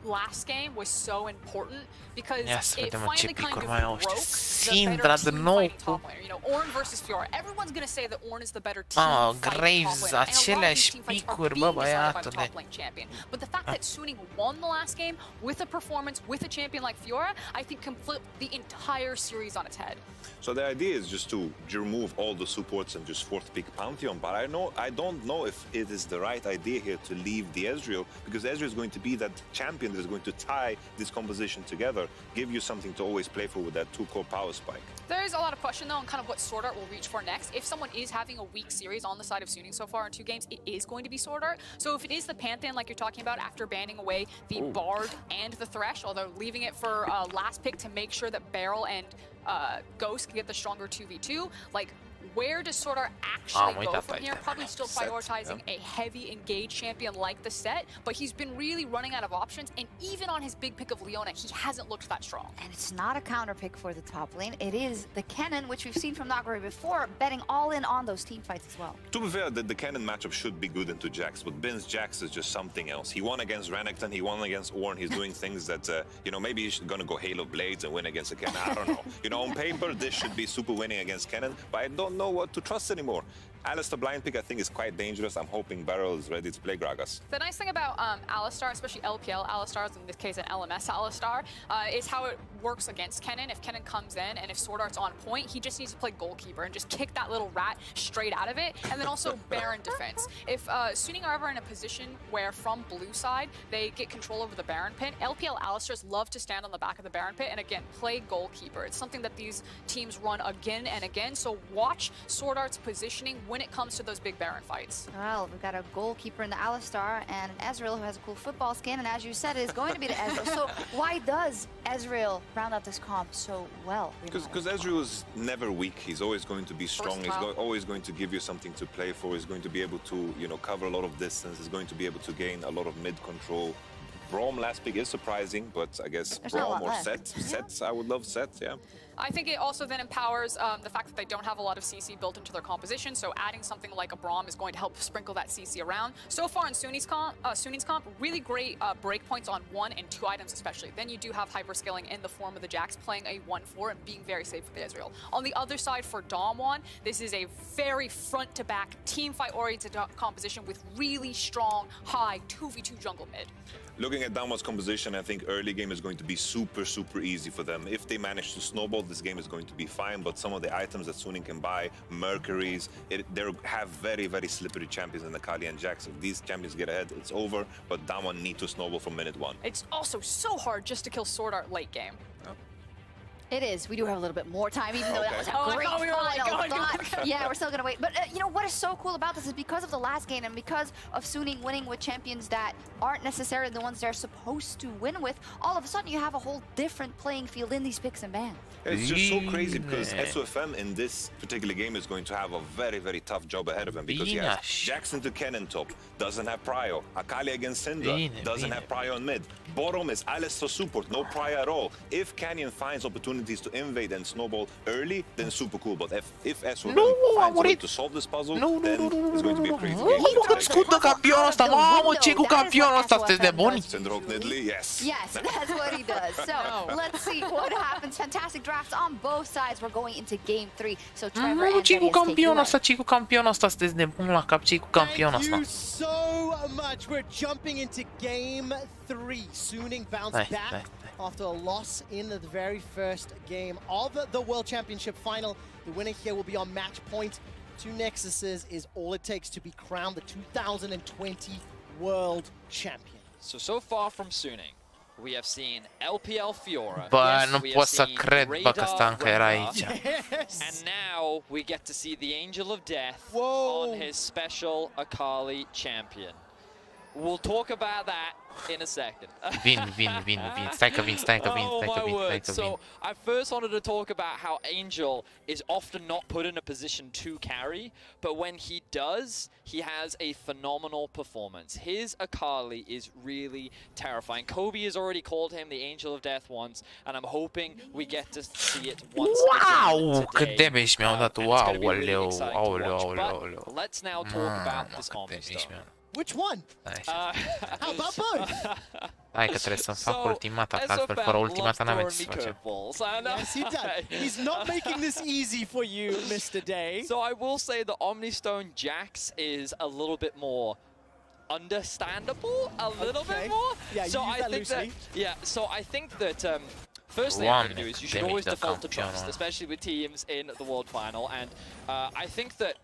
last game was so important, because it vedem finally ce kind picuri of mai au broke ăștia. the Sindra better de team nou fighting cu... top laner. Ornn versus Fiora. Everyone's going to say that Ornn is the better team fighting Graves, top laner. And a lot of these aceleași team fights are picuri, being bă, decided by the băiatule. top lane champion. But the fact that Suning won the last game with a performance, with a champion like Fiora, I think can flip the entire series on its head. So the idea is just to remove all the supports and just 4th pick Pantheon, but I don't know if it is the right idea here to leave the Ezreal, because Ezreal is going to be that champion that is going to tie this composition together, give you something to always play for with that 2-core power spike. There is a lot of question, though, on kind of what Sword Art will reach for next. If someone is having a weak series on the side of Suning so far in 2 games, it is going to be Sword Art. So if it is the Pantheon, like you're talking about, after banning away the Bard and the Thresh, although leaving it for last pick to make sure that Beryl and Ghost can get the stronger 2v2, like, where does Swordart actually go from here? Uitam. Probably still prioritizing a heavy engaged champion like the Set, but he's been really running out of options, and even on his big pick of Leona, he hasn't looked that strong. And it's not a counter pick for the top lane. It is the Kennen, which we've seen from Nagore before, betting all in on those team fights as well. To be fair, the Kennen matchup should be good into Jax, but Bin's Jax is just something else. He won against Renekton, he won against Ornn, he's doing things that, you know, maybe he's gonna go Halo Blades and win against a Kennen, I don't know. You know, on paper, this should be super winning against Kennen, but I don't know what to trust anymore. Alistar blind pick, I think, is quite dangerous. I'm hoping Beryl is ready to play Gragas. The nice thing about Alistar, especially LPL Alistars, in this case an LMS Alistar, is how it works against Kennen. If Kennen comes in and if Swordart's on point, he just needs to play goalkeeper and just kick that little rat straight out of it. And then also Baron defense. If Suning are ever in a position where from blue side, they get control over the Baron pit, LPL Alistars love to stand on the back of the Baron pit and again, play goalkeeper. It's something that these teams run again and again. So watch Swordart's positioning when it comes to those big Baron fights. Well, we've got a goalkeeper in the Alistar and an Ezreal who has a cool football skin, and as you said, is going to be the Ezreal. So why does Ezreal round out this comp so well? Because Ezreal is never weak. He's always going to be strong. He's always going to give you something to play for. He's going to be able to, you know, cover a lot of distance. He's going to be able to gain a lot of mid control. Braum last pick is surprising, but I guess Braum or Sets, I would love Sets, yeah. I think it also then empowers the fact that they don't have a lot of CC built into their composition, so adding something like a Braum is going to help sprinkle that CC around. So far in Suning's comp, really great breakpoints on 1 and 2 items especially. Then you do have hyperscaling in the form of the Jax playing a 1-4 and being very safe with the Ezreal. On the other side for Damwon, this is a very front-to-back team fight-oriented composition with really strong, high 2v2 jungle mid. Looking at Damwon's composition, I think early game is going to be super, super easy for them. If they manage to snowball, this game is going to be fine, but some of the items that Suning can buy, Mercuries, they have very, very slippery champions in the Kali and Jax. If these champions get ahead, it's over, but Damwon need to snowball from minute 1. It's also so hard just to kill Swordart late game. It is. We do have a little bit more time, even though that was a great final. Yeah, we're still going to wait. But you know what is so cool about this is because of the last game and because of Suning winning with champions that aren't necessarily the ones they're supposed to win with, all of a sudden you have a whole different playing field in these picks and bans. It's just so crazy because SOFM in this particular game is going to have a very, very tough job ahead of him because he has Jackson to Kennen top, doesn't have Prio. Akali against Syndra, doesn't have Prio on mid. Bottom is Alistar support, no Prio at all. If Canyon finds opportunities to invade and snowball early, then super cool. But if SOFM finds a way to solve this puzzle, then it's going to be a crazy game. Ascultă campionul ăsta, mamă, ce cu campionul ăsta, sunteți de buni? Syndroke Nidley, yes. Yes, that's what he does. So let's see what happens. Fantastic drafts on both sides. We're going into game 3. So Trevor and ce cu campionul ăsta, ce cu campionul ăsta, sunteți de buni la cap, ce cu campionul ăsta? Thank you so much. We're jumping into game 3. Suning bounced back after a loss in the very first game of the World Championship final. The winner here will be on match point. 2 Nexuses is all it takes to be crowned the 2020 World Champion. So far from Suning, we have seen LPL Fiora. Bă, nu pot să cred, bă, că ăsta încă era aici. And now we get to see the Angel of Death on his special Akali champion. We'll talk about that in a second. Vin. Stai că vin. So I first wanted to talk about how Angel is often not put in a position to carry, but when he does, he has a phenomenal performance. His Akali is really terrifying. Kobe has already called him the Angel of Death once, and I'm hoping we get to see it once again cât today. damage mi-au dat, aoleu. But let's now talk about this combo stuff. Which one? How about both? Hai că trebuie să-mi fac ultimata, că altfel fără ultimata n-am ce să facem. Yes, he does. He's not making this easy for you, Mr. Day. So I will say the Omnistone Jax is a little bit more understandable, a little bit more. Yeah, so I think that I think that first thing I'm going to do is you should always default to trust, especially with teams in the World Final, and I think that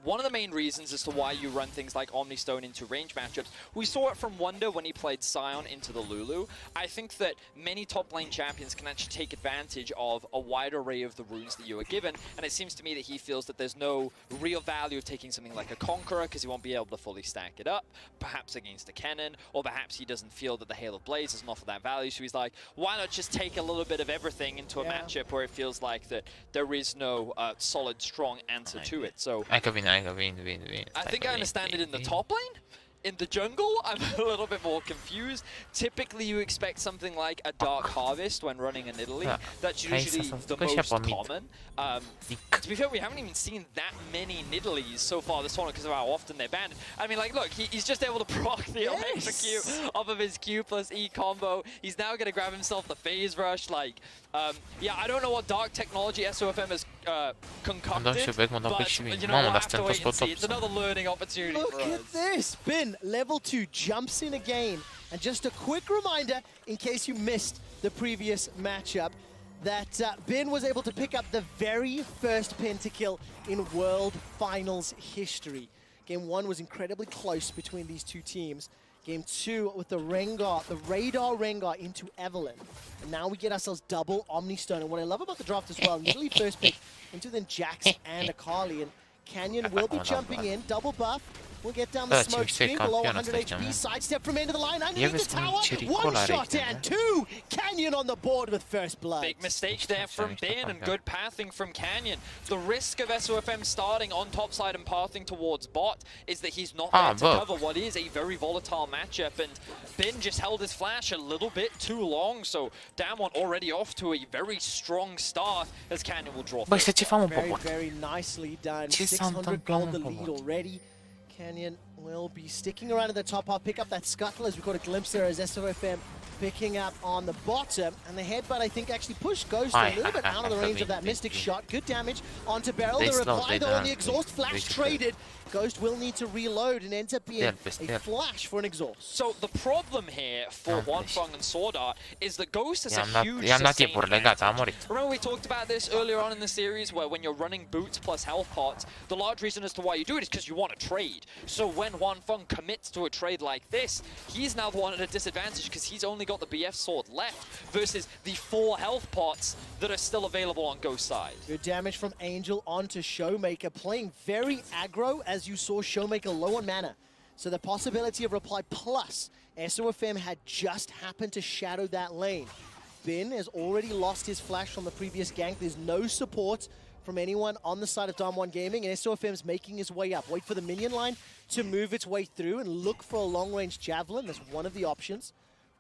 one of the main reasons as to why you run things like Omnistone into range matchups. We saw it from Wonder when he played Sion into the Lulu. I think that many top lane champions can actually take advantage of a wide array of the runes that you are given, and it seems to me that he feels that there's no real value of taking something like a Conqueror because he won't be able to fully stack it up, perhaps against a Cannon, or perhaps he doesn't feel that the Hail of Blaze doesn't offer that value, so he's like, why not just take a little bit of everything into a matchup where it feels like that there is no solid, strong answer to it. So I think I understand it in the top lane. In the jungle, I'm a little bit more confused. Typically, you expect something like a Dark Harvest when running in Italy. That's usually the most common. To be fair, we haven't even seen that many Nidalees so far this tournament because of how often they're banned. I mean, like, look, he's just able to proc the execute off of his Q plus E combo. He's now going to grab himself the phase rush. Like, yeah, I don't know what dark technology SOFM has concocted, but you know, we'll have to wait and see. It's another learning opportunity for us. Look at this. Bin, level 2, jumps in again. And just a quick reminder, in case you missed the previous matchup, that Bin was able to pick up the very first pentakill in World Finals history. Game 1 was incredibly close between these two teams. Game 2 with the Rengar, the Radar Rengar into Evelyn. And now we get ourselves double Omnistone. And what I love about the draft as well, literally first pick into then Jax and Akali. And Canyon will be jumping in, double buff. We'll get down the smoke screen, below 100 HP, sidestep from into the line, underneath the tower, one shot and two! Canyon on the board with first blood. Big mistake there from Bin and good pathing from Canyon. The risk of SOFM starting on top side and pathing towards bot is that he's not there to cover what is a very volatile matchup, and Bin just held his flash a little bit too long, so Damwon already off to a very strong start as Canyon will draw. Very, very nicely done. 600 gold the lead already. Canyon will be sticking around in the top half, pick up that scuttle as we got a glimpse there as SOFM picking up on the bottom. And the headbutt, I think, actually pushed Ghost a little bit out of the range of that Mystic shot. Good damage onto Beryl. The reply though on the exhaust flash traded. Ghost will need to reload and ends up being a flash for an exhaust. So the problem here for Hwanfeng and Sword Art is that Ghost is a huge sustain advantage. Remember we talked about this earlier on in the series where when you're running boots plus health pots, the large reason as to why you do it is because you want to trade. So when Hwanfeng commits to a trade like this, he's now the one at a disadvantage because he's only got the BF sword left versus the 4 health pots that are still available on Ghost's side. Good damage from Angel onto Showmaker, playing very aggro as you saw Showmaker low on mana. So the possibility of reply plus SOFM had just happened to shadow that lane. Bin has already lost his flash from the previous gank. There's no support from anyone on the side of Damwon Gaming, and SOFM's making his way up. Wait for the minion line to move its way through and look for a long-range javelin. That's one of the options.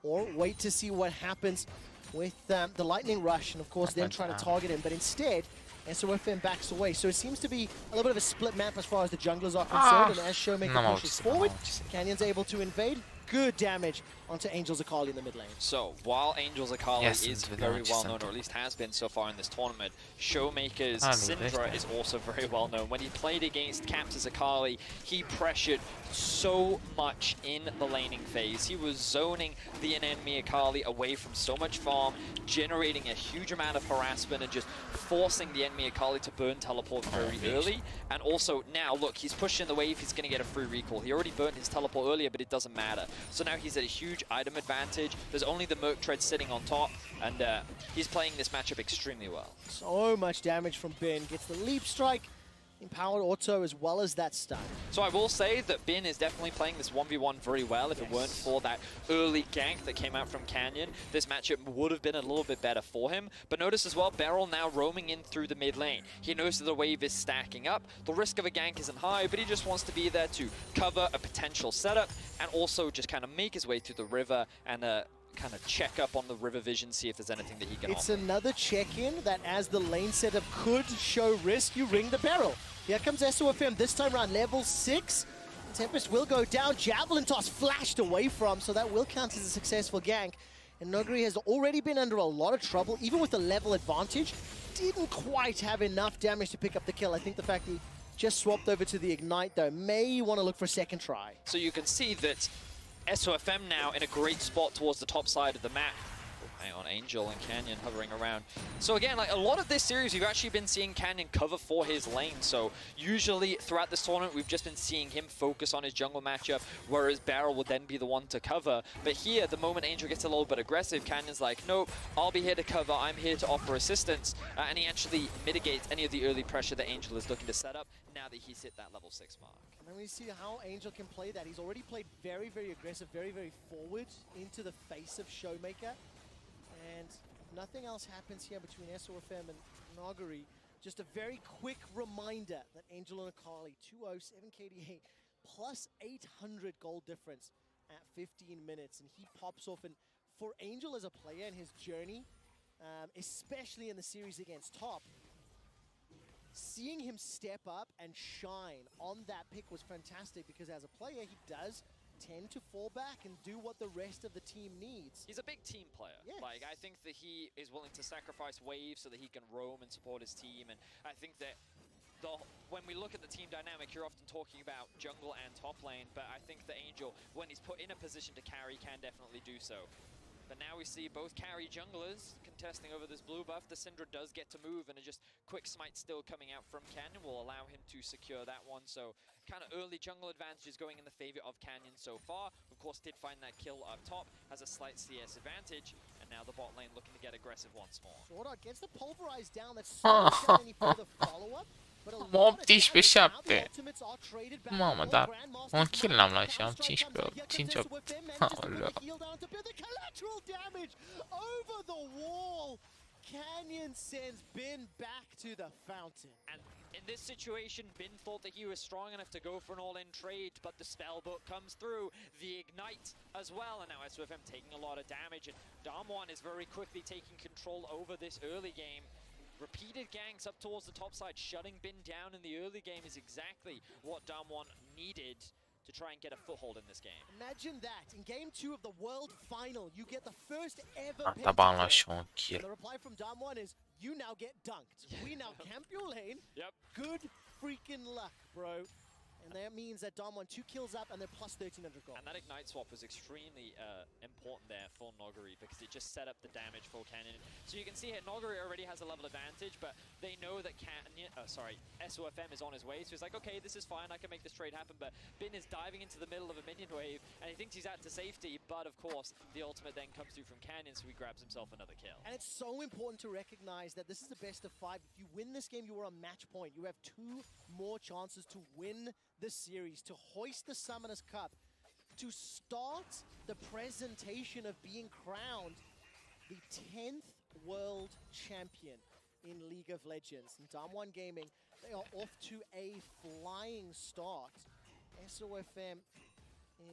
Or wait to see what happens with the lightning rush, and of course then try to target him. But instead, SOFM backs away. So it seems to be a little bit of a split map as far as the junglers are concerned. And as Showmaker pushes forward, Canyon's able to invade. Good damage onto Angel's Akali in the mid lane. So while Angel's Akali is very well known, or at least has been so far in this tournament, Showmaker's Syndra is also very well known. When he played against Caps' Akali, he pressured so much in the laning phase. He was zoning the enemy Akali away from so much farm, generating a huge amount of harassment and just forcing the enemy Akali to burn teleport very early. And also now, look, he's pushing the wave, he's going to get a free recall. He already burnt his teleport earlier, but it doesn't matter. So now he's at a huge item advantage. There's only the Merc Tread sitting on top, and he's playing this matchup extremely well. So much damage from Bin. Gets the leap strike, empowered auto, as well as that stun. So I will say that Bin is definitely playing this 1v1 very well. If it weren't for that early gank that came out from Canyon, this matchup would have been a little bit better for him. But notice as well, Beryl now roaming in through the mid lane. He knows that the wave is stacking up. The risk of a gank isn't high, but he just wants to be there to cover a potential setup and also just kind of make his way through the river and kind of check up on the river vision, see if there's anything that he can offer. Another check-in that as the lane setup could show risk, you ring the barrel. Here comes SOFM, this time around level 6. Tempest will go down, Javelin Toss flashed away from, so that will count as a successful gank. And Noguri has already been under a lot of trouble, even with the level advantage. Didn't quite have enough damage to pick up the kill. I think the fact he just swapped over to the Ignite, though, may want to look for a second try. So you can see that SOFM now in a great spot towards the top side of the map. Hang on, Angel and Canyon hovering around. So again, like a lot of this series, we've actually been seeing Canyon cover for his lane. So usually throughout this tournament, we've just been seeing him focus on his jungle matchup, whereas Beryl would then be the one to cover. But here, the moment Angel gets a little bit aggressive, Canyon's like, nope, I'll be here to cover, I'm here to offer assistance. And he actually mitigates any of the early pressure that Angel is looking to set up now that he's hit that level 6 mark. And then we see how Angel can play that. He's already played very, very aggressive, very, very forward into the face of Showmaker. And if nothing else happens here between SOFM and Nogari, just a very quick reminder that Angel and Akali, 2-0, 7 KDA, plus 800 gold difference at 15 minutes. And he pops off. And for Angel as a player in his journey, especially in the series against Top, seeing him step up and shine on that pick was fantastic because as a player, he does tend to fall back and do what the rest of the team needs. He's a big team player. Yes. Like, I think that he is willing to sacrifice waves so that he can roam and support his team. And I think that when we look at the team dynamic, you're often talking about jungle and top lane, but I think that Angel, when he's put in a position to carry, can definitely do so. But now we see both carry junglers contesting over this blue buff. The Syndra does get to move, and a just quick smite still coming out from Canyon will allow him to secure that one. So kind of early jungle advantages going in the favor of Canyon so far. Of course, did find that kill up top, has a slight CS advantage, and now the bot lane looking to get aggressive once more. Sword Art gets the pulverize down. That's so any further follow-up. Mob 87. Mamma, dar un kill n-am luat și am 5 Aoleu. Canyon sends Bin back to the fountain. And in this situation, Bin thought that he was strong enough to go for an all-in trade, but the spell book comes through, the ignite as well, and now SOFM taking a lot of damage, and Damwon is very quickly taking control over this early game. Repeated ganks up towards the top side, shutting Bin down in the early game is exactly what Damwon needed to try and get a foothold in this game. Imagine that, in game 2 of the world final, you get the first ever Tabanla și un kill. The reply from Damwon is, you now get dunked. We now camp your lane. Yep. Good freaking luck, bro. And that means that Damwon 2 kills up and they're plus 1300 gold. And that ignite swap was extremely important there for Nogari because it just set up the damage for Canyon. So you can see here, Nogari already has a level advantage, but they know that SOFM is on his way. So he's like, okay, this is fine, I can make this trade happen. But Bin is diving into the middle of a minion wave, and he thinks he's out to safety. But of course, the ultimate then comes through from Canyon, so he grabs himself another kill. And it's so important to recognize that this is the best of 5. If you win this game, you are a match point. You have 2 more chances to win the series, to hoist the Summoner's Cup, to start the presentation of being crowned the 10th world champion in League of Legends. And Damwon Gaming, they are off to a flying start. SOFM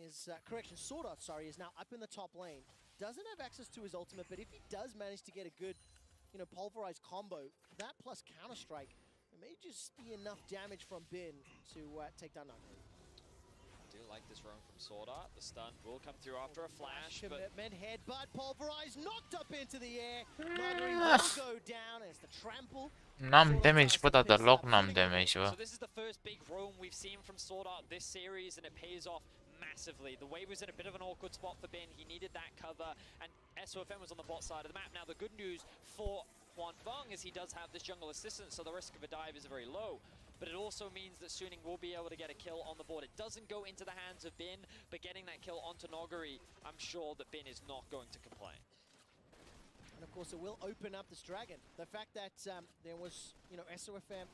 is, Sword Art, sorry, is now up in the top lane. Doesn't have access to his ultimate, but if he does manage to get a good, pulverized combo, that plus Counter-Strike, it may just be enough damage from Bin to take down Nogari. I do like this roam from Sword Art. The stun will come through after a flash. Commitment, headbutt, pulverized, knocked up into the air. Nogari will go down as the trample. N-am damage, bă, dar deloc n-am damage, bă. So this is the first big roam we've seen from Sword Art this series, and it pays off massively. The wave was in a bit of an awkward spot for Bin. He needed that cover, and SOFM was on the bot side of the map. Now, the good news for Hwan Feng is he does have this jungle assistance, so the risk of a dive is very low. But it also means that Suning will be able to get a kill on the board. It doesn't go into the hands of Bin, but getting that kill onto Nogari, I'm sure that Bin is not going to complain. And of course, it will open up this dragon. The fact that there was, SOFM,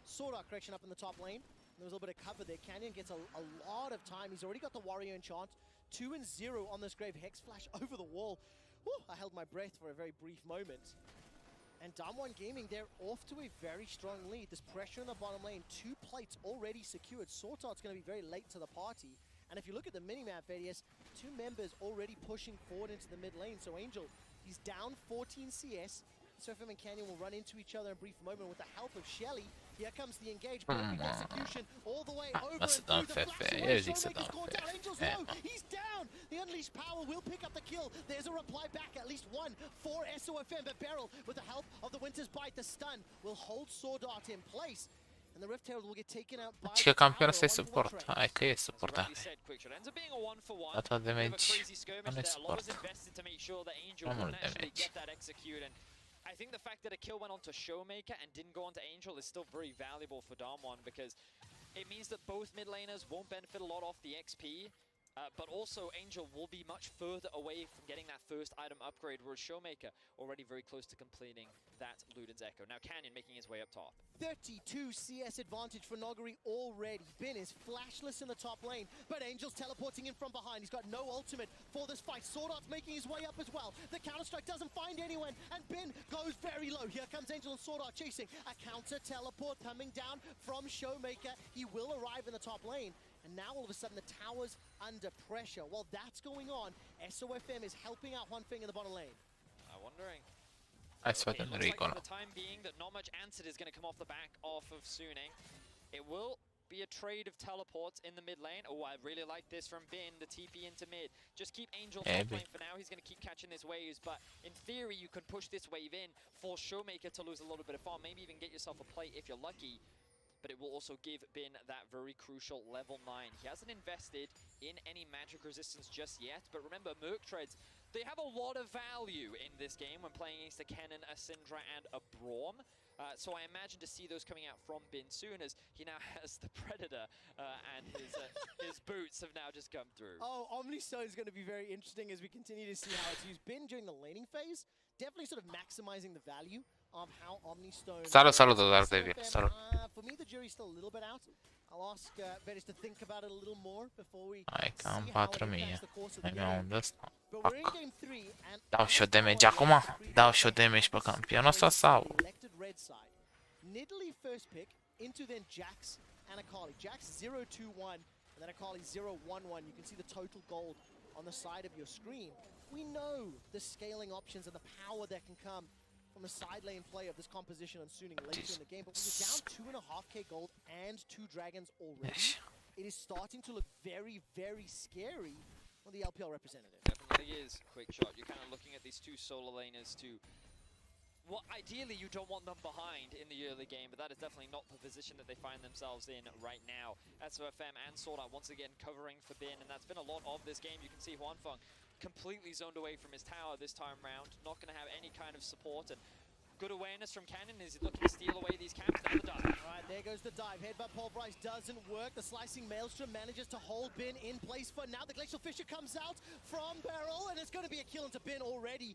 Sword Art correction up in the top lane. There was a little bit of cover there. Canyon gets a lot of time. He's already got the Warrior enchant. 2-0 on this Grave Hex Flash over the wall. Whew, I held my breath for a very brief moment. And Damwon Gaming, they're off to a very strong lead. There's pressure in the bottom lane. 2 plates already secured. Sword Art's going to be very late to the party. And if you look at the minimap, Vedius, 2 members already pushing forward into the mid lane. So Angel, he's down 14 CS. SOFM and Canyon will run into each other in a brief moment with the help of Shelly. Here comes the engage, perfect execution all the way over and through the flash. Angel's low, he's down. The unleashed power will pick up the kill. There's a reply back, at least one for SOFM, but Beryl, with the help of the Winter's Bite, the stun will hold Sword Art in place. And And the Rift Herald will get taken out by Deci că the campionul tower, ăsta e 1v1 suport. trade. Hai că e As suport, rightly dacă said, Quickshot ends up being a 1-for-1. atât de Bit of a meci. crazy skirmish Nu e there. A lot was suport. invested to make sure that Angel Mai wouldn't mult de actually meci. get that execute. And I think the fact that a kill went on to Showmaker and didn't go on to Angel is still very valuable for Damwon, because it means that both mid laners won't benefit a lot off the XP. But also Angel will be much further away from getting that first item upgrade, whereas Showmaker already very close to completing that Luden's Echo. Now Canyon making his way up top. 32 CS advantage for Noguri already. Bin is flashless in the top lane, but Angel's teleporting in from behind. He's got no ultimate for this fight. Sword Art's making his way up as well. The counter-strike doesn't find anyone, and Bin goes very low. Here comes Angel and Sword Art chasing. A counter teleport coming down from Showmaker. He will arrive in the top lane. And now all of a sudden the tower's under pressure. While that's going on, SOFM is helping out Hwanfeng in the bottom lane. I'm wondering. Hai să vedem It looks like Rico. for the time being that not much answer is going to come off the back off of Suning. It will be a trade of teleports in the mid lane. Oh, I really like this from Bin, the TP into mid. Just keep Angel top lane for now. He's going to keep catching this waves, but in theory you can push this wave in, force Showmaker to lose a little bit of farm, maybe even get yourself a plate if you're lucky. But it will also give Bin that very crucial level 9. He hasn't invested in any magic resistance just yet, but remember, Merc Treads, they have a lot of value in this game when playing against a Kennen, a Syndra, and a Braum. So I imagine to see those coming out from Bin soon, as he now has the Predator and his boots have now just come through. Oh, Omnistone is going to be very interesting as we continue to see how it's used. Bin during the laning phase, definitely sort of maximizing the value of how Omnistone... Salut, Dark Devil. Salut. For me, the jury's still a little bit out. I'll ask Veris to think about it a little more before we Hai că am see how it 4000. impacts the course of the Mai game. unde ăsta? But we're in game 3 and Dau și o damage acum? Dau și o damage pe campionul ăsta sau? elected red side. Nidalee first pick, into then Jax and Akali. Jax 0-2-1 and then Akali 0-1-1. You can see the total gold on the side of your screen. We know the scaling options and the power that can come from the side lane play of this composition on Suning later in the game, but when you're down 2.5k gold and 2 dragons already, it is starting to look very, very scary for the LPL representative. Definitely is. Quick shot. You're kind of looking at these two solo laners to... Well, ideally you don't want them behind in the early game, but that is definitely not the position that they find themselves in right now. SOFM and Sword Art once again covering for Bin, and that's been a lot of this game. You can see Hwanfeng completely zoned away from his tower this time round, not going to have any kind of support, and good awareness from Cannon as he's looking to steal away these camps down the dive. Alright, there goes the dive. Headbutt pulverize doesn't work. The slicing Maelstrom manages to hold Bin in place for now. The Glacial Fissure comes out from Beryl, and it's going to be a kill into Bin already.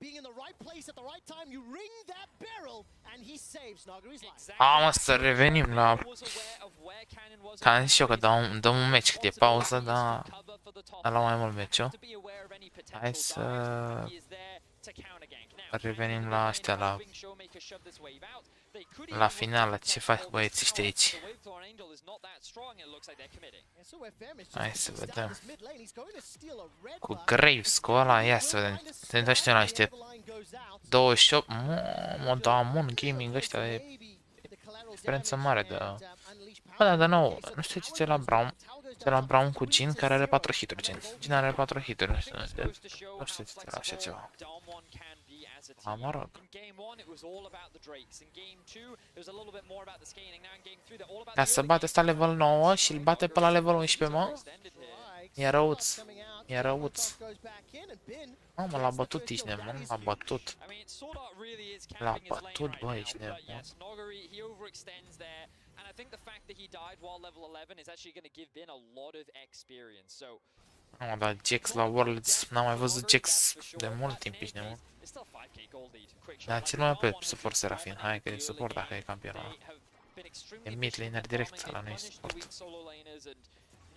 Being in the right place at the right time, you ring that barrel, and he saves Noguri's life. Mă, să revenim la... Ca am zis eu că dăm un meci cât e pauză, dar la mai mult meciul. Hai să revenim la ăștia, la Finala. Ce fac băieții ăștia aici? Hai să vedem. Cu Graves, cu ăla, ia să vedem. Se dă ăștia la niște 28, mă, Damon Gaming ăștia e experiență mare de... Bă, dar de nou, nu știu ce ți-e la Braum. Ți-e la Braum cu Jhin, care are 4 hituri, Jhin. Jhin are 4 hituri, nu știu ce ți-e la așa ceva. Ah, mă rog. Ca să bate ăsta level 9 și îl bate pe la level 11, mă. E răuț. E răuț. Mamă, l-a bătut, ești nebun, l-a bătut. L-a bătut, bă, ești nebun. And I think the fact that he died while level 11 is actually going to give Bin a lot of experience. So Mamă, dar Jax la Worlds, n-am mai văzut Jax de mult timp, ești nebun. Dar țin mai pe support Serafin, hai că e support dacă e campionul ăla. E mid laner direct, ăla nu e support.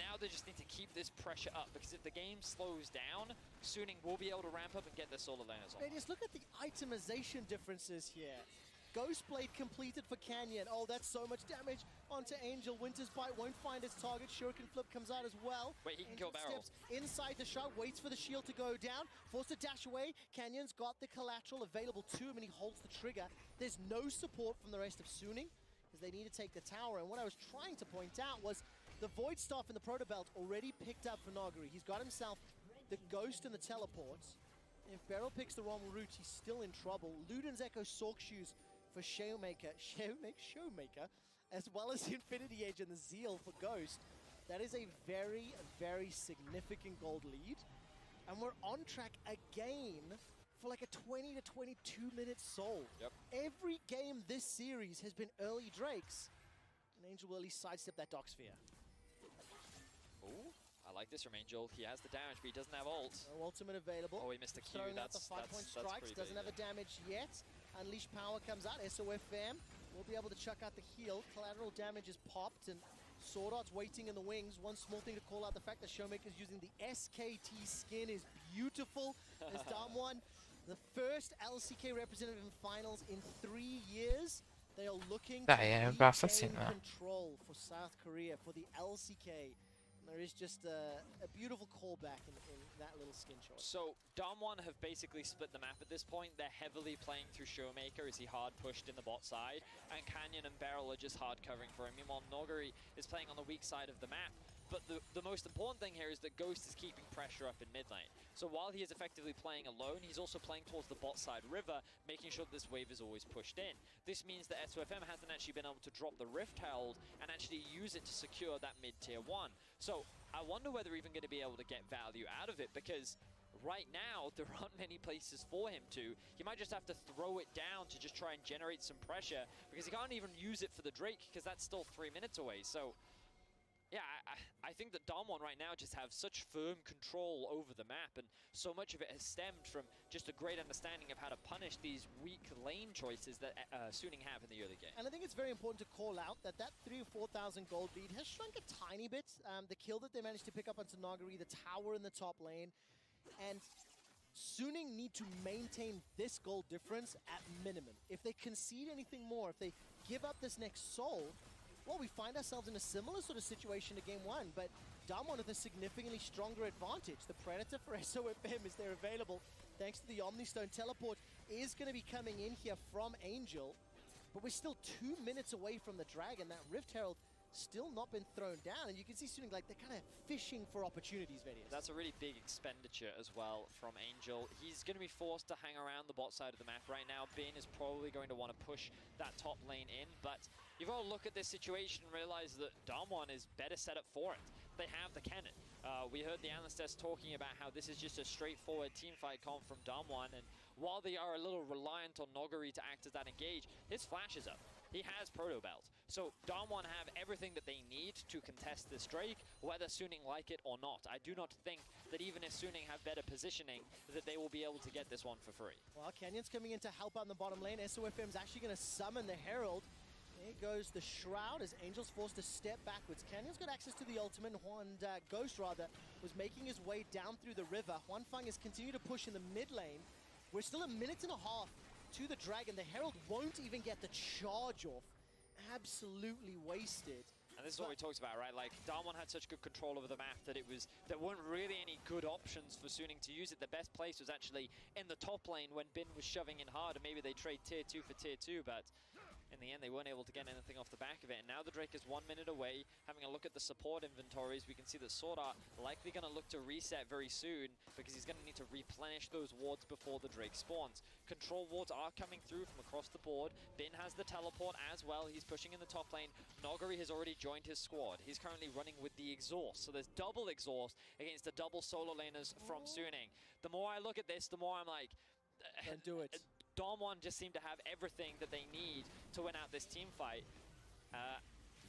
Now they just need to keep this pressure up, because if the game slows down, Suning will be able to ramp up and get their solo laners on. Just look at the itemization differences here. Ghost Blade completed for Canyon. Oh, that's so much damage onto Angel. Winter's Bite won't find its target. Shuriken Flip comes out as well. Wait, he can kill Barrel. Steps inside the shot, waits for the shield to go down. Forced to dash away. Canyon's got the collateral available to him, and he holds the trigger. There's no support from the rest of Suning, because they need to take the tower. And what I was trying to point out was the Void Staff in the Proto Belt already picked up for Noguri. He's got himself the Ghost and the Teleports. If Beryl picks the wrong route, he's still in trouble. Luden's Echo Sork Shoes for Showmaker. Showmaker? as well as Infinity Edge and the Zeal for Ghost, that is a very, very significant gold lead. And we're on track again for like a 20 to 22 minute Soul. Yep. Every game this series has been early Drakes. And Angel will at least sidestep that Dock Sphere. Ooh, I like this from Angel. He has the damage, but he doesn't have ult. No ultimate available. Oh, he missed a Q. Throwing out That's the 5-point strikes. Doesn't have a damage yet. Unleashed Power comes out. SOFM will be able to chuck out the heal. Collateral damage is popped, and Sword Art's waiting in the wings. One small thing to call out, the fact that Showmaker's using the SKT skin is beautiful. As Damwon, the first LCK representative in finals in 3 years. They are looking to regain control for South Korea, for the LCK. There is just a beautiful callback in that little skin shot. So Damwon have basically split the map at this point. They're heavily playing through Showmaker as he hard pushed in the bot side, and Canyon and Beryl are just hard covering for him. Meanwhile, Noguri is playing on the weak side of the map. But the most important thing here is that Ghost is keeping pressure up in mid lane. So while he is effectively playing alone, he's also playing towards the bot side river, making sure that this wave is always pushed in. This means that SOFM hasn't actually been able to drop the Rift Herald and actually use it to secure that mid tier 1. So I wonder whether we're even going to be able to get value out of it, because right now there aren't many places for him to. He might just have to throw it down to just try and generate some pressure, because he can't even use it for the Drake because that's still 3 minutes away. So yeah, I think that Damwon right now just have such firm control over the map, and so much of it has stemmed from just a great understanding of how to punish these weak lane choices that Suning have in the early game. And I think it's very important to call out that 3,000 or 4,000 gold lead has shrunk a tiny bit. The kill that they managed to pick up onto Nagari, the tower in the top lane, and Suning need to maintain this gold difference at minimum. If they concede anything more, if they give up this next Soul, well, we find ourselves in a similar sort of situation to Game 1, but Damwon with a significantly stronger advantage. The Predator for SOFM is there available, thanks to the Omnistone. Teleport is going to be coming in here from Angel, but we're still 2 minutes away from the Dragon. That Rift Herald still not been thrown down, and you can see Suning, like, they're kind of fishing for opportunities, Vedius. That's a really big expenditure as well from Angel. He's going to be forced to hang around the bot side of the map right now. Bin is probably going to want to push that top lane in, but you've got to look at this situation and realize that Damwon is better set up for it. They have the cannon. We heard the analysts talking about how this is just a straightforward teamfight comp from Damwon, and while they are a little reliant on Noguri to act as that engage, his flash is up. He has Proto Belt. So Damwon have everything that they need to contest this Drake, whether Suning like it or not. I do not think that even if Suning have better positioning, that they will be able to get this one for free. Well, Canyon's coming in to help out in the bottom lane. SOFM's actually going to summon the Herald. There goes the Shroud as Angel's forced to step backwards. Canyon's got access to the ultimate. Ghost was making his way down through the river. Huanfeng has continued to push in the mid lane. We're still a minute and a half to the Dragon. The Herald won't even get the charge off. Absolutely wasted. And this is what we talked about, right? Like, Damwon had such good control over the map that there weren't really any good options for Suning to use it. The best place was actually in the top lane when Bin was shoving in hard, and maybe they trade tier 2 for tier 2, but in the end, they weren't able to get anything off the back of it. And now the Drake is 1 minute away. Having a look at the support inventories, we can see that Sword Art likely going to look to reset very soon, because he's going to need to replenish those wards before the Drake spawns. Control wards are coming through from across the board. Bin has the teleport as well. He's pushing in the top lane. Noguri has already joined his squad. He's currently running with the exhaust. So there's double exhaust against the double solo laners from Suning. The more I look at this, the more I'm like, don't do it. Damwon just seem to have everything that they need to win out this team fight.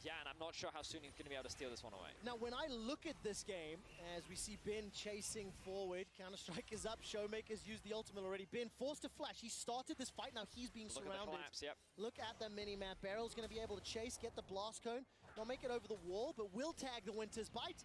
Yeah, and I'm not sure how Suning's going to be able to steal this one away. Now, when I look at this game, as we see Bin chasing forward, Counter-Strike is up, Showmaker's used the ultimate already. Bin forced to flash. He started this fight, now he's being surrounded. Look at the collapse, yep. Look at the mini-map. Beryl's going to be able to chase, get the blast cone. Not make it over the wall, but will tag the Winter's Bite.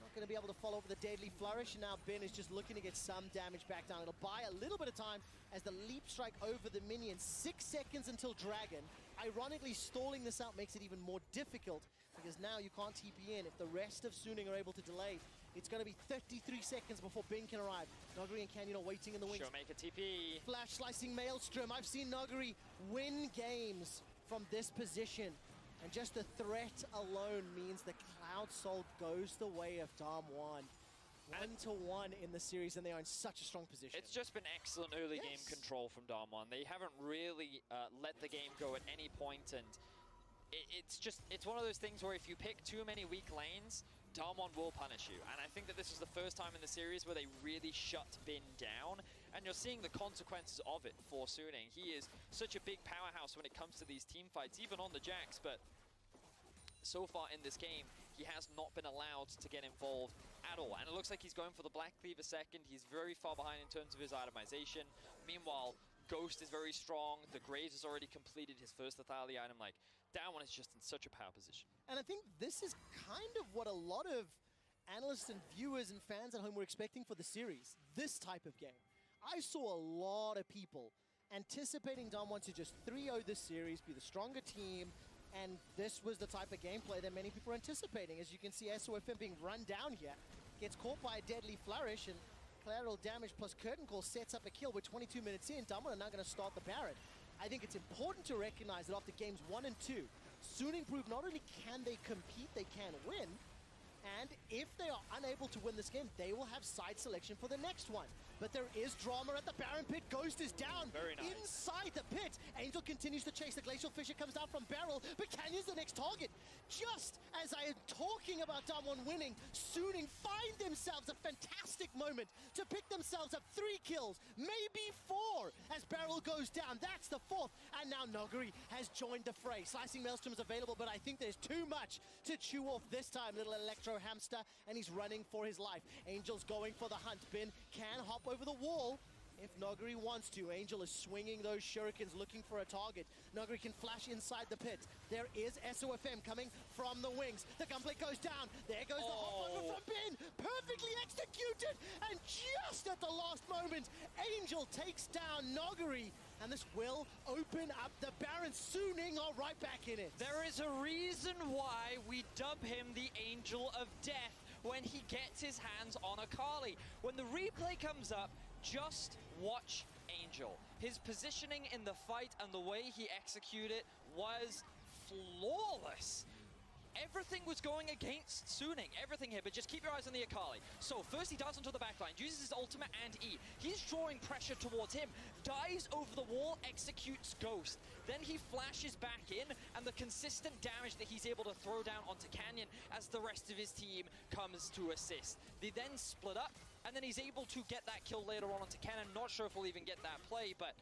Not going to be able to follow over the Deadly Flourish, and now Bin is just looking to get some damage back down. It'll buy a little bit of time as the Leap Strike over the minion. 6 seconds until Dragon. Ironically, stalling this out makes it even more difficult, because now you can't TP in. If the rest of Suning are able to delay, it's going to be 33 seconds before Bin can arrive. Noguri and Canyon are waiting in the wings. Showmaker TP. Flash slicing Maelstrom. I've seen Noguri win games from this position. And just the threat alone means the Cloud Soul goes the way of Damwon. 1-1 in the series, and they are in such a strong position. It's just been excellent early game control from Damwon. They haven't really let the game go at any point, and it's one of those things where if you pick too many weak lanes, Damwon will punish you. And I think that this is the first time in the series where they really shut Bin down, and you're seeing the consequences of it for Suning. He is such a big powerhouse when it comes to these team fights, even on the Jax, but so far in this game, he has not been allowed to get involved at all. And it looks like he's going for the Black Cleaver second. He's very far behind in terms of his itemization. Meanwhile, Ghost is very strong. The Graves has already completed his first lethality item. Like, Damwon is just in such a power position. And I think this is kind of what a lot of analysts and viewers and fans at home were expecting for the series. This type of game. I saw a lot of people anticipating Damwon to just 3-0 this series, be the stronger team, and this was the type of gameplay that many people were anticipating. As you can see, SOFM being run down here, gets caught by a deadly flourish, and collateral damage plus curtain call sets up a kill. With 22 minutes in, Damwon are now going to start the Baron. I think it's important to recognize that after games 1 and 2, Suning proved not only can they compete, they can win, and if they are unable to win this game, they will have side selection for the next one. But there is drama at the Baron pit. Ghost is down. Very nice. Inside the pit. Angel continues to chase. The Glacial Fissure comes down from Barrel, but Canyon's the next target. Just as I am talking about Damwon winning, Suning find themselves a fantastic moment to pick themselves up 3 kills, maybe 4, as Barrel goes down. That's the 4th. And now Noguri has joined the fray. Slicing Maelstrom is available, but I think there's too much to chew off this time. Little Electro Hamster, and he's running for his life. Angel's going for the hunt. Bin can hop over the wall if Noguri wants to. Angel is swinging those shurikens, looking for a target. Noguri can flash inside the pit. There is SOFM coming from the wings. The gunplay goes down. There goes the hop over from Bin. Perfectly executed, and just at the last moment, Angel takes down Noguri, and this will open up the Baron. Suning are right back in it. There is a reason why we dub him the Angel of Death when he gets his hands on Akali. When the replay comes up, just watch Angel. His positioning in the fight and the way he executed was flawless. Everything was going against Suning, everything here, but just keep your eyes on the Akali. So first he dives onto the backline, uses his ultimate and E. He's drawing pressure towards him, dives over the wall, executes Ghost. Then he flashes back in, and the consistent damage that he's able to throw down onto Canyon as the rest of his team comes to assist. They then split up, and then he's able to get that kill later on onto Cannon. Not sure if we'll even get that play, but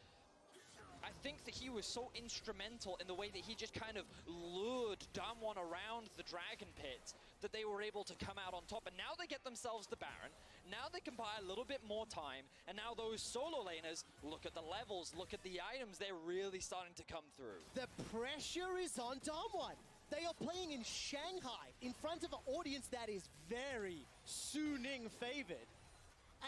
I think that he was so instrumental in the way that he just kind of lured Damwon around the Dragon Pit that they were able to come out on top. And now they get themselves the Baron. Now they can buy a little bit more time. And now those solo laners, look at the levels, look at the items. They're really starting to come through. The pressure is on Damwon. They are playing in Shanghai in front of an audience that is very Suning favored.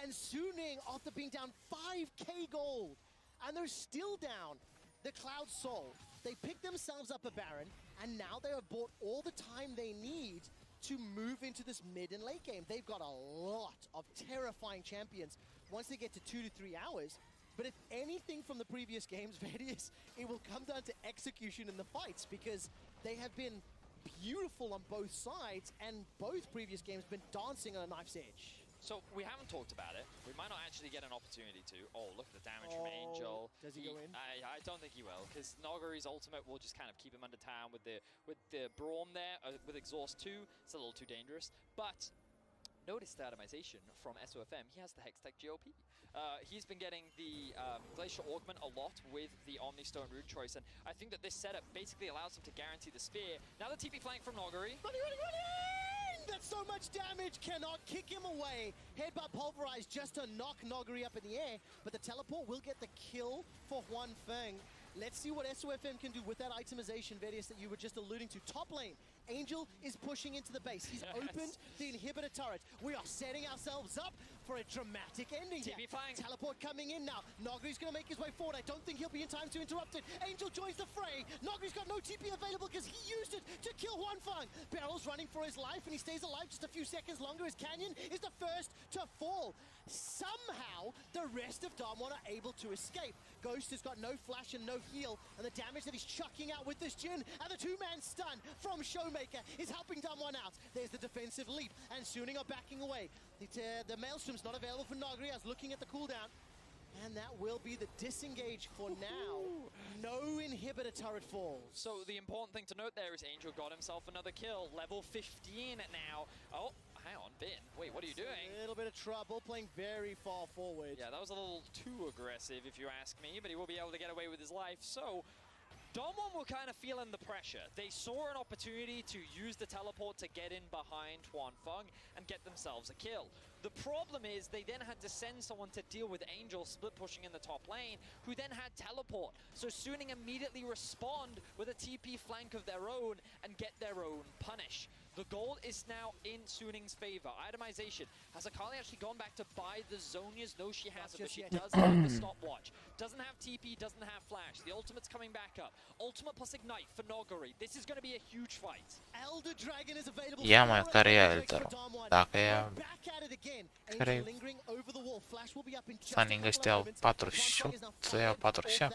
And Suning, after being down 5k gold, and they're still down the Cloud Soul. They picked themselves up a Baron, and now they have bought all the time they need to move into this mid and late game. They've got a lot of terrifying champions once they get to 2 to 3 hours. But if anything from the previous games, Vedius, it will come down to execution in the fights, because they have been beautiful on both sides, and both previous games have been dancing on a knife's edge. So we haven't talked about it. We might not actually get an opportunity to. Oh, look at the damage from Angel. Does he go in? I don't think he will, because Noguri's ultimate will just kind of keep him under town with the Braum there, with Exhaust 2. It's a little too dangerous. But notice the itemization from SOFM. He has the Hextech GOP. He's been getting the Glacial Augment a lot with the Omnistone Rune choice, and I think that this setup basically allows him to guarantee the spear. Now the TP flank from Noguri. Running! That's so much damage, cannot kick him away. Headbutt pulverized just to knock Noguri up in the air, but the teleport will get the kill for Huanfeng. Let's see what SOFM can do with that itemization, Vedius, that you were just alluding to. Top lane, Angel is pushing into the base. He's opened the inhibitor turret. We are setting ourselves up for a dramatic ending here. Teleport coming in now. Noguri's going to make his way forward. I don't think he'll be in time to interrupt it. Angel joins the fray. Noguri's got no TP available because he used it to kill Huanfeng. Barrel's running for his life, and he stays alive just a few seconds longer as Canyon is the first to fall. Somehow, the rest of Damwon are able to escape. Ghost has got no flash and no heal, and the damage that he's chucking out with this Jhin, and the 2-man stun from Showmaker is helping Damwon out. There's the defensive leap, and Suning are backing away. The Maelstrom's not available for Noguri. I was looking at the cooldown. And that will be the disengage for now. No inhibitor turret falls. So the important thing to note there is Angel got himself another kill. Level 15 now. Oh, hang on, Bin. Wait, what are you doing? A little bit of trouble, playing very far forward. Yeah, that was a little too aggressive, if you ask me, but he will be able to get away with his life. So Damwon were kind of feeling the pressure. They saw an opportunity to use the teleport to get in behind Huanfeng and get themselves a kill. The problem is they then had to send someone to deal with Angel split pushing in the top lane, who then had teleport. So Suning immediately respond with a TP flank of their own and get their own punish. The goal is now in Suning's favor. Itemization. Has Akali actually gone back to buy the Zonias? No, she hasn't, but she does have the stopwatch. Doesn't have TP, doesn't have flash. The ultimate's coming back up. Ultimate plus ignite for Noguri. This is going to be a huge fight. Elder Dragon is available. Я моя скорее Эльтеру. Так, я... Скорее... Санинга сделал патрущу. Я патрущу.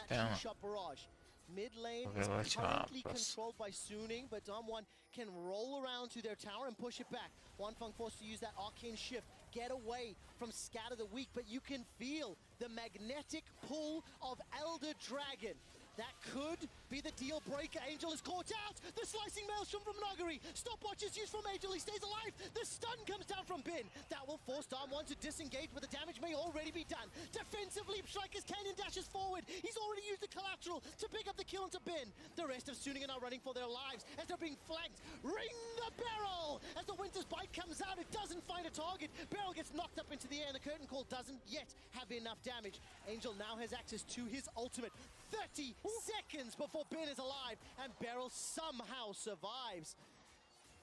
Mid lane is currently controlled by Suning, but Damwon can roll around to their tower and push it back. Huanfeng forced to use that arcane shift, get away from Scatter the Weak, but you can feel the magnetic pull of Elder Dragon. That could be the deal breaker. Angel is caught out. The slicing maelstrom from Noguri. Stopwatch is used from Angel. He stays alive. The stun comes down from Bin. That will force Damwon to disengage, but the damage may already be done. Defensive leap strikers. Canyon dashes forward. He's already used the collateral to pick up the kill into Bin. The rest of Suning are now running for their lives as they're being flanked. Ring the barrel! As the Winter's Bite comes out, it doesn't find a target. Barrel gets knocked up into the air, and the curtain call doesn't yet have enough damage. Angel now has access to his ultimate. 30 seconds before Bin is alive, and Beryl somehow survives.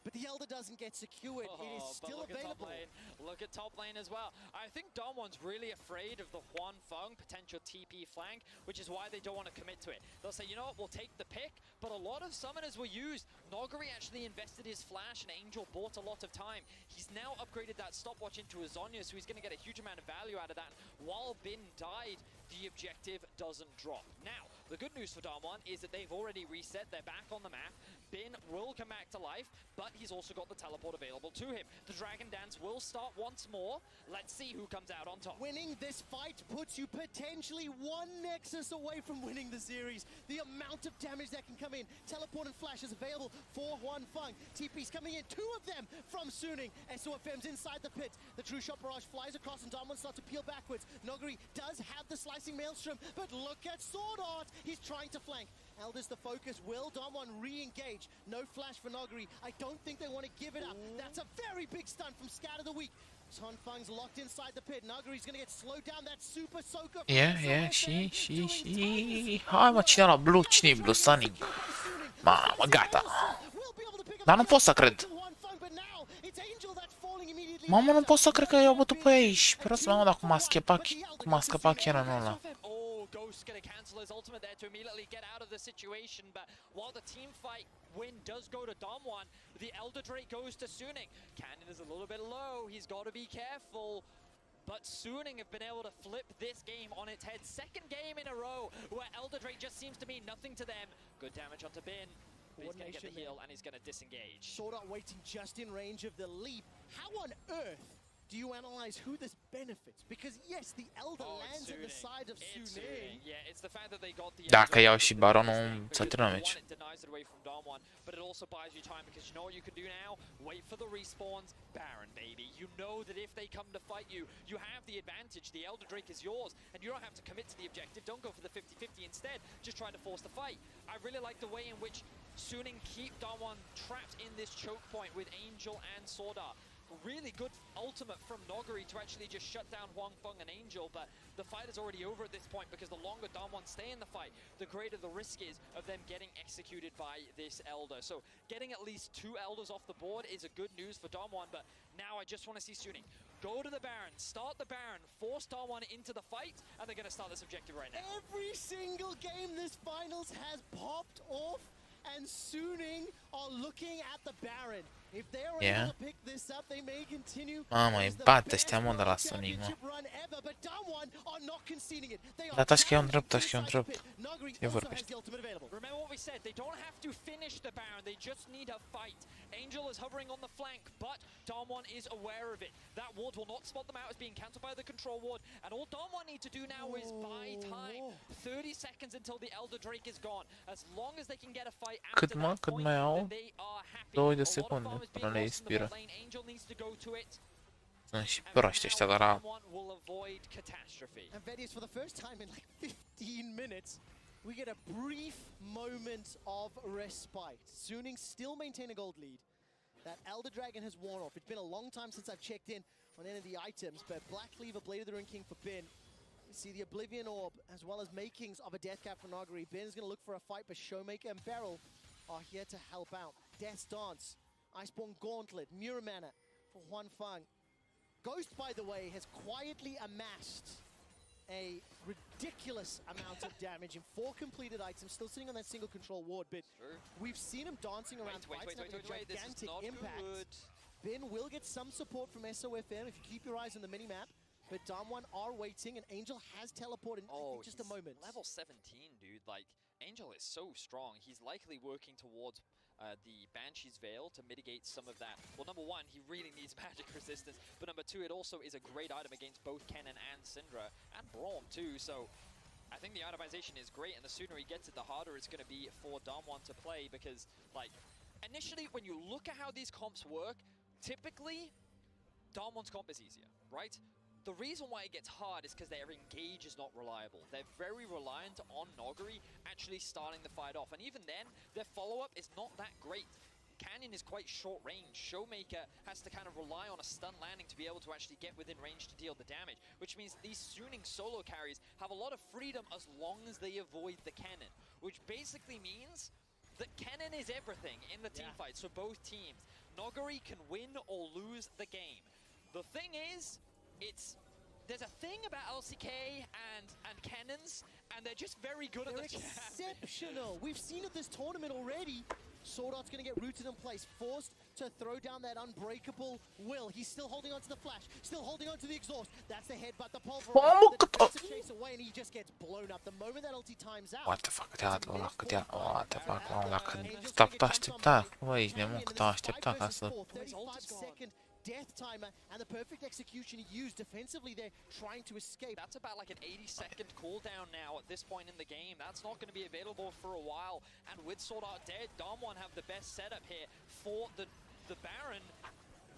But the Elder doesn't get secured. It is still available. Look at top lane as well. I think Damwon's really afraid of the Huanfeng potential TP flank, which is why they don't want to commit to it. They'll say, you know what, we'll take the pick, but a lot of summoners were used. Noguri actually invested his flash, and Angel bought a lot of time. He's now upgraded that stopwatch into a Zonya, so he's going to get a huge amount of value out of that. While Bin died, the objective doesn't drop. Now, the good news for Damwon is that they've already reset. They're back on the map. Bin will come back to life, but he's also got the teleport available to him. The Dragon Dance will start once more. Let's see who comes out on top. Winning this fight puts you potentially one Nexus away from winning the series. The amount of damage that can come in. Teleport and flash is available for Huanfeng. TP's coming in, 2 of them from Suning. SOFM's inside the pit. The True Shot Barrage flies across and Damwon starts to peel backwards. Noguri does have the slicing maelstrom, but look at Sword Art. He's trying to flank. Elder's the focus. Will Damwon re-engage? No flash for Noguri. I don't think they want to give it up. That's a very big stun from Scatter the Weak. Huanfeng's locked inside the pit. Noguri's going to get slowed down. That super soaker. Ah, ma ci darò blu, blu stunning. Ma gata. Dar nu pot să cred. Mamă, nu pot să cred că i-au bătut pe aici. Vreau să mă dar cum a scăpat Kenan ăla. Ghost going to cancel his ultimate there to immediately get out of the situation, but while the team fight win does go to Damwon, the Elder Drake goes to Suning. Cannon is a little bit low, he's got to be careful, but Suning have been able to flip this game on its head. Second game in a row where Elder Drake just seems to mean nothing to them. Good damage onto Bin. But he's going to get the heal and he's going to disengage. Sword Art waiting just in range of the leap. How on earth do you analyze who this benefits? Because yes, the Elder lands at the side of Suning. Yeah, it's the fact that they got the Dacă iau și baronul, să terminăm aici. It denies it away from Damwon, but it also buys you time because you know what you can do now? Wait for the respawns. Baron, baby. You know that if they come to fight you, you have the advantage. The Elder Drake is yours, and you don't have to commit to the objective. Don't go for the 50-50 instead. Just try to force the fight. I really like the way in which Suning keep Damwon trapped in this choke point with Angel and Sword Art. Really good ultimate from Noguri to actually just shut down Huanfeng and Angel, but the fight is already over at this point because the longer Damwon stay in the fight, the greater the risk is of them getting executed by this Elder. So getting at least 2 Elders off the board is a good news for Damwon, but now I just want to see Suning go to the Baron, start the Baron, force Damwon into the fight, and they're going to start this objective right now. Every single game this finals has popped off, and Suning are looking at the Baron. If they are Yeah. able to pick this up, they may continue. Mamma, It is the infatti best stiamo World dalla Sony, Championship run ever, but Damwon are not conceding it. They are Da taşkı on challenging drop, taşkı on inside drop. the pit. Nuguri Nie also wyrwać. has the ultimate available. Remember what we said, they don't have to finish the Baron, they just need a fight. Angel is hovering on the flank, but Damwon is aware of it. That ward will not spot them out as being countered by the control ward, and all Damwon need to do now is buy time. 30 seconds until the Elder Drake is gone. As long as they can get a fight after Cât mă, that cât point, mai au? then they are happy. 2 de A lot of secunde farmers being până le lost in the expiră. bot lane. Angel needs to go to it. Sunt și proști ăștia de la... Will avoid catastrophe. And Vedius, for the first time in like 15 minutes, we get a brief moment of respite. Suning still maintain a gold lead. That Elder Dragon has worn off. It's been a long time since I've checked in on any of the items, but Black Cleaver, Blade of the Rune King for Bin. We see the Oblivion Orb, as well as makings of a Death Cap for Nagari. Bin is going to look for a fight, but Showmaker and Beryl are here to help out. Death's Dance, Iceborne Gauntlet, Muramana for Huan Fang. Ghost, by the way, has quietly amassed a ridiculous amount of damage in 4 completed items, still sitting on that single control ward, but we've seen him dancing around fights and having a gigantic impact. Bin will get some support from SOFM if you keep your eyes on the mini-map, but Damwon are waiting, and Angel has teleported in just a moment. Level 17, dude. Like, Angel is so strong. He's likely working towards the Banshee's Veil to mitigate some of that. Well, number one, he really needs magic resistance, but number two, it also is a great item against both Kennen and Syndra, and Braum too, so I think the itemization is great, and the sooner he gets it, the harder it's going to be for Damwon to play, because, like, initially, when you look at how these comps work, typically, Damwon's comp is easier, right? The reason why it gets hard is because their engage is not reliable. They're very reliant on Noguri actually starting the fight off. And even then, their follow-up is not that great. Canyon is quite short range. Showmaker has to kind of rely on a stun landing to be able to actually get within range to deal the damage, which means these Suning solo carries have a lot of freedom as long as they avoid the cannon, which basically means that cannon is everything in the team fight, so both teams. Noguri can win or lose the game. The thing is, there's a thing about LCK and cannons, and they're just very good at the jab. Exceptional. We've seen it this tournament already. Sword Art's going to get rooted in place, forced to throw down that unbreakable will. He's still holding on to the flash, still holding on to the exhaust. That's the headbutt, the pulverize, the defensive chase away, and he just gets blown up. The moment that ulti times out. What the fuck, what the fuck, stop aștepta, băi, ne mâncă, aștepta ca să... 35-second death timer, and the perfect execution he used defensively there, trying to escape. That's about like an 80-second cooldown now at this point in the game. That's not going to be available for a while. And with Sword Art dead, Damwon have the best setup here for the Baron.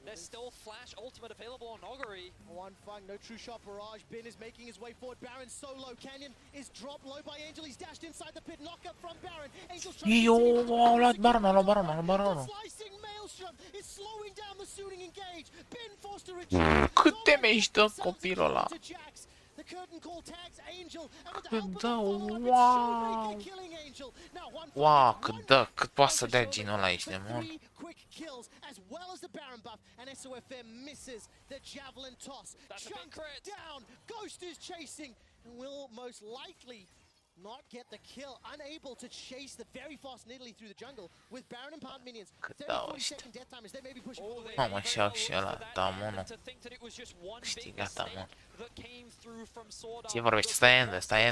There's still Flash Ultimate available on Noguri. One Fang, no true shot barrage. Bin is making his way forward. Baron solo. Canyon is dropped low by Angel. He's dashed inside the pit. Knock up from Baron. Angel's trying Au luat Baron. Slicing Maelstrom is slowing down the Suning engage. Bin forced to retreat. Cât de mișto copilul ăla. The curtain call tags Angel. Cât dă, wow. Wow, cât poate să dea genul ăla aici de mult. Quick kills as well as the Baron buff, and SOFM misses the javelin toss. Chunked down. Ghost is chasing and will most likely not get the kill. Unable to chase the very fast Nidalee through the jungle with Baron and Part minions. 30-40-second death timers. They may be pushing all the way. Mamă, și ăla, Damonul. Câștigat, Damon. Ce vorbești? Stai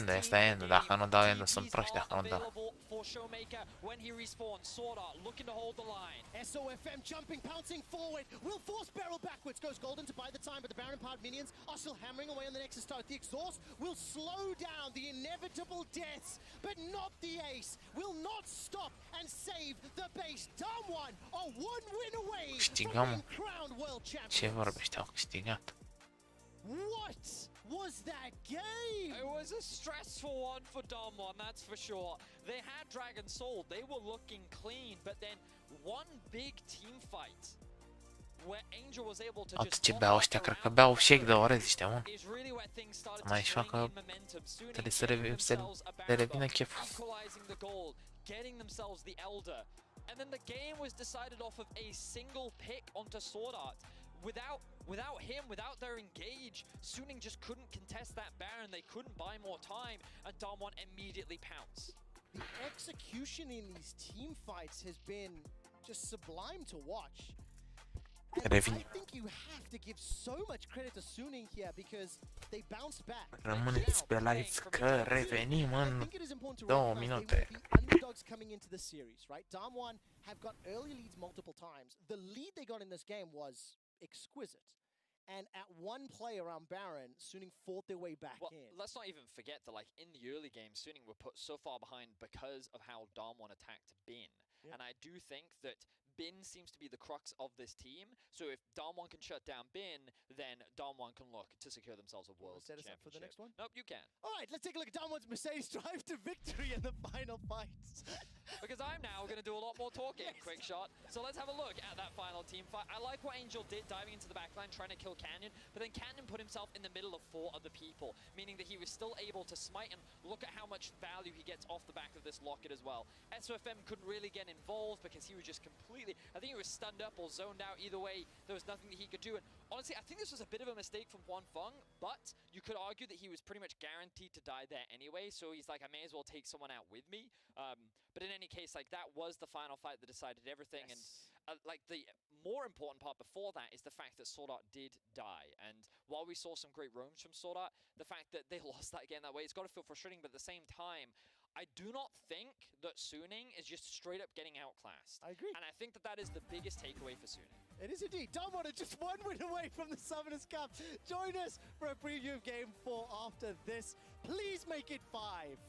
endă, dacă nu dau endă sunt proști, dacă nu dau. SOFM jumping, pouncing forward, will force Beryl backwards, goes golden to buy the time, but the Baron Powered minions are still hammering away on the Nexus start. The exhaust will slow down the inevitable deaths, but not the ace, will not stop and save the base. Damwon are one win away from being crowned world champions. Ce vorbești? Au câștigat. What was that game? It was a stressful one for Damwon, that's for sure. They had Dragon Soul, they were looking clean, but then one big team fight where Angel was able to just ce beau ăștia, cred că beau shake de orez ăștia, mă. Să mai facă, trebuie să le revină cheful. Getting themselves the Elder, and then the game was decided off of a single pick onto Sword Art. Without him, without their engage, Suning just couldn't contest that Baron. They couldn't buy more time, and Damwon immediately pounced. The execution in these team fights has been just sublime to watch. And I think you have to give so much credit to Suning here because they bounced back. Rămâneți pe live că revenim în 2 minute. The underdogs coming into the series, right? Damwon have got early leads multiple times. The lead they got in this game was exquisite. And at one play around Baron, Suning fought their way back in. Let's not even forget that, like, in the early game, Suning were put so far behind because of how Damwon attacked Bin. Yeah. And I do think that Bin seems to be the crux of this team. So if Damwon can shut down Bin, then Damwon can look to secure themselves a world set us championship. Up for the next one? Nope, you can. All right, let's take a look at Damwon's Mercedes drive to victory in the final fight. Because I'm now going to do a lot more talking, Quick Shot. So let's have a look at that final team fight. I like what Angel did, diving into the backline, trying to kill Canyon, but then Canyon put himself in the middle of 4 other people, meaning that he was still able to smite, and look at how much value he gets off the back of this locket as well. SOFM couldn't really get involved because he was just completely, I think he was stunned up or zoned out. Either way, there was nothing that he could do. And honestly, I think this was a bit of a mistake from Huan Feng, but you could argue that he was pretty much guaranteed to die there anyway, so he's like, I may as well take someone out with me. But in any case, like, that was the final fight that decided everything. Yes. And like, the more important part before that is the fact that Sword Art did die. And while we saw some great roams from Sword Art, the fact that they lost that game that way, it's got to feel frustrating. But at the same time, I do not think that Suning is just straight up getting outclassed. I agree. And I think that that is the biggest takeaway for Suning. It is indeed. Damwon are just 1 win away from the Summoners Cup. Join us for a preview of Game 4 after this. Please make it 5.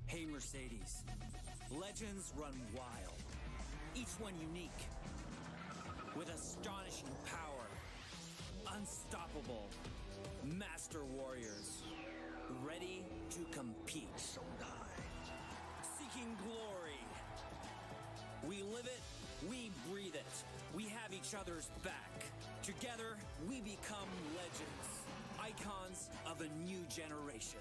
Hey Mercedes, legends run wild, each one unique, with astonishing power, unstoppable, master warriors, ready to compete. Seeking glory. We live it, we breathe it, we have each other's back. Together, we become legends, icons of a new generation.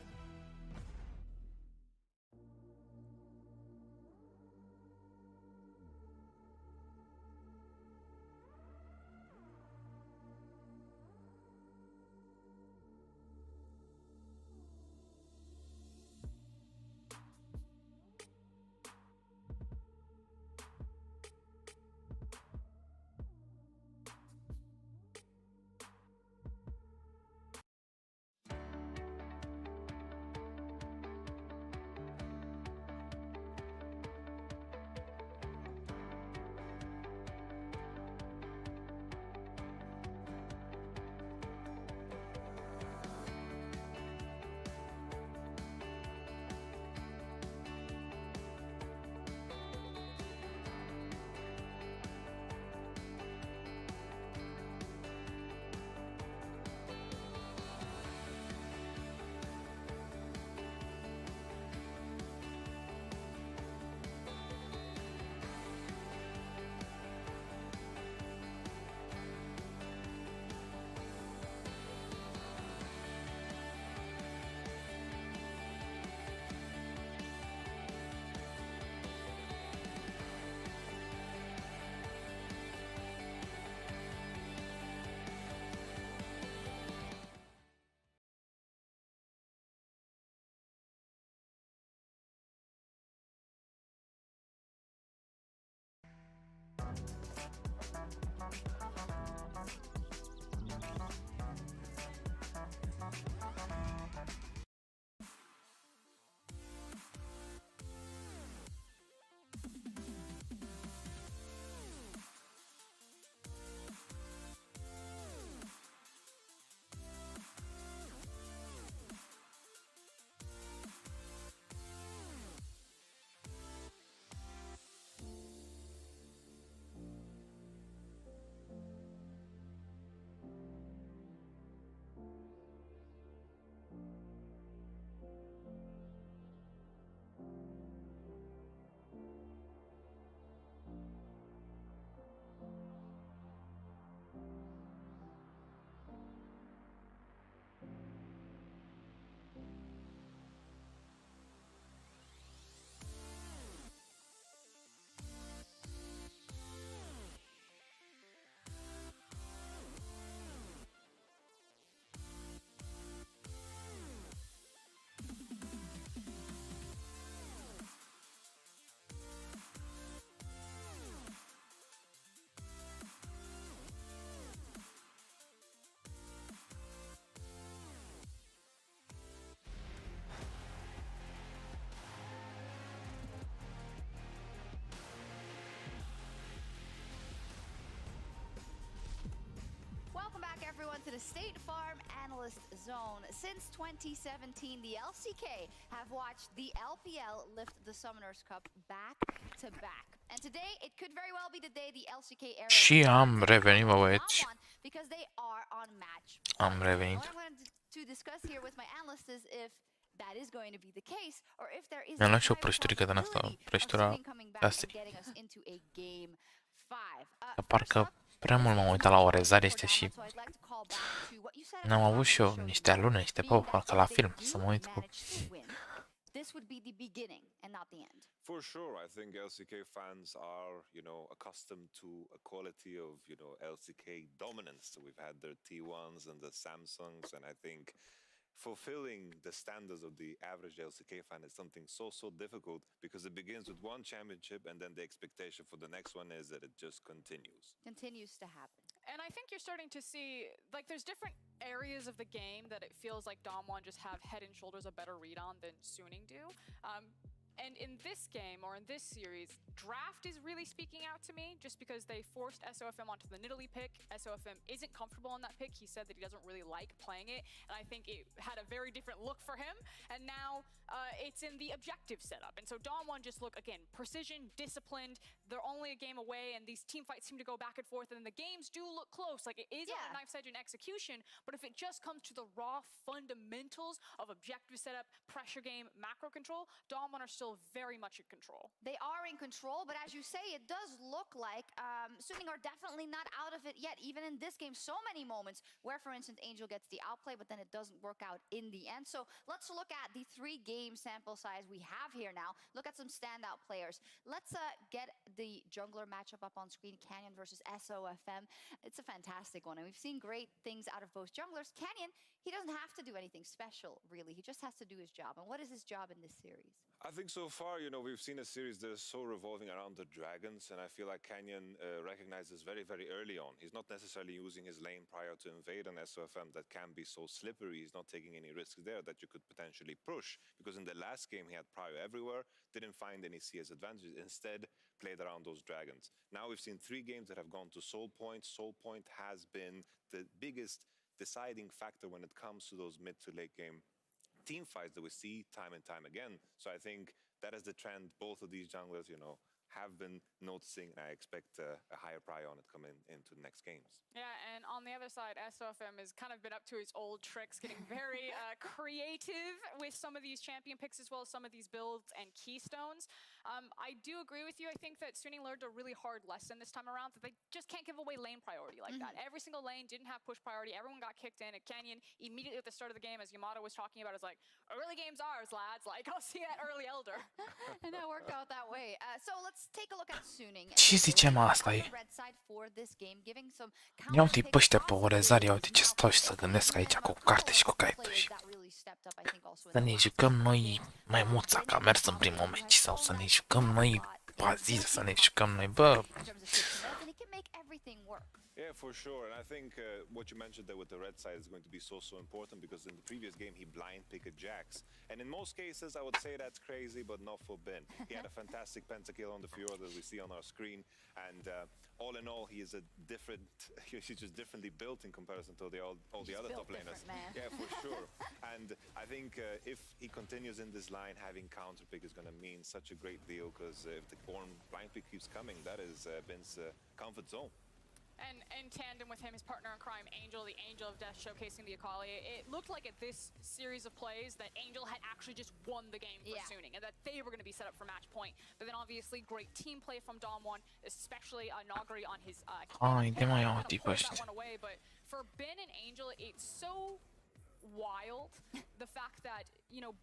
the State Farm Analyst Zone. Since 2017, the LCK have watched the LPL lift the Summoners Cup back to back. And today, it could very well be the day the LCK era Și am revenit, băieți. because they are on match. Am revenit. What I'm going to discuss here with my analyst is if that is going to be the case, or if there is Mi-am luat și o prăjiturică din asta, prăjitura asta. Parcă prea mult m-am uitat la orezari ăștia și n-am avut și eu niște alune, niște pău, parcă la film, să mă uit cu... This would be the beginning and not the end. For sure, I think LCK fans are, accustomed to a quality of, LCK dominance. So we've had their T1s and the Samsungs, and I think fulfilling the standards of the average LCK fan is something so difficult because it begins with one championship and then the expectation for the next one is that it just continues to happen. And I think you're starting to see, like, there's different areas of the game that it feels like Damwon just have head and shoulders a better read on than Suning do. And in this game, or in this series, Draft is really speaking out to me just because they forced SOFM onto the Nidalee pick. SOFM isn't comfortable on that pick. He said that he doesn't really like playing it, and I think it had a very different look for him. And now it's in the objective setup. And so Damwon just look, again, precision, disciplined. They're only a game away, and these team fights seem to go back and forth, and the games do look close. Like, it is on a knife's edge in execution, but if it just comes to the raw fundamentals of objective setup, pressure game, macro control, Damwon are still very much in control. They are in control, but as you say, it does look like Suning are definitely not out of it yet. Even in this game, so many moments where, for instance, Angel gets the outplay, but then it doesn't work out in the end. So let's look at the 3-game sample size we have here now. Look at some standout players. Let's get the jungler matchup up on screen, Canyon versus SOFM. It's a fantastic one, and we've seen great things out of both junglers. Canyon, he doesn't have to do anything special, really. He just has to do his job. And what is his job in this series? I think so far, we've seen a series that is so revolving around the dragons, and I feel like Canyon recognizes very early on. He's not necessarily using his lane prior to invade an SOFM that can be so slippery. He's not taking any risks there that you could potentially push, because in the last game he had prio everywhere, didn't find any CS advantages, instead played around those dragons. Now we've seen 3 games that have gone to Soul Point. Soul Point has been the biggest deciding factor when it comes to those mid to late game team fights that we see time and time again. So I think that is the trend both of these junglers, have been noticing, and I expect a higher prio on it coming into the next games. Yeah, and on the other side, SOFM has kind of been up to his old tricks, getting very creative with some of these champion picks as well as some of these builds and keystones. I do agree with you. I think that Suning learned a really hard lesson this time around, that they just can't give away lane priority like that. Every single lane didn't have push priority. Everyone got kicked in. And Canyon, immediately at the start of the game, as Yamato was talking about, is like, early game's ours, lads. Like, I'll see you at early elder. And that worked out that way. So let's take a look at Suning. Ce ziceam asta e? Ia uite-i pe ăștia pe orezari, ia uite ce stau și să gândesc aici cu carte și cu caietul și... Să ne jucăm noi maimuța, că a mers în primul meci, sau să ne jucăm noi Bazil, să ne jucăm noi, bă... Yeah, for sure. And I think what you mentioned there with the red side is going to be so important, because in the previous game he blind picked a Jax. And in most cases I would say that's crazy, but not for Ben. He had a fantastic pentakill on the Fiora that we see on our screen, and all in all he is he's just differently built in comparison to all the other top laners. Yeah, for sure. And I think if he continues in this line, having counter pick is going to mean such a great deal, because if the blind pick keeps coming, that is Ben's comfort zone. And in tandem with him, his partner in crime, Angel, the Angel of Death, showcasing the Akali. It looked like at this series of plays that Angel had actually just won the game for Suning, and that they were going to be set up for match point. But then obviously great team play from Damwon, especially Nagari on his that one away. But for Ben and Angel, it's so wild the fact that,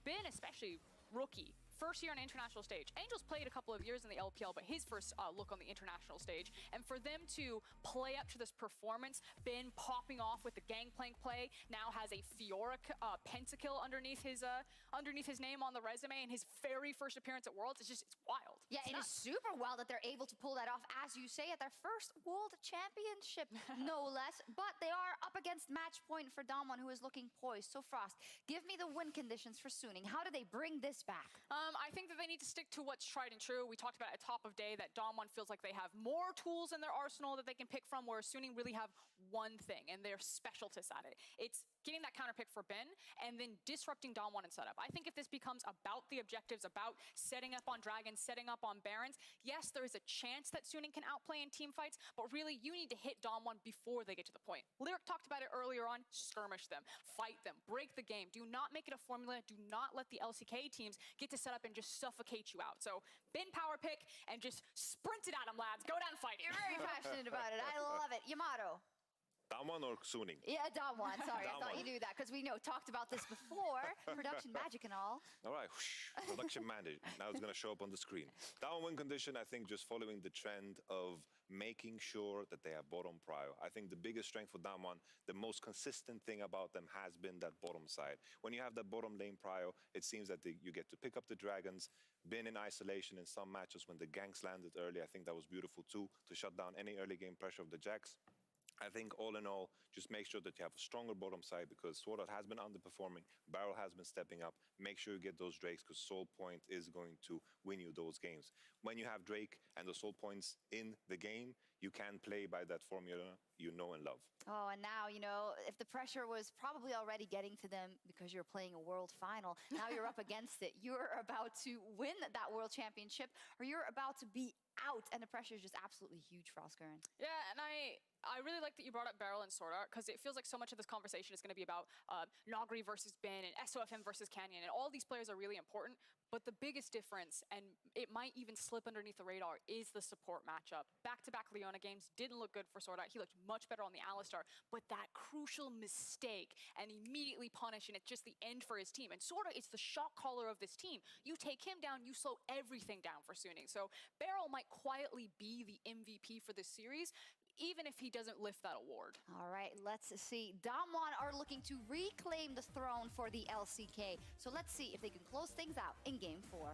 Ben, especially rookie, first year on international stage. Angel's played a couple of years in the LPL, but his first look on the international stage. And for them to play up to this performance, Ben popping off with the gangplank play, now has a Fiora pentakill underneath his name on the resume, and his very first appearance at Worlds. It's wild. Yeah, it is super wild that they're able to pull that off, as you say, at their first World Championship, no less. But they are up against match point for Damwon, who is looking poised. So Frost, give me the win conditions for Suning. How do they bring this back? I think that they need to stick to what's tried and true. We talked about at top of day that Dom1 feels like they have more tools in their arsenal that they can pick from, whereas Suning really have one thing, and they're specialists at it. It's getting that counter pick for Ben, and then disrupting Dom1 and setup. I think if this becomes about the objectives, about setting up on Dragons, setting up on Barons, yes, there is a chance that Suning can outplay in team fights, but really you need to hit Dom1 before they get to the point. Lyric talked about it earlier on, skirmish them, fight them, break the game. Do not make it a formula. Do not let the LCK teams get to set up and just suffocate you out. So Ben power pick and just sprint it at them, lads. Go down fighting. You're very passionate about it. I love it. Yamato. Dom1 or Suning? Yeah, Dom1. Sorry, I thought Dom1. you knew that because we talked about this before. Production magic and all. All right, production magic. Now it's going to show up on the screen. Down win condition, I think just following the trend of making sure that they have bottom prio. I think the biggest strength for Dom1, the most consistent thing about them has been that bottom side. When you have that bottom lane prio, it seems that you get to pick up the Dragons, been in isolation in some matches when the ganks landed early. I think that was beautiful too, to shut down any early game pressure of the Jacks. I think all in all, just make sure that you have a stronger bottom side because Sword Art has been underperforming, Barrel has been stepping up. Make sure you get those Drakes because Soul Point is going to win you those games. When you have Drake and the Soul Points in the game, you can play by that formula you know and love. Oh, and now, if the pressure was probably already getting to them because you're playing a world final, now you're up against it. You're about to win that world championship or you're about to be out and the pressure is just absolutely huge for Oscarin. Yeah, and I really like that you brought up Barrel and Sword Art because it feels like so much of this conversation is going to be about Nogri versus Ben and SOFM versus Canyon, and all these players are really important. But the biggest difference, and it might even slip underneath the radar, is the support matchup. Back-to-back Leona games didn't look good for Sword Art. He looked much better on the Alistar, but that crucial mistake and immediately punish, and it's just the end for his team. And Sword Art is the shot caller of this team. You take him down, you slow everything down for Suning. So Barrel might quietly be the MVP for this series, even if he doesn't lift that award. All right, let's see. Dom1 are looking to reclaim the throne for the LCK. So let's see if they can close things out in Game 4.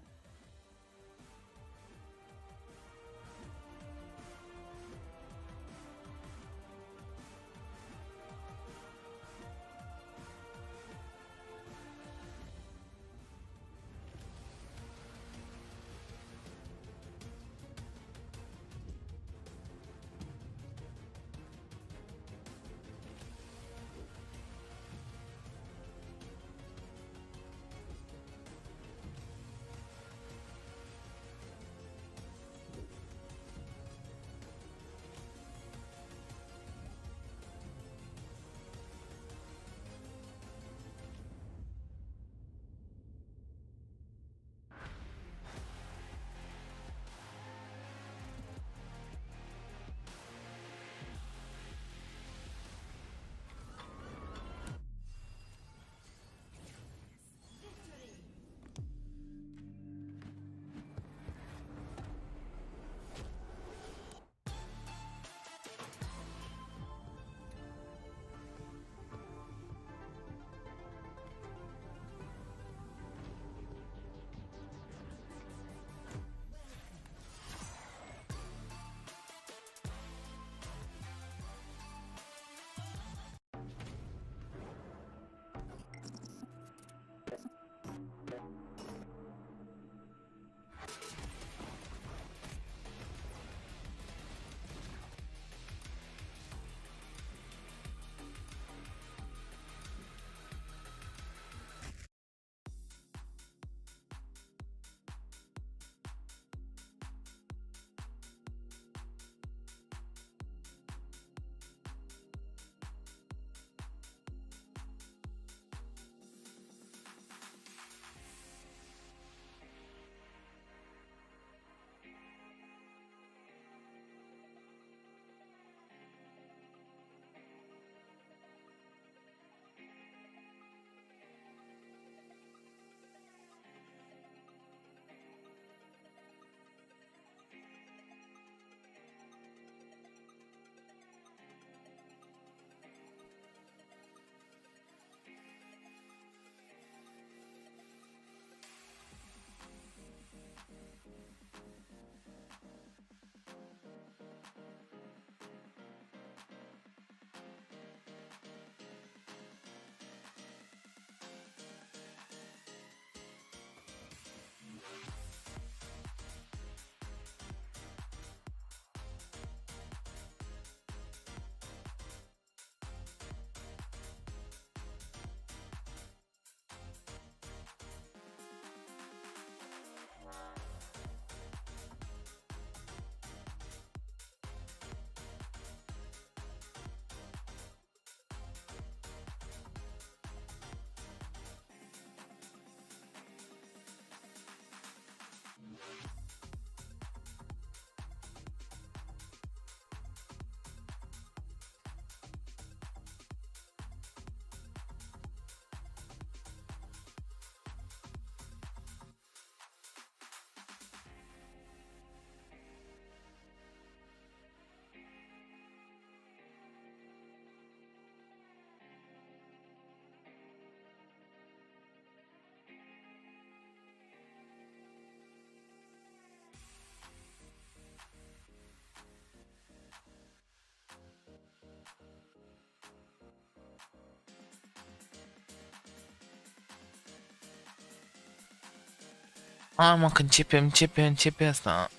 Mă, că începe asta.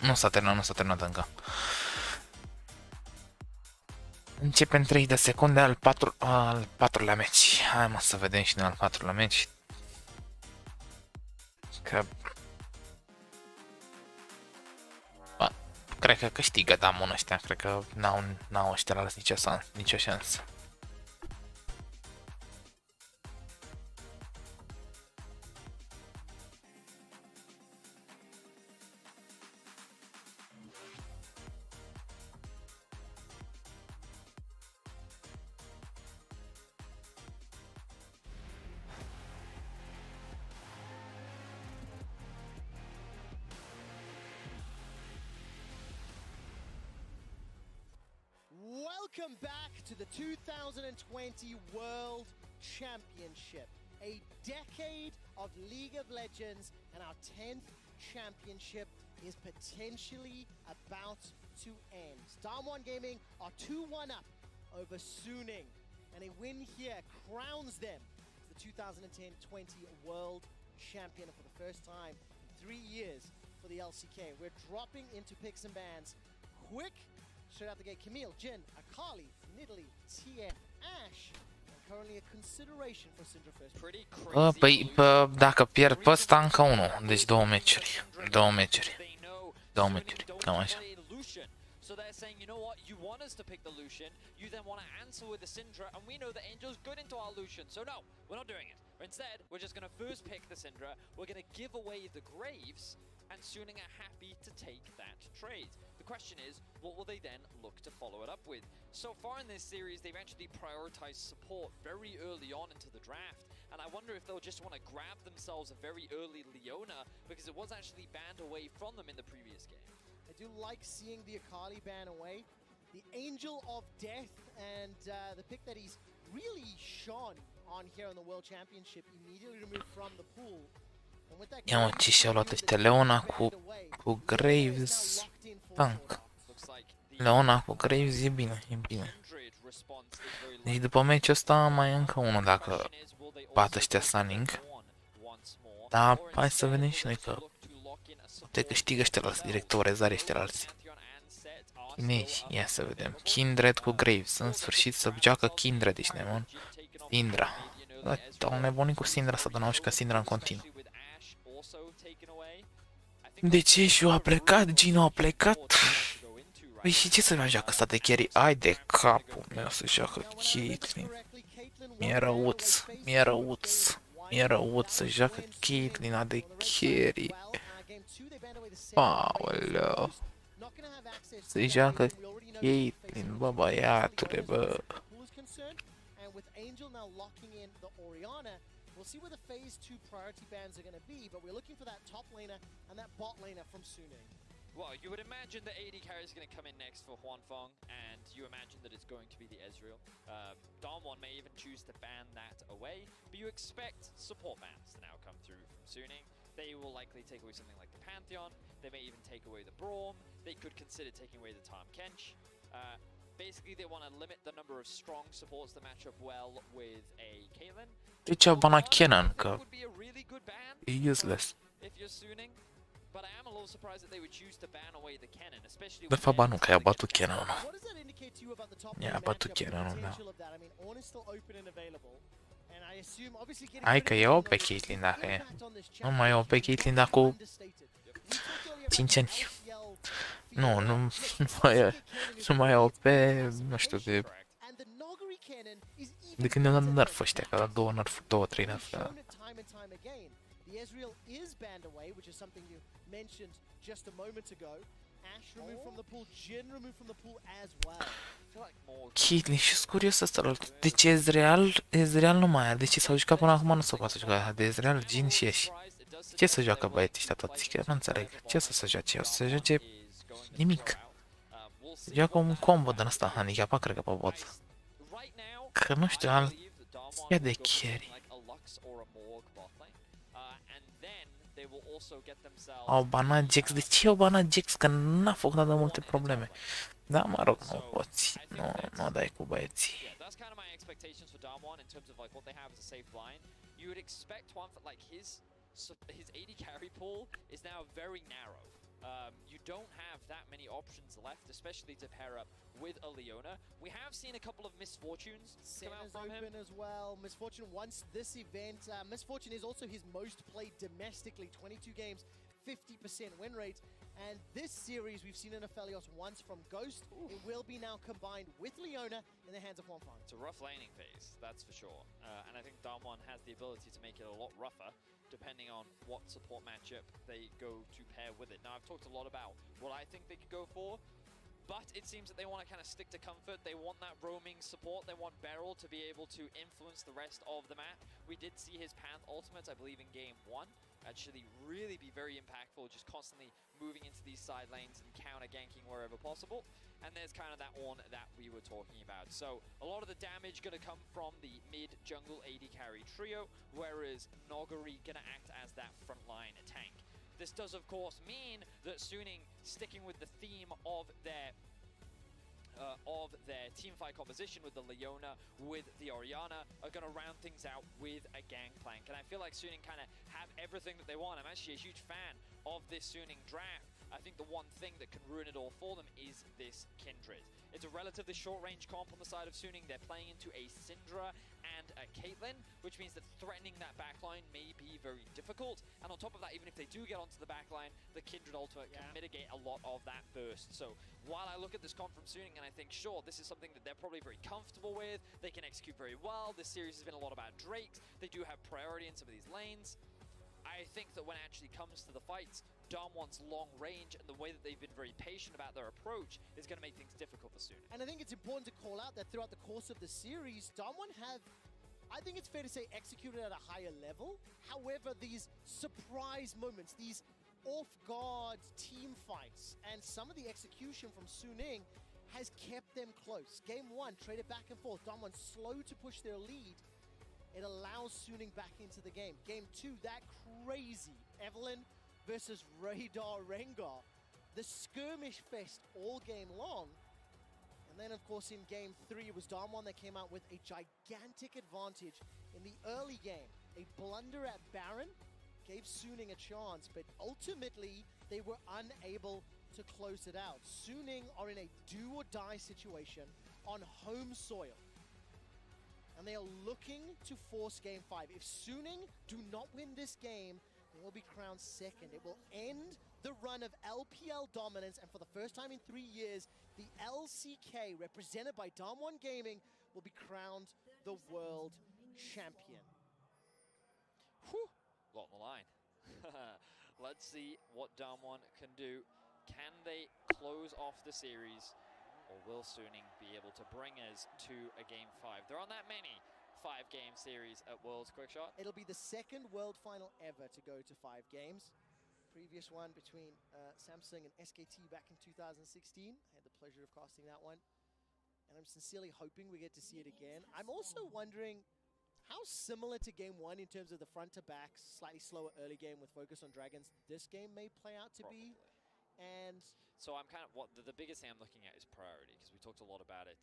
Nu s-a terminat încă. Începe în 30 de secunde al patrulea meci. Hai mă să vedem și noi al patrulea meci. Că... Ba, cred că câștigă Damon ăștia. Cred că n-au ăștia nicio șansă. Welcome back to the 2020 World Championship. A decade of League of Legends and our 10th championship is potentially about to end. Damwon Gaming are 2-1 up over Suning, and a win here crowns them as the 2010-20 World Champion for the first time in 3 years for the LCK. We're dropping into picks and bans quick. Straight out the gate, Camille, Jin, Akali, Nidalee, TF, Ash, and currently a consideration for Syndra first. Pretty crazy. Păi, dacă pierd pe ăsta, încă unul. Deci două meciuri, cam așa. So they're saying, you know what, you want us to pick the Lucian, you then want to answer with the Syndra, and we know that Angel's good into our Lucian, so no, we're not doing it. Instead, we're just going to first pick the Syndra, we're going to give away the Graves, and Suning are happy to take that trade. The question is, what will they then look to follow it up with? So far in this series, they've actually prioritized support very early on into the draft, and I wonder if they'll just want to grab themselves a very early Leona, because it was actually banned away from them in the previous game. I do like seeing the Akali ban away. The Angel of Death and the pick that he's really shone on here in the World Championship immediately removed from the pool. Ia mă, ce și-au luat ăștia, Leona cu Graves, tank. Leona cu Graves e bine, Deci după meciul ăsta mai e încă unul dacă bat ăștia Sunning. Dar hai să vedem și noi că te câștigă ăștia alții, directorezare ăștia alții. Chinezi, ia să vedem. Kindred cu Graves, în sfârșit să joacă Kindred, ești nebun. Syndra. Au nebunit cu Syndra să dă și ca Syndra în continuu. De ce și-o a plecat? Gino a plecat? Păi și ce să mai joacă ăsta de carry? Ai de capul meu să joacă Caitlyn. Mi-e răuț să joacă Caitlyn a de carry. Aoleu. Să joacă Caitlyn, bă băiatule, bă. We'll see where the phase 2 priority bans are going to be, but we're looking for that top laner and that bot laner from Suning. Well, you would imagine the AD carry is going to come in next for Huanfeng, and you imagine that it's going to be the Ezreal. Damwon may even choose to ban that away, but you expect support bans to now come through from Suning. They will likely take away something like the Pantheon, they may even take away the Braum, they could consider taking away the Tahm Kench. Basically, they want to limit the number of strong supports that match up well with a Caitlyn. De ce au banat Kennen? Că e useless. De fapt, ba nu, că i-a bătut Kennen-ul. I-a bătut Kennen-ul, da. Hai că iau pe Caitlyn dacă e. Nu mai iau pe Caitlyn dacă cu 5 ani. Nu mai iau pe, nu știu, de când ne-au dat nerf ăștia, că a dat 2-3 nerf. The Ezreal is banned away, which is something you mentioned just a moment ago. Ash removed from the pool, Jin removed from the pool as well. Caitlyn, și-s curios ăsta, de ce Ezreal nu mai are? De ce s-au jucat până acum, nu s-au poate juca de Ezreal, Jin și Ash. Ce să joacă băieții ăștia toți? Că nu înțeleg. Ce să se joace? O să se joace nimic. Se joacă un combo din ăsta handicapat, cred că pe bot. Că nu știu, ia de carry. they will also get themselves. Au banat Jax. De ce au banat Jax? Că n-a făcut atât de multe probleme. Da, mă rog, nu poți. Nu dai cu băieții. Yeah, that's kind of my expectations for Damwon in terms of like what they have as a safe line. You would expect one for like his AD carry pool is now very narrow. You don't have that many options left, especially to pair up with a Leona. We have seen a couple of misfortunes come out from him. As well. Misfortune once this event. Misfortune is also his most played domestically. 22 games, 50% win rate. And this series, we've seen an Aphelios once from Ghost. Ooh. It will be now combined with Leona in the hands of Juanfang. It's a rough laning phase, that's for sure. And I think Damwon has the ability to make it a lot rougher, depending on what support matchup they go to pair with it. Now, I've talked a lot about what I think they could go for, but it seems that they want to kind of stick to comfort. They want that roaming support. They want Beryl to be able to influence the rest of the map. We did see his Panth ultimates, I believe, in game 1. Actually really be very impactful, just constantly moving into these side lanes and counter-ganking wherever possible. And there's kind of that one that we were talking about. So a lot of the damage going to come from the mid-jungle AD carry trio, whereas Noguri going to act as that frontline tank. This does, of course, mean that Suning, sticking with the theme of their teamfight composition with the Leona, with the Orianna, are going to round things out with a gangplank. And I feel like Suning kind of have everything that they want. I'm actually a huge fan of this Suning draft. I think the one thing that can ruin it all for them is this Kindred. It's a relatively short-range comp on the side of Suning. They're playing into a Syndra and a Caitlyn, which means that threatening that backline may be very difficult. And on top of that, even if they do get onto the backline, the Kindred ultimate can mitigate a lot of that burst. So while I look at this comp from Suning and I think, sure, this is something that they're probably very comfortable with, they can execute very well. This series has been a lot about Drakes. They do have priority in some of these lanes. I think that when it actually comes to the fights, Damwon's long range and the way that they've been very patient about their approach is going to make things difficult for Suning. And I think it's important to call out that throughout the course of the series, Damwon have, I think it's fair to say, executed at a higher level. However, these surprise moments, these off-guard team fights, and some of the execution from Suning has kept them close. Game 1, traded back and forth. Damwon slow to push their lead. It allows Suning back into the game. Game 2, that crazy Evelyn versus Radar Rengar. The skirmish fest all game long. And then, of course, in game 3, it was Damwon that came out with a gigantic advantage in the early game. A blunder at Baron gave Suning a chance, but ultimately, they were unable to close it out. Suning are in a do-or-die situation on home soil. And they are looking to force game 5. If Suning do not win this game, they will be crowned second. It will end the run of LPL dominance, and for the first time in 3 years, the LCK, represented by Damwon Gaming, will be crowned the world champion. Whew, lot on the line. Let's see what Damwon can do. Can they close off the series, or will Suning be able to bring us to a game 5? There aren't that many 5-game series at Worlds. Quick shot. It'll be the second World Final ever to go to 5 games. Previous one between Samsung and SKT back in 2016. I had the pleasure of casting that one. And I'm sincerely hoping we get to see it again. I'm also wondering how similar to game 1 in terms of the front to back, slightly slower early game with focus on dragons, this game may play out to be. And so I'm kind of, the biggest thing I'm looking at is priority, because we talked a lot about it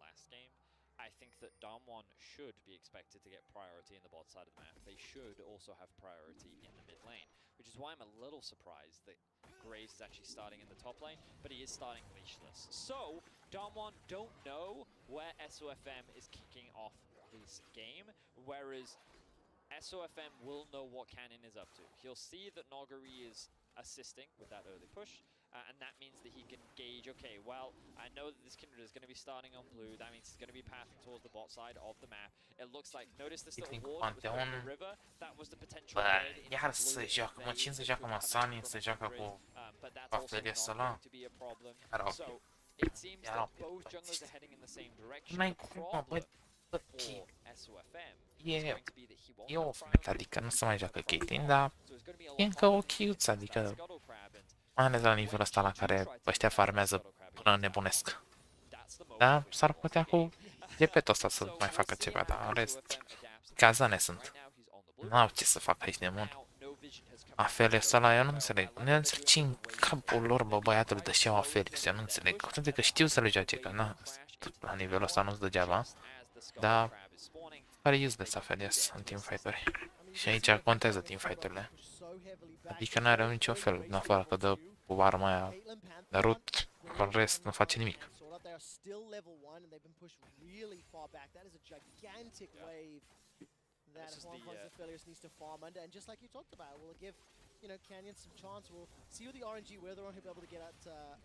last game. I think that Damwon should be expected to get priority in the bot side of the map. They should also have priority in the mid lane, which is why I'm a little surprised that Graves is actually starting in the top lane, but he is starting leashless. So Damwon don't know where SOFM is kicking off this game, whereas SOFM will know what Cannon is up to. He'll see that Noguri is assisting with that early push, and that means that he can gauge, okay, well, I know that this Kindred is going to be starting on blue. That means he's going to be pathing towards the bot side of the map. It looks like, notice this little ward that was going to the river. That was the potential trade into Iar blue. se joacă, mă, cine se joacă, mă, Sunny se joacă cu But that's also Aphelios not ăla. going to be a problem. Era So it seems era that ok, both băi. junglers are heading in the same direction. N-ai The cum, mă, băi, problem for SOFM is e going to be that he won't e have off priority. meta, adică nu se mai joacă Caitlyn, dar So it's going to be a e lot încă harder o chiuță, adică Scuttle Crab, and mai ales la nivelul ăsta la care ăștia farmează până nebunesc. Da, s-ar putea cu GP-ul ăsta să mai facă ceva, dar în rest, cazane sunt. N-au ce să facă aici de mult. Aphelios ăla, eu nu înțeleg. Nu înțeleg ce în capul lor, bă, băiatul dășeau Aphelios, eu nu înțeleg. Cu toate că știu să le joace, că na, la nivelul ăsta nu-ți degeaba. Dar pare useless Aphelios în teamfight-uri. Și aici contează teamfight-urile. Adică nu are niciun fel, în afară că dă cu arma aia de root, în rest nu face nimic. That Juan Felius needs to farm under, and just like you talked about, will give Canyon some chance. We'll see with the RNG whether or not he'll be able to get at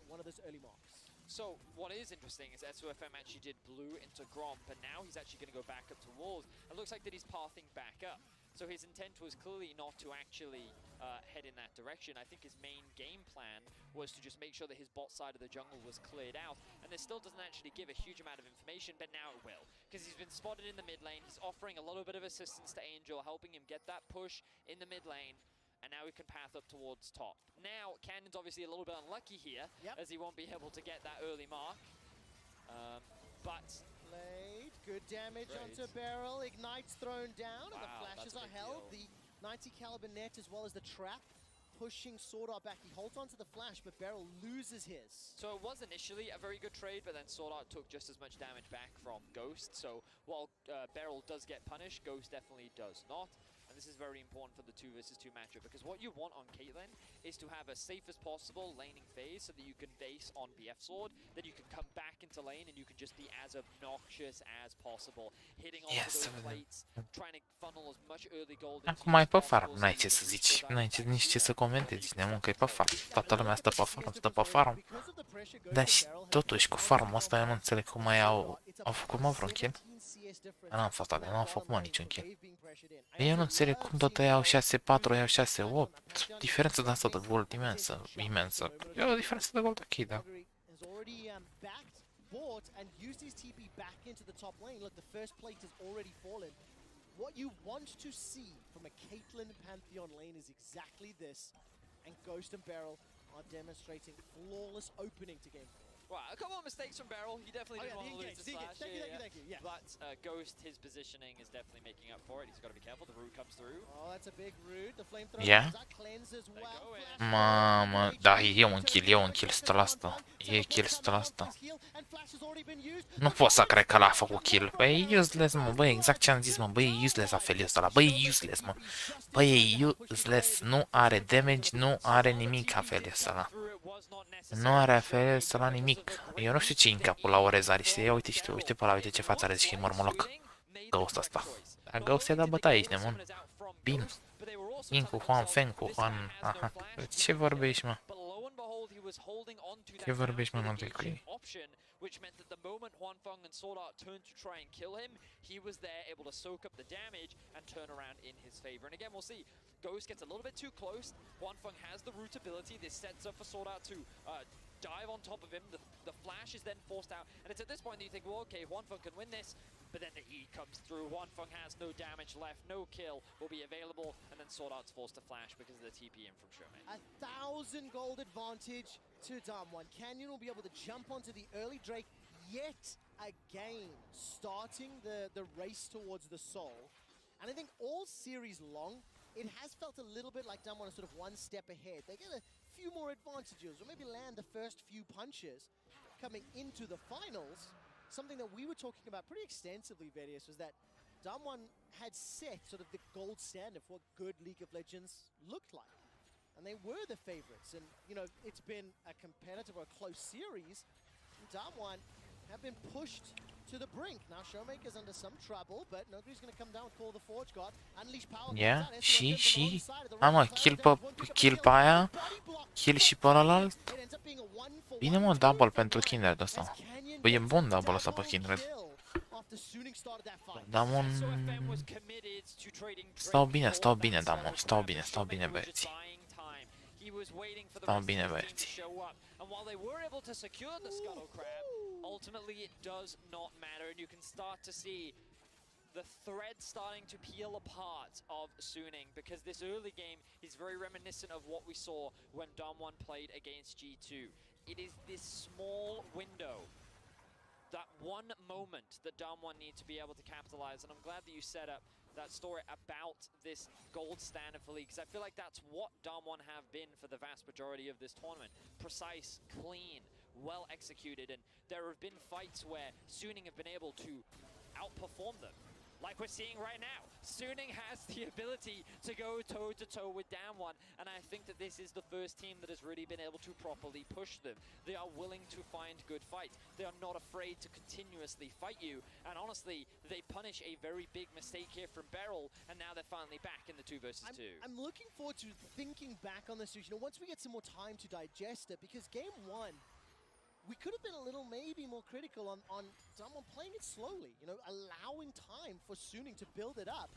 one of those early marks. So what is interesting is SOFM actually did blue into Grom, but now he's actually going to go back up to walls. It looks like that he's pathing back up. So his intent was clearly not to actually head in that direction. I think his main game plan was to just make sure that his bot side of the jungle was cleared out. And this still doesn't actually give a huge amount of information, but now it will. Because he's been spotted in the mid lane. He's offering a little bit of assistance to Angel, helping him get that push in the mid lane. And now he can path up towards top. Now, Canyon's obviously a little bit unlucky here, as he won't be able to get that early mark. But... Played. Good damage onto Beryl. Ignite's thrown down, and the flashes are held. The 90 caliber net as well as the trap pushing Sword Art back. He holds onto the flash, but Beryl loses his. So it was initially a very good trade, but then Sword Art took just as much damage back from Ghost. So while Beryl does get punished, Ghost definitely does not. And this is very important for the 2 versus 2 matchup, because what you want on Caitlyn is to have as safe as possible laning phase so that you can base on BF Sword, then you can come back into lane and you can just be as obnoxious as possible, hitting all those plates, trying to funnel as much early gold into Acum e pe farm, n-ai ce să zici, n-ai nici ce să comentezi, de muncă e pe farm, toată lumea stă pe farm, dar și totuși cu farmul ăsta eu nu înțeleg cum mai au făcut mă vreun kill. N-am fost atât, n-am făcut mă niciun kill. Eu nu înțeleg cum tot iau 6-4, iau 6-8, diferența de asta de gold imensă. E o diferență de gold ok, da. What you want to see from a Caitlyn Pantheon lane is exactly this, and Ghost and Beryl are demonstrating flawless opening to game 4. Well, a couple of mistakes from Beryl. He definitely didn't want to lose the slash. Thank you. Yeah. But Ghost, his positioning is definitely making up for it. He's got to be careful. The root comes through. Oh, that's a big root. The flamethrower comes out, cleanse as well. Mamă, da, e un kill 100%. E kill 100%. Nu pot să cred că l-a făcut kill. Băi, e useless, mă, băi, exact ce am zis, mă, băi, e useless Aphelios ăla, băi, e useless, mă. Băi, e useless, nu are damage, nu are nimic Aphelios ăla. Nu are Aphelios ăla nimic. Eu nu știu ce în capul la Orez are, știi? Ia uite și tu, uite pe ăla, uite ce față are, și mormoloc. Ghost ăsta. Dar Ghost i-a dat bătaie, ești nebun. Bine. In cu Juan Feng, cu Juan... Aha. Ce vorbești, mă? Ce vorbești, mă, nu-te cu ei? Which meant that the moment Huanfeng and Sword Art turned to try and kill him, he was there able to soak up the damage and turn around in his favor. And again, we'll see. Ghost gets a little bit too close. Huanfeng has the root ability. This sets up for Sword Art to dive on top of him. The flash is then forced out. And it's at this point that you think, well, okay, Huanfeng can win this. But then the E comes through. Huanfeng has no damage left. No kill will be available. And then Sword Art's forced to flash because of the TP in from Showmate. 1,000 gold advantage to Damwon. Canyon will be able to jump onto the early Drake yet again, starting the race towards the Soul. And I think all series long, it has felt a little bit like Damwon is sort of one step ahead. They get a few more advantages, or maybe land the first few punches coming into the finals. Something that we were talking about pretty extensively, Vedius, was that Damwon had set sort of the gold standard for what good League of Legends looked like. And they were the favorites. And, you know, it's been a competitive or a close series. Damwon have been pushed to the brink. Now Showmaker's under some trouble, but nobody's going to come down with Call the Forge God. Unleash power. Yeah, și... Mamă, kill pe aia, kill și pe ălalt. Bine, mă, double pentru Kindred ăsta. Băi, e bun double ăsta pe Kindred. Damon... Stau bine, Damon, stau bine, băieții. Stau bine, băieții. Ultimately, it does not matter, and you can start to see the thread starting to peel apart of Suning, because this early game is very reminiscent of what we saw when Damwon played against G2. It is this small window, that one moment that Damwon need to be able to capitalize, and I'm glad that you set up that story about this gold standard for League, because I feel like that's what Damwon have been for the vast majority of this tournament. Precise, clean, well executed, and there have been fights where Suning have been able to outperform them. Like we're seeing right now, Suning has the ability to go toe-to-toe with Damwon, and I think that this is the first team that has really been able to properly push them. They are willing to find good fights. They are not afraid to continuously fight you, and honestly, they punish a very big mistake here from Beryl, and now they're finally back in the 2 versus 2. I'm looking forward to thinking back on this, once we get some more time to digest it, because game 1, we could have been a little maybe more critical on someone playing it slowly, allowing time for Suning to build it up.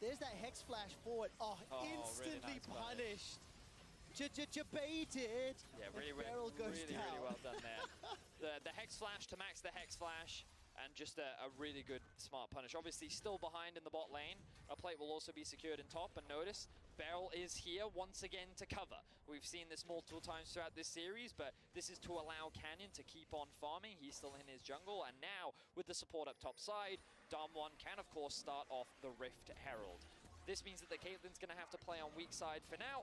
There's that Hex Flash forward. Oh, instantly really nice punished. Baited. Yeah, really well done there. the Hex Flash to max the Hex Flash, and just a really good, smart punish. Obviously, still behind in the bot lane. A plate will also be secured in top, and notice, Beryl is here once again to cover. We've seen this multiple times throughout this series, but this is to allow Canyon to keep on farming. He's still in his jungle, and now, with the support up top side, Damwon can, of course, start off the Rift Herald. This means that the Caitlyn's going to have to play on weak side for now,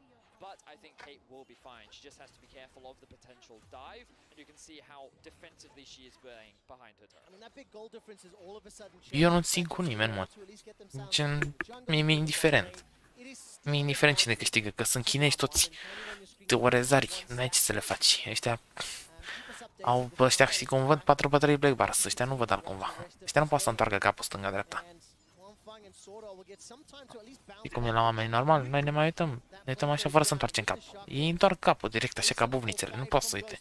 but I think Kate will be fine. She just has to be careful of the potential dive, and you can see how defensively she is playing behind her turret. I mean, that big goal difference is all of a sudden Eu nu țin cu nimeni, mă. Gen, mi-e indiferent. Mi-e indiferent cine câștigă, că sunt chinezi toți teorezari. N-ai ce să le faci. Ăștia știi cum văd 4x3 Black Bars. Ăștia nu văd altcumva. Ăștia nu pot să întoarcă capul stânga-dreapta. E cum e la oameni normal, noi ne mai uităm. Ne uităm așa fără să întoarcem capul. Ei întorc capul direct, așa ca buvnițele, nu pot să uite.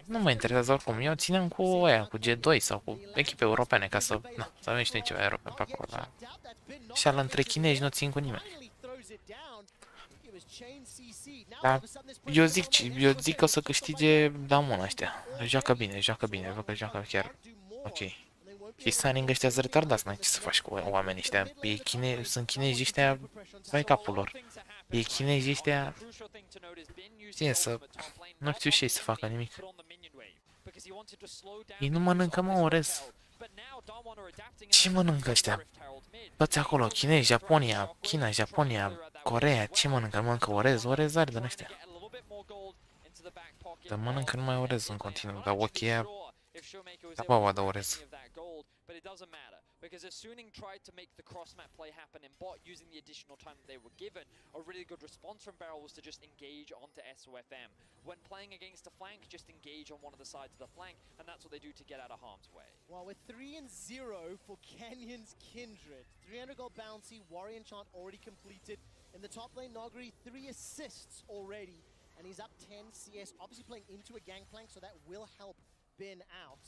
Nu mă interesează oricum, eu ținem cu aia, cu G2 sau cu echipe europene, ca să avem și noi ceva europene pe acolo. Dar... și ala între chinezi nu țin cu nimeni. Dar eu zic că o să câștige Damwon ăștia. Joacă bine, văd că joacă chiar ok. Și Sunning ăștia sunt retardați, n-ai ce să faci cu oamenii ăștia. Sunt chinezi ăștia, vai capul lor. E chinezi ăștia, ține să, nu știu și ei să facă nimic. Ei nu mănâncă, mă, orez. Ce mănâncă ăștia? Toți acolo, chinezi, Japonia, China, Japonia, Coreea, ce mănâncă? Mănâncă orezari din ăștia. Dar mănâncă numai orez în continuu, dar ochii aia, apa vadă orez. But it doesn't matter, because as Suning tried to make the cross-map play happen in bot using the additional time that they were given, a really good response from Beryl was to just engage onto SOFM. When playing against a flank, just engage on one of the sides of the flank, and that's what they do to get out of harm's way. Well, with 3-0 for Canyon's Kindred. 300 gold bounty, Warrior Enchant already completed. In the top lane, Nogri, 3 assists already, and he's up 10 CS, obviously playing into a gangplank, so that will help Bin out.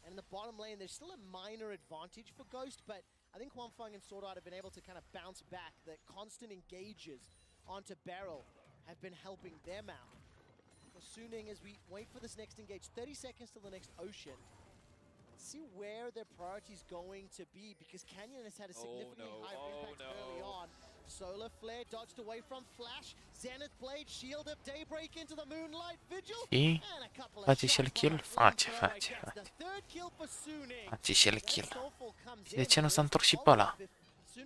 And in the bottom lane, there's still a minor advantage for Ghost, but I think Huanfeng and Sword Art have been able to kind of bounce back. The constant engages onto Beryl have been helping them out. For Suning, as we wait for this next engage, 30 seconds till the next Ocean. Let's see where their priority is going to be, because Canyon has had a significantly higher impact early on. Solar Flare dodged away from Flash. Zenith Blade, Shield of Daybreak into the Moonlight Vigil. Și face și el kill? Face. Face și el kill. Și de ce nu s-a întors și pe ăla?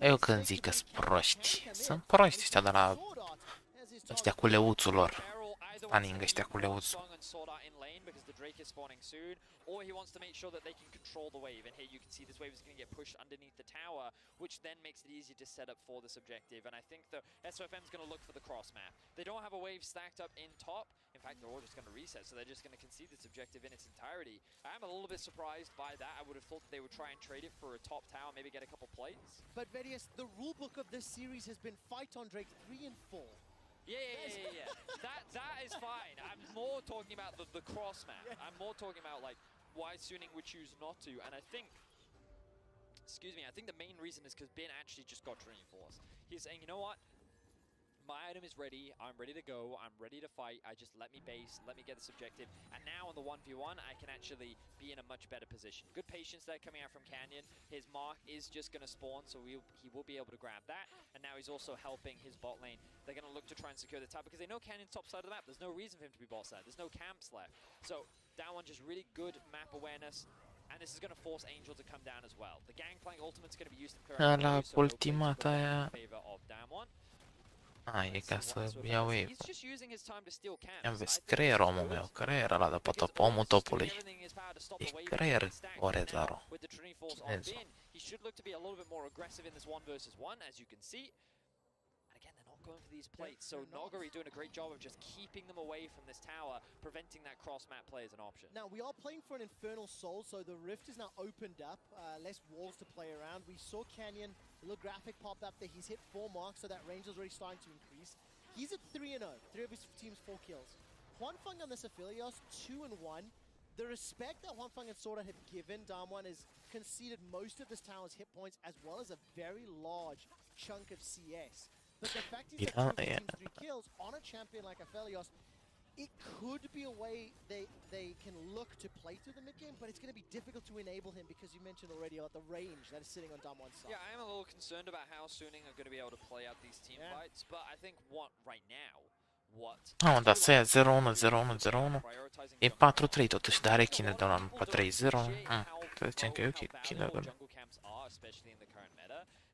Eu când zic că-s proști. Sunt proști ăștia de la... ăștia cu leuțul lor. Stunning ăștia cu leuțul. Drake is spawning soon, or he wants to make sure that they can control the wave. And here you can see this wave is going to get pushed underneath the tower, which then makes it easy to set up for this objective. And I think the SOFM is going to look for the cross map. They don't have a wave stacked up in top. In fact, they're all just going to reset, so they're just going to concede this objective in its entirety. I'm a little bit surprised by that. I would have thought that they would try and trade it for a top tower, maybe get a couple plates. But Vedius, the rulebook of this series has been fight on Drake 3 and 4. Yeah. That is fine. I'm more talking about the cross map. I'm more talking about like why Suning would choose not to, and I think, excuse me, I think the main reason is because Bin actually just got reinforced. He's saying, you know what? My item is ready, I'm ready to go, I'm ready to fight, just let me base, let me get this objective, and now in the 1v1, I can actually be in a much better position. Good patience there coming out from Canyon. His mark is just going to spawn, so he will be able to grab that, and now he's also helping his bot lane. They're going to look to try and secure the top, because they know Canyon's top side of the map. There's no reason for him to be bot side, there's no camps left. So that one just really good map awareness, and this is going to force Angel to come down as well. The Gangplank ultimate's going to be used to clear out the La Blue, so no plays ultimata will go aia... in favor of Damwon. Ai, ca să iau wave. He's just using his time to steal camps. Ia vezi, creier omul meu, creier ăla de pe top, omul topului. E creier Orezaro. Chinezul. He should look to be a little bit more aggressive in this 1 versus 1, as you can see. And again, they're not going for these plates, so Nogari doing a great job of just keeping them away from this tower, preventing that cross-map play as an option. Now, we are playing for an Infernal Soul, so the rift is now opened up, less walls to play around. We saw Canyon, a little graphic popped up that he's hit 4 marks, so that range is already starting to increase. He's at 3-0, 3 of his team's 4 kills. Huanfeng on this Aphelios, 2-1. The respect that Huanfeng and Sorda have given Damwon has conceded most of this tower's hit points, as well as a very large chunk of CS. But the fact is that 2 of his team's 3 kills on a champion like Aphelios, it could be a way they can look to play through the mid game, but it's going to be difficult to enable him because you mentioned already about the range that is sitting on Damwon's side. Yeah, I am a little concerned about how Suning are going to be able to play out these team fights, but I think right now, No, dar să ia 0-1, 0-1, 0-1. E 4-3 totuși, dar are Kinder de la 4-3, 0. Să zicem că e ok, Kinder de la.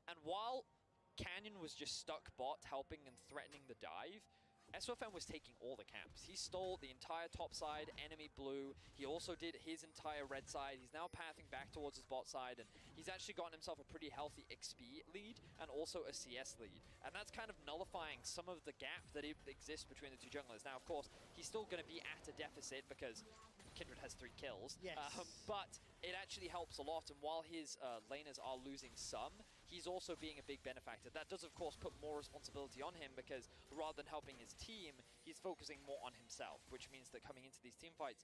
And while Canyon was just stuck bot, helping and threatening the dive, SOFM was taking all the camps. He stole the entire top side, enemy blue. He also did his entire red side. He's now pathing back towards his bot side, and he's actually gotten himself a pretty healthy XP lead and also a CS lead. And that's kind of nullifying some of the gap that exists between the 2 junglers. Now, of course, he's still going to be at a deficit because Kindred has 3 kills, yes. But it actually helps a lot, and while his laners are losing some, he's also being a big benefactor. That does, of course, put more responsibility on him because rather than helping his team, he's focusing more on himself, which means that coming into these team fights,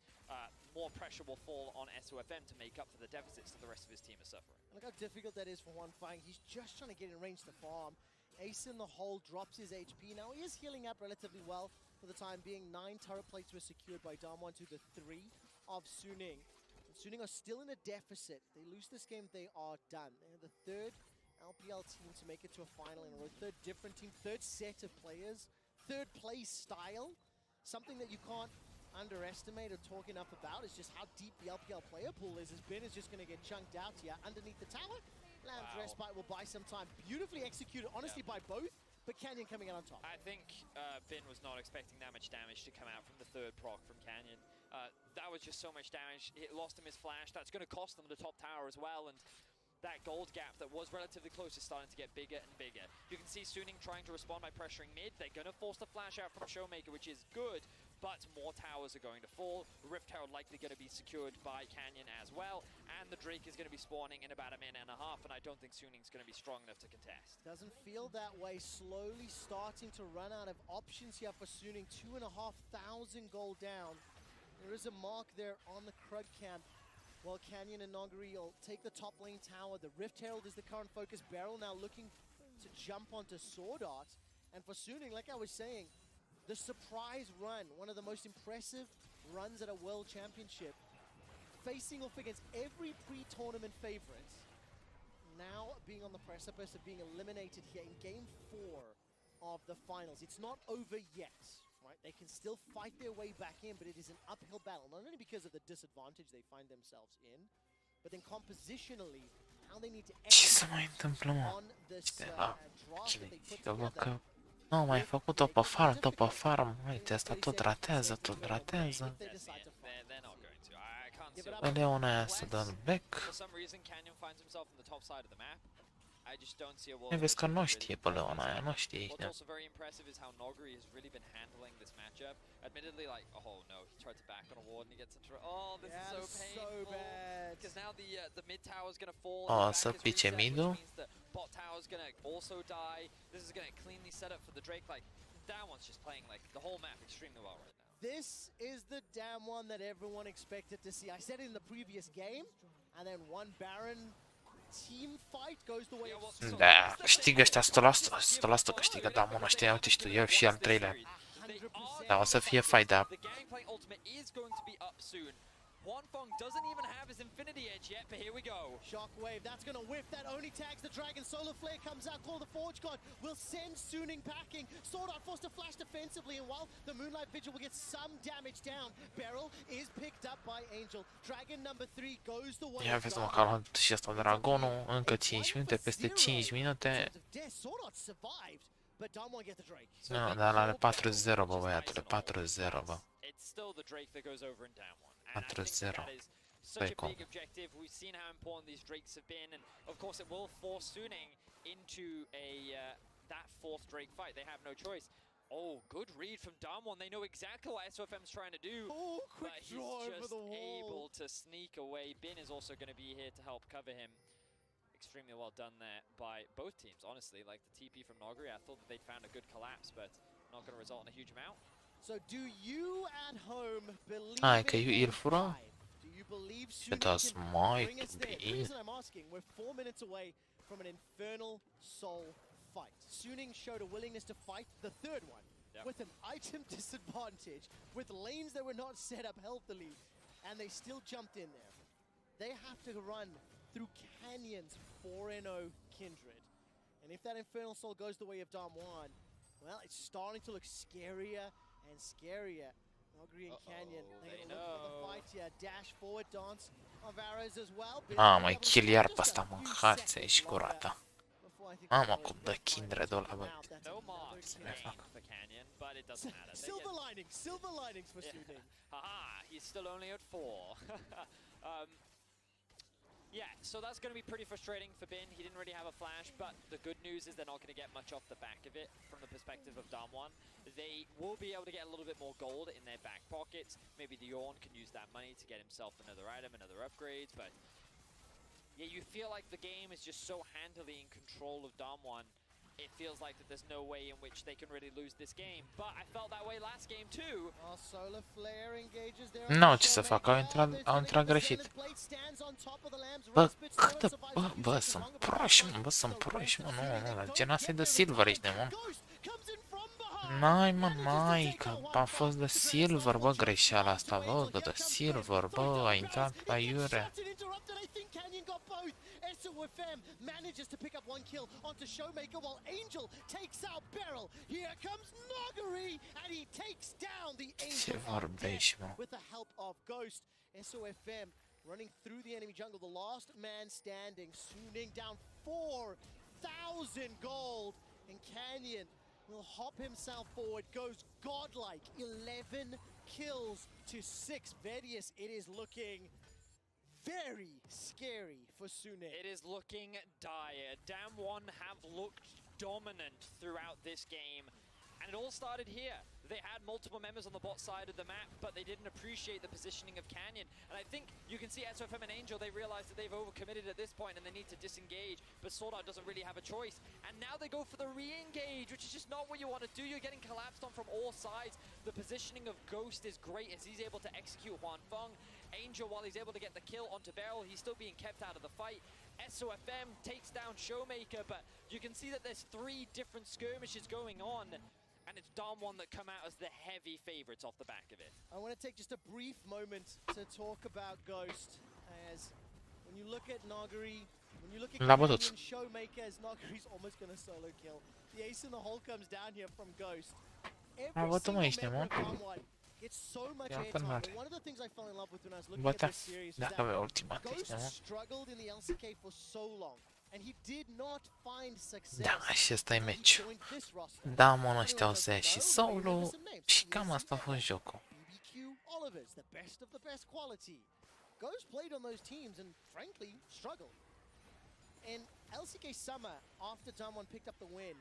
more pressure will fall on SOFM to make up for the deficits that the rest of his team is suffering. Look how difficult that is for Huanfeng. He's just trying to get in range to farm. Ace in the hole drops his HP. Now he is healing up relatively well for the time being. 9 turret plates were secured by Damwon to the 3 of Suning. And Suning are still in a deficit. They lose this game, they are done. They're the 3rd LPL team to make it to a final in a row. 3rd different team, 3rd set of players, 3rd play style. Something that you can't underestimate or talk enough about is just how deep the LPL player pool is. As Ben is just going to get chunked out here underneath the tower. Lamb's respite will buy some time. Beautifully executed, honestly, by both, but Canyon coming out on top. I think Bin was not expecting that much damage to come out from the 3rd proc from Canyon. That was just so much damage. It lost him his flash. That's going to cost them the top tower as well. And that gold gap that was relatively close is starting to get bigger and bigger. You can see Suning trying to respond by pressuring mid. They're going to force the flash out from Showmaker, which is good, but more towers are going to fall. Rift Herald likely going to be secured by Canyon as well, and the Drake is going to be spawning in about a minute and a half, and I don't think Suning's going to be strong enough to contest. Doesn't feel that way. Slowly starting to run out of options here for Suning. 2,500 gold down. There is a mark there on the Krug camp. Well, Canyon and Nogari will take the top lane tower. The Rift Herald is the current focus. Beryl now looking to jump onto Sword Art. And for Suning, like I was saying, the surprise run, one of the most impressive runs at a World Championship, facing off against every pre-tournament favorite, now being on the precipice of being eliminated here in Game 4 of the finals. It's not over yet. Right? They can still fight their way back in, but it is an uphill battle, not only because of the disadvantage they find themselves in, but then compositionally, how they need to execute on this drop that they put together. Nu, mai făcut top of farm. Uite, asta tot ratează, Leona aia să dă în back. Ne vezi că nu știe pe Leona aia, nu știe aici. What's also very impressive is how Nogari has really been handling this matchup. Admittedly, like, oh no, he tried to back on a ward and he gets into. Oh, this is so painful. Because now the mid tower is gonna fall. Oh, să pice mid-ul. The bot tower is gonna also die. This is gonna cleanly set up for the Drake. Like, Damwon's just playing like the whole map extremely well right now. This is the Damwon that everyone expected to see. I said it in the previous game, and then one Baron team fight goes the way of Da, câștigă ăștia 100% câștigă Damwon ăștia, uite și tu, eu și al 3-lea. Dar o să fie fight, da. Huanfeng doesn't even have his Infinity Edge yet, but here we go. Shockwave, that's going to whiff. That only tags the Dragon. Solar Flare comes out. Call the Forge God will send Suning packing. Sword Art forced to flash defensively, and while the Moonlight Vigil will get some damage down, Beryl is picked up by Angel. Dragon number 3 goes the way. Ia vezi mă, că a luat și asta Dragonul, încă 5 minute, peste 5 minute. Nu, dar are 4-0, bă, băiatule, 4-0, bă. 4-0. Such a big objective. We've seen how important these Drakes have been, and of course it will force Suning into a that fourth Drake fight. They have no choice. Oh, good read from Damwon. They know exactly what SOFM's trying to do. Oh, quick but draw he's over just the wall. able to sneak away. Bin is also going to be here to help cover him. Extremely well done there by both teams, honestly. Like the TP from Nogri, I thought that they'd found a good collapse, but not going to result in a huge amount. So do you at home believe Că îl fură? It does might be. The reason I'm asking, we're 4 minutes away from an Infernal Soul fight. Suning showed a willingness to fight the third one with an item disadvantage, with lanes that were not set up healthily, and they still jumped in there. They have to run through Canyon's 4-0 Kindred. And if that Infernal Soul goes the way of Damwon, well, it's starting to look scarier and scarier. Nogri and Canyon, they're going to look for the fight here. Dash forward dance of arrows as well. Mai kill iar pe ăsta, mă, hați aici curată. Mamă, cum dă Kindred-ul ăla, bă. Silver linings for Suning. Haha, he's still only at 4. Yeah, so that's going to be pretty frustrating for Bin. He didn't really have a flash, but the good news is they're not going to get much off the back of it from the perspective of Damwon. They will be able to get a little bit more gold in their back pockets. Maybe the Yorn can use that money to get himself another item, another upgrades, but yeah, you feel like the game is just so handily in control of Damwon. It feels like that there's no way in which they can really lose this game, but I felt that way last game too. Nu, ce să fac, au intrat greșit. Bă, câtă, bă, sunt proști, mă, sunt proști, mă, nu, la gen asta e de Silver aici, mă. N-ai, că a fost de Silver, bă, greșeala asta, bă, că de Silver, bă, a intrat aiurea. SOFM manages to pick up 1 kill onto Showmaker while Angel takes out Beryl. Here comes Nogari and he takes down the Angel with the help of Ghost. SOFM running through the enemy jungle, the last man standing. Suning down 4,000 gold, and Canyon will hop himself forward, goes godlike, 11 kills to 6. Vedius, it is looking very scary for Suning. It is looking dire. Damwon have looked dominant throughout this game, and it all started here. They had multiple members on the bot side of the map, but they didn't appreciate the positioning of Canyon. And I think you can see SOFM and Angel, they realize that they've overcommitted at this point and they need to disengage, but Sword Art doesn't really have a choice. And now they go for the re-engage, which is just not what you want to do. You're getting collapsed on from all sides. The positioning of Ghost is great as he's able to execute Huanfeng. Angel, while he's able to get the kill onto Beryl, he's still being kept out of the fight. SOFM takes down Showmaker, but you can see that there's 3 different skirmishes going on, and it's Damwon that come out as the heavy favorites off the back of it. I want to take just a brief moment to talk about Ghost, as when you look at Nogari, when you look at Canyon, Showmaker, as Nogari's almost going to solo kill. The ace in the hole comes down here from Ghost. Every single member of Damwon gets so much airtime. But one of the things I fell in love with when I was looking at this series was that Ghost struggled in the LCK for so long, and he did not find success. Da, și ăsta e meciul. Da, mă, ăștia o să ia și solo, și cam asta a fost jocul. Olivers, the best of the best quality. Ghost played on those teams and frankly struggled. In LCK Summer, after Damwon picked up the win,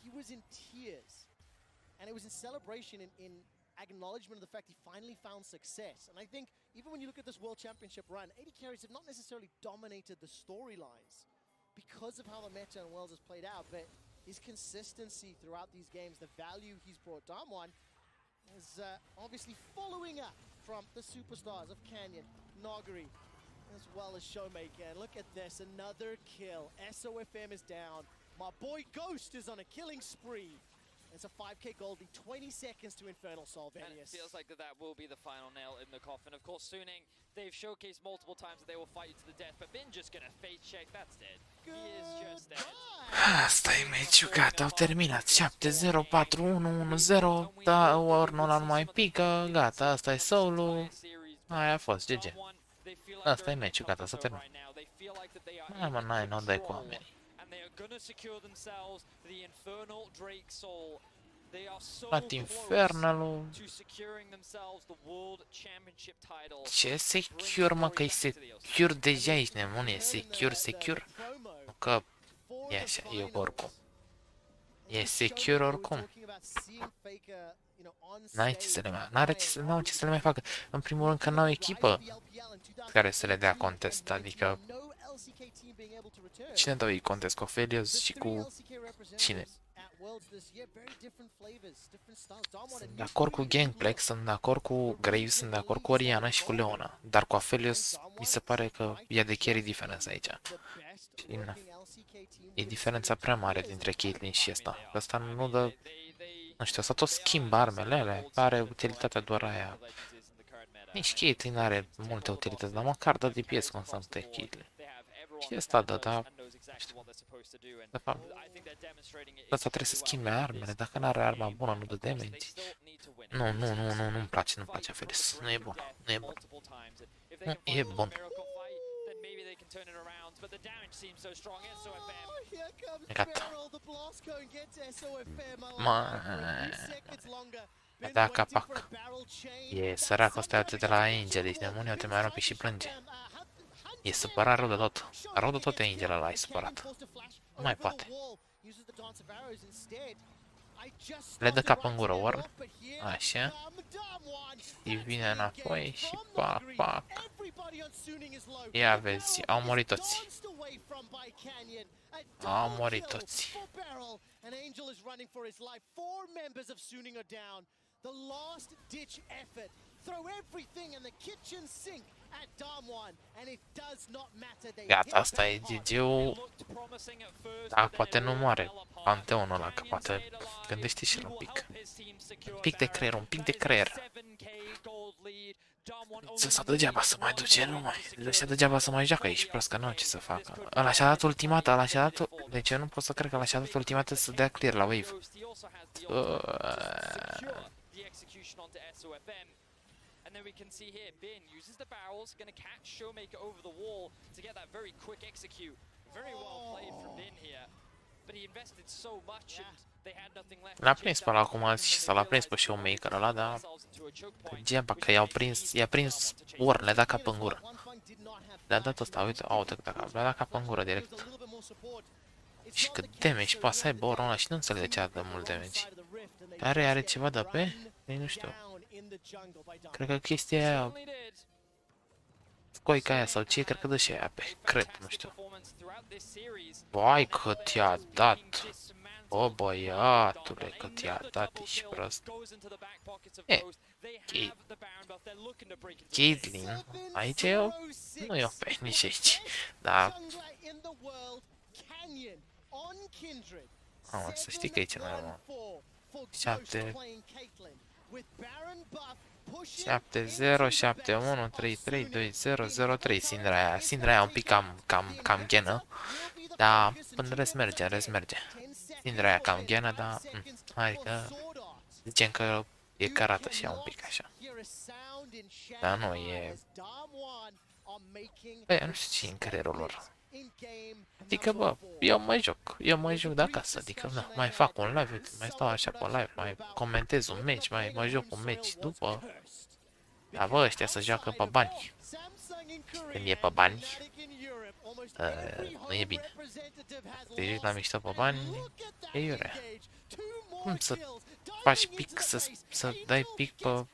he was in tears, and it was in celebration, in acknowledgement of the fact he finally found success. And I think even when you look at this World Championship run, AD carries have not necessarily dominated the storylines because of how the meta and Worlds has played out, but his consistency throughout these games, the value he's brought Damwon, is obviously following up from the superstars of Canyon, Nogari, as well as Showmaker. And look at this, another kill. SOFM is down. My boy Ghost is on a killing spree. It's a 5k Goldie, 20 seconds to Infernal Soul, And it Venius. feels like that will be the final nail in the coffin. Of course, Suning, they've showcased multiple times that they will fight you to the death, but Bin just gonna face check. That's dead. He is just dead. Asta e meciul, gata, au terminat. 7-0, 4-1, 1-0, da, Ornul nu mai pică, gata, asta e solo. Aia a fost, GG. Asta e meciul, gata, s-a terminat. Hai mă, n-ai dai cu oamenii. Luat Infernalul. Ce secure, mă, că e secure deja, ești nebun, e secure. Nu că e așa, e oricum. E secure oricum. N-ai ce să le mai... N-au ce să le mai facă. În primul rând că n-au echipă care să le dea contest, adică... Cine dau ei contest? Cu Ophelios și cu... Cine? Sunt de acord cu Gangplank, sunt de acord cu Graves, sunt de acord cu Oriana și cu Leona. Dar cu Ophelios mi se pare că e de carry diferența aici. Și, na. E diferența prea mare dintre Caitlyn și ăsta. Ăsta nu dă... Nu știu, ăsta tot schimbă armele alea. Are utilitatea doar aia. Nici Caitlyn are multe utilități, dar măcar dă DPS constant de Caitlyn. Și ăsta dă, dar... De fapt, ăsta trebuie să schimbe armele. Dacă nu are arma bună, nu dă damage. Nu-mi place, nu-mi place Felix. Nu e bun, nu e bun. Nu e bun. Gata. Da, capac. E săracul ăsta de la Angel, ești nebun, eu te mai rompi și plânge. E supărat rău de tot. Rău de tot e Angel ăla, e supărat. Nu mai poate. Le dă cap în gură, Warren. Așa. Și vine înapoi și pac. Ia vezi, au murit toți. Au murit toți. Gata, asta e GG-ul. Da, poate nu moare Panteonul ăla, că poate gândește și el un pic. Un pic de creier. Să degeaba să mai duce, nu mai. Să degeaba să mai joacă aici, prost că nu ce să facă. Ăla și-a dat ultimata, ăla și-a dat... Deci eu nu pot să cred că ăla și-a dat ultimata să dea clear la wave. And then we can see here, Bin uses the barrels, gonna catch Showmaker over the wall to get that very quick execute. Very well played from Bin here, but he invested so much and they had nothing left. L-a prins pe ăla acum și s-a prins pe Showmaker ăla, dar... Degeaba că i-a prins Warren, le-a dat cap în gură. Le-a dat ăsta, uite, le-a dat cap în gură direct. Și cât damage poate să aibă Warren ăla și nu înțeleg de ce atât de mult damage. Are ceva de pe? Ei, nu știu. Cred că chestia aia... Scoica aia sau ce, cred că dă și aia pe cred, nu știu. Vai cât i-a dat! O, băiatule, cât i-a dat, ești prost. Caitlyn, aici nu e OP, nici aici. Da. Să știi că aici nu e mă. 7-0, 7-1, 3-3, 2-0, 0-3. Sindra aia un pic cam ghenă. Dar până rest merge. Sindra aia cam ghenă, dar... Hai că... Zicem că e carată și ea un pic așa. Dar nu e... Băi, nu știu ce e în creierul lor. Adică, bă, eu mă joc de acasă, adică, na, mai fac un live, uite, mai stau așa pe live, mai comentez un match, mai joc un match după. Dar, bă, ăștia să joacă pe bani. Când e pe bani, nu e bine. Te joci la mișto pe bani, e iurea. Cum să faci pic, să dai pic pe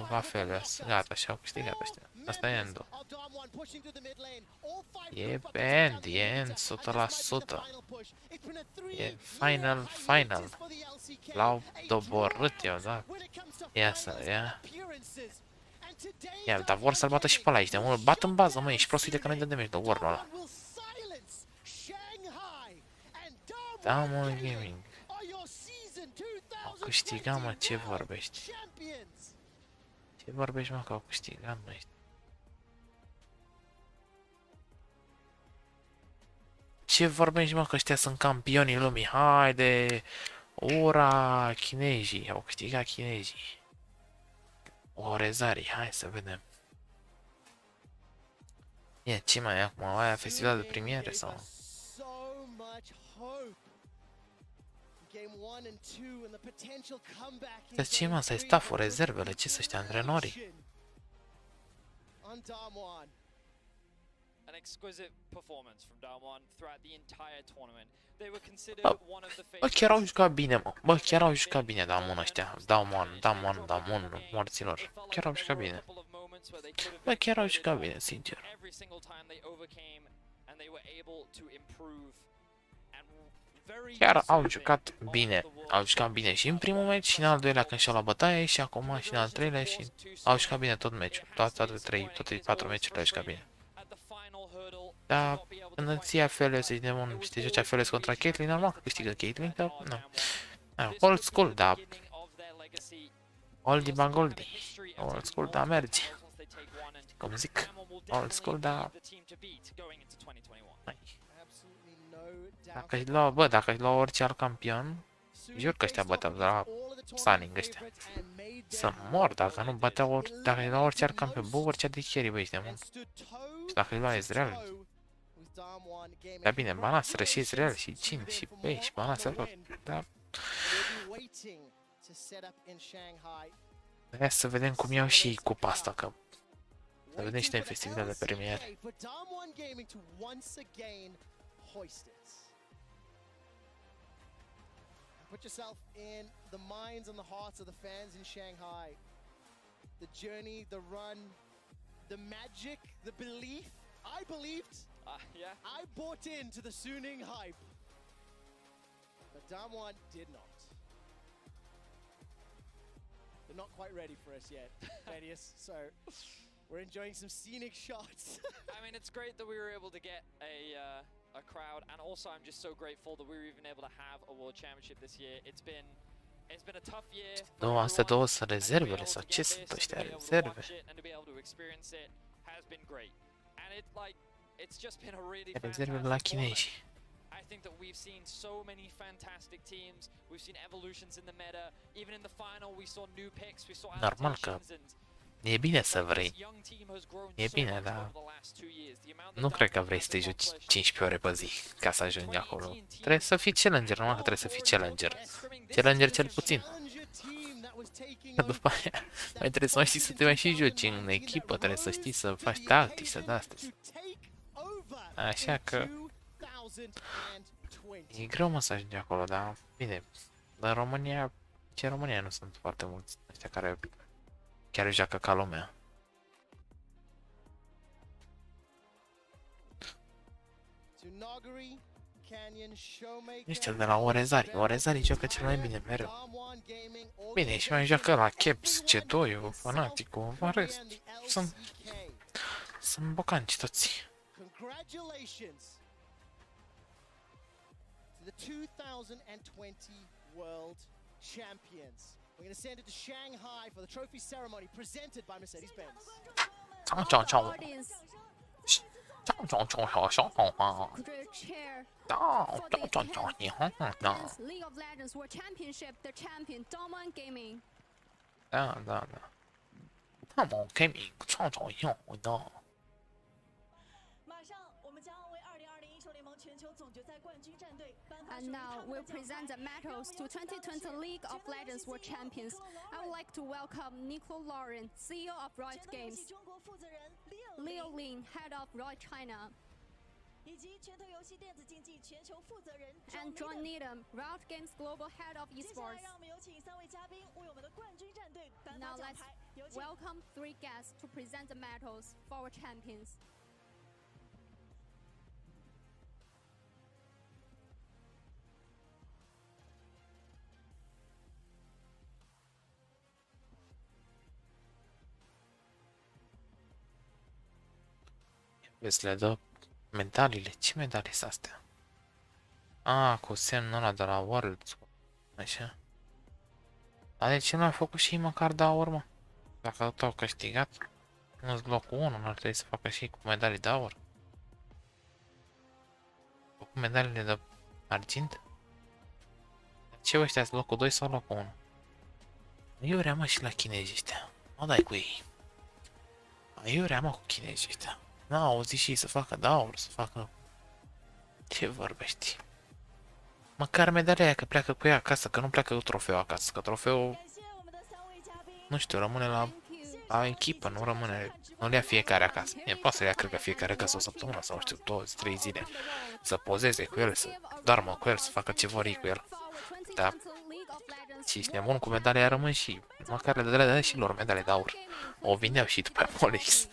Aphelios? Gata, și-au câștigat ăștia. Asta e end-ul. E end, 100%. E final. L-au doborât eu, da. Ia, dar vor să-l bată și pe ăla aici, de mult. Bat în bază, măi, ești prost, uite că nu-i dă damage de Warren ăla. Da, mă, gaming. câștigat, mă, ce vorbești? Ce vorbești, mă, că au câștigat, mă, ce vorbești, mă, că ăștia sunt campionii lumii? Haide! Ura! Chinezii, au câștigat chinezii. Orezarii, hai să vedem. E, ce mai e acum? Aia festival de premiere sau? Dar ce, mă, să-i stafful, rezervele, ce să ăștia antrenorii? An exquisite performance from Damwon throughout the entire tournament. They were considered one of the Bă, chiar au jucat bine, mă. Bă, chiar au jucat bine Damwon ăștia. Damwon, morților. Chiar au jucat bine. Bă, chiar au jucat bine, sincer. Every single time they overcame and they were able to improve and very Chiar au jucat bine. Au jucat bine și în primul meci și în al doilea când și-au luat bătaie și acum și în al treilea și au jucat bine tot meciul. Toate 4 meciurile au jucat bine. Da, când îți ia Felios, ești de bun, știi, joci Felios contra Caitlyn, normal că câștigă Caitlyn, că nu. Old school, da. Oldie bagoldi. Old school, da, merge. Cum zic? Old school, da. Dacă își lua, bă, dacă își lua orice alt campion, jur că ăștia băteau de la Sunning ăștia. Să mor dacă nu băteau, dacă își lua orice alt campion, bă, orice de carry, bă, ești de bun. Și dacă își lua Israel. Da bine, balansă și Israel și Chin și Pei și balansă tot. Da. Hai să vedem cum iau și cupa asta, că să vedem și în festivalul de premiere. Put yourself in the minds and the hearts of the fans in Shanghai. The journey, the run, the magic, the belief. I believed. Yeah. I bought into the Suning hype. But Damwon did not. They're not quite ready for us yet, Thaddeus. So we're enjoying some scenic shots. I mean, it's great that we were able to get a crowd, and also I'm just so grateful that we were even able to have a World Championship this year. It's been a tough year. Astea două sunt rezervele sau ce sunt ăștia rezerve? Rezervele la chinezi. I think that we've seen so many fantastic teams. We've seen evolutions in the meta. Even in the final, we saw new picks. We saw normal că e bine să vrei. E bine, dar nu cred că vrei să te joci 15 ore pe zi ca să ajungi acolo. Trebuie să fii challenger, numai că trebuie să fii challenger. Challenger cel puțin. Că după aia mai trebuie să mai știi să te mai și joci în echipă, trebuie să știi să faci tactici, să de-astea. Așa că e greu, mă, să ajungi acolo, dar bine, în România, ce în România nu sunt foarte mulți ăștia care chiar joacă ca lumea. Ăștia de la Orezari. Orezari joacă cel mai bine mereu. Bine, și mai joacă la Caps, C2, Fanaticul, în rest. Sunt bocanci toți. The 2020 World Champions. We're going to send it to Shanghai for the trophy ceremony presented by Mercedes-Benz. League of Legends World Championship, the champion Damwon Gaming. Da. Damwon Gaming, 创造一下我的。And now we'll present the medals to 2020 League of Legends World Champions. I would like to welcome Nico Lauren, CEO of Riot Games, Leo Lin, Head of Riot China, and John Needham, Riot Games Global Head of Esports. Now let's welcome 3 guests to present the medals for our champions. Vezi, le dă medaliile. Ce medalii sunt astea? Cu semnul ăla de la World. Așa. Dar de ce nu a făcut și măcar de aur, mă? Dacă tot au câștigat, nu-s locul 1, n-ar trebui să facă și cu medalii de aur. Cu medaliile de argint? Ce ăștia sunt locul 2 sau locul 1? Iurea, mă, și la chinezi ăștia. Mă dai cu ei. Iurea, mă, cu chinezi ăștia. N-au auzit și ei să facă de aur, să facă... Ce vorbești? Măcar medalia aia, că pleacă cu ea acasă, că nu pleacă cu trofeul acasă, că trofeul... Nu știu, rămâne la echipă, nu rămâne... Nu-l ia fiecare acasă. E, poate să-l ia, cred că fiecare acasă o săptămână sau, știu, 2-3 zile. Să pozeze cu el, să doarmă cu el, să facă ce vor ei cu el. Dar... Și ești nebun cu medalia, rămân și... Măcar le dă și lor medalie de aur. O vindeau și după aia Molix.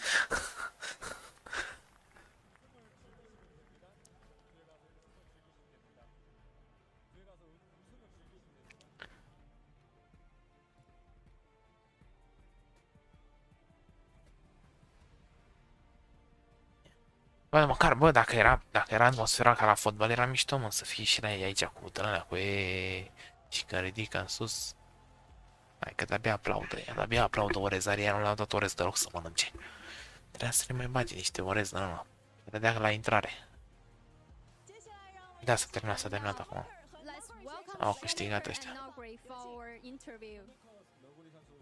Bă, măcar, bă, dacă era atmosfera ca la fotbal, era mișto, mă, să fie și la ei aici cu tălănea, cu ei și că ridică în sus. Hai că de-abia aplaudă orezarea, ea nu le-au dat orez deloc să mănânce. Trebuia să le mai bage niște orez în ăla. Vedea la intrare. Da, s-a terminat acum. Au câștigat ăștia.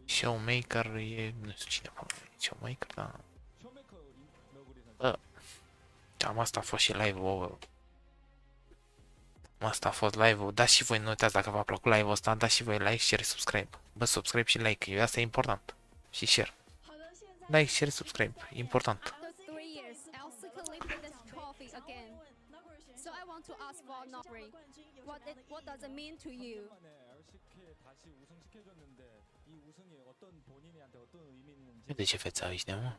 Showmaker e... nu știu cine până Showmaker, da. Bă. Cam asta a fost și live-ul. Asta a fost live-ul. Dați și voi, nu uitați, dacă v-a plăcut live-ul ăsta, dați și voi like, share, subscribe. Bă, subscribe și like, asta e important. Și share. Like, share, subscribe, e important. De ce feți aici, de mă?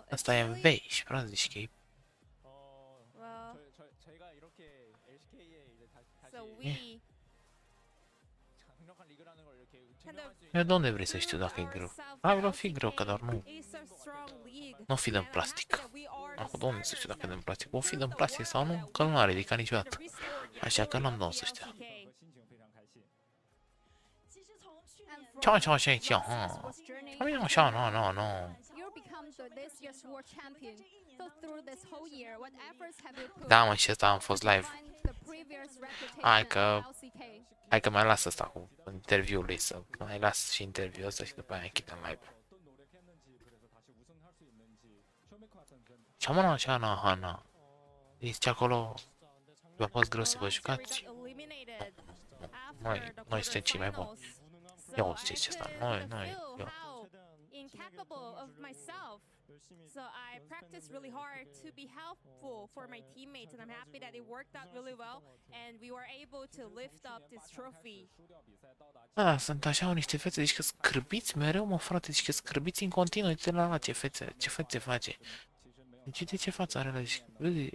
Asta e în vei și vreau să zici că e... Eu de unde vrei să știu dacă e greu? Vreau fi greu, că doar nu... Nu fi de plastic. Acum de unde să știu dacă e de plastic? O fi de plastic sau nu? Că nu l-a ridicat niciodată. Așa că n-am de unde să știu. Ce așa, ha? Așa, nu. Da, mă, și ăsta am fost live. Hai că mai las asta cu interviul lui, să mai las și interviul ăsta și după aia închidem live. Ce-am așa, na. Zice acolo, v-a fost greu să vă jucați? Noi suntem cei mai buni. Ia o zice asta, noi, eu. Incapable of myself. So I practiced really hard to be helpful for my teammates, and I'm happy that it worked out really well and we were able to lift up this trophy. Sunt așa niște fețe, zici că scârbiți mereu, mă, frate, zici că scârbiți în continuu, uite la ce fețe face. Deci uite ce față are ăla, zici, vezi,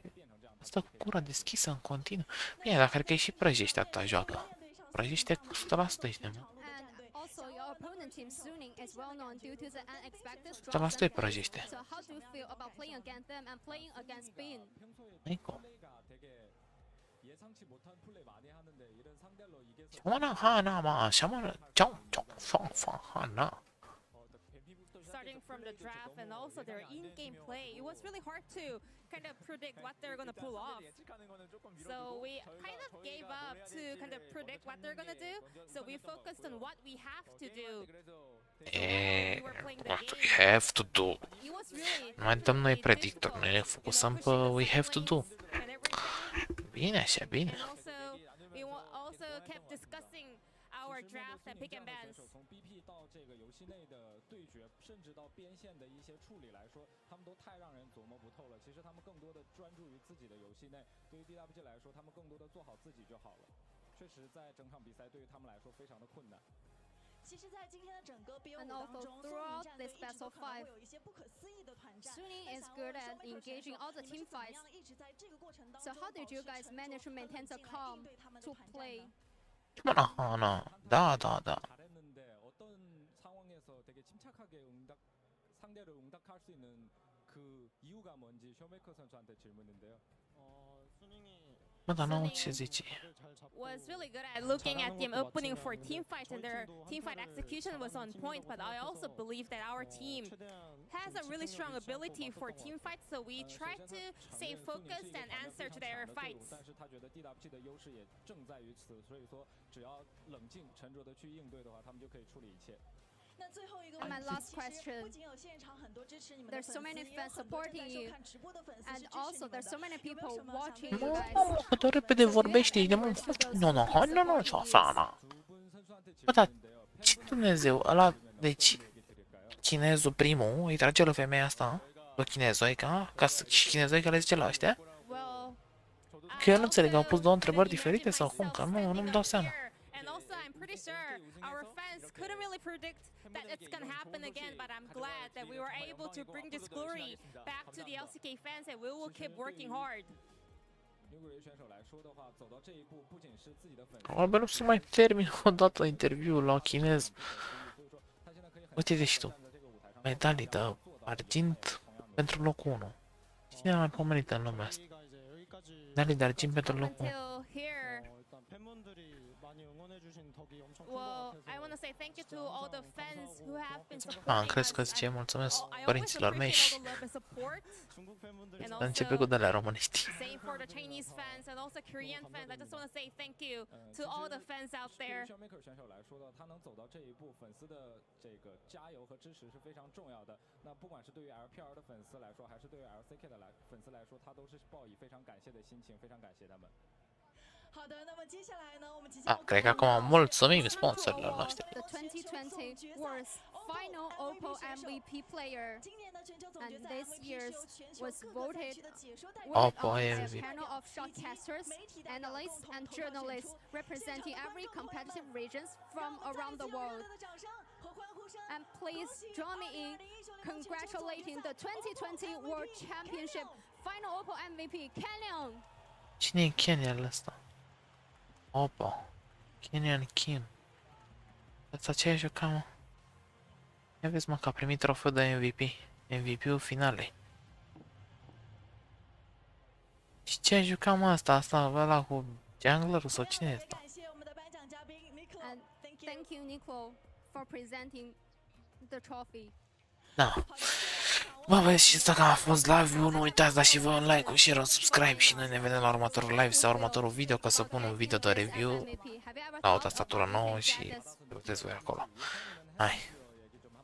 asta cu gura deschisă în continuu. Bine, dar cred că e și prăjește atâta joacă. Prăjește 100%, ești, mă. Asta stai prăjește. Nico. Starting from the draft and also their in-game play, it was really hard to kind of predict what they're going to pull off. So we kind of gave up to kind of predict what they're going to do. So we focused on what we have to do. What we have to do. Mai dăm noi predictor, noi ne focusăm pe we have to do. Bine așa, bine. We also kept discussing our draft and pick and bans. And also throughout this best of 5, Suning is good at engaging all the team fights. So how did you guys manage to maintain the calm to play? Da. 상대를 응답할 수 있는 그 이유가 뭔지 쇼메이커 선수한테 질문인데요. 수닝이 Bă, dar n-au ce zice. Was really good at looking at the opening for team fights, and their team fight execution was on point. But I also believe that our team has a really strong ability for team fights, so we try to stay focused and answer to their fights. And my last question, there's so many fans supporting you, and also there's so many people watching you guys. Cât de repede vorbește, e de mult. Nu, nu, hai, nu, ce Fana. Bă, dar ce Dumnezeu, ăla, deci, chinezul primul, îi trage la femeia asta, la chinezoica, și chinezoica le zice la ăștia? Că eu nu înțeleg, au pus două întrebări diferite sau cum, că nu-mi dau seama. And also, I'm pretty sure our fans couldn't really predict that it's gonna happen again, but I'm glad that we were able to bring this glory back to the LCK fans, and we will keep working hard. Probabil o să mai termin o dată interviul la chinez. Uite-te și tu. Medalii de argint pentru locul 1. Cine a mai pomenit în lumea asta? Medalii de argint pentru locul 1. Well, I want to say thank you to all the fans who have been supporting Am crezut că zice mulțumesc părinților mei și începe cu de-alea românești. Same for the Chinese fans and also Korean fans. I just want to say thank you to all the fans out there. Cred că acum mulțumim sponsorilor noștri. The 2020 was final Oppo MVP player, and this year's was voted Oppo on a MVP. panel of shotcasters, analysts, and journalists representing every competitive regions from around the world. And please join me in congratulating the 2020 World Championship final Oppo MVP, Kenyon. Cine e Kenyan ăsta? Opa. Kenyan Kim. Asta ce ai jucat, mă? Ia vezi, mă, că a primit trofeu de MVP. MVP-ul finalei. Și ce ai jucat, mă, asta ăla cu junglerul sau cine e asta? And thank you, Nico, for presenting the trophy. Da. Bă, băieți, și dacă a fost live-ul, nu uitați, dați și voi un like, un share, un subscribe și noi ne vedem la următorul live sau următorul video, ca să pun un video de review la o tastatură nouă și vedeți voi acolo. Hai!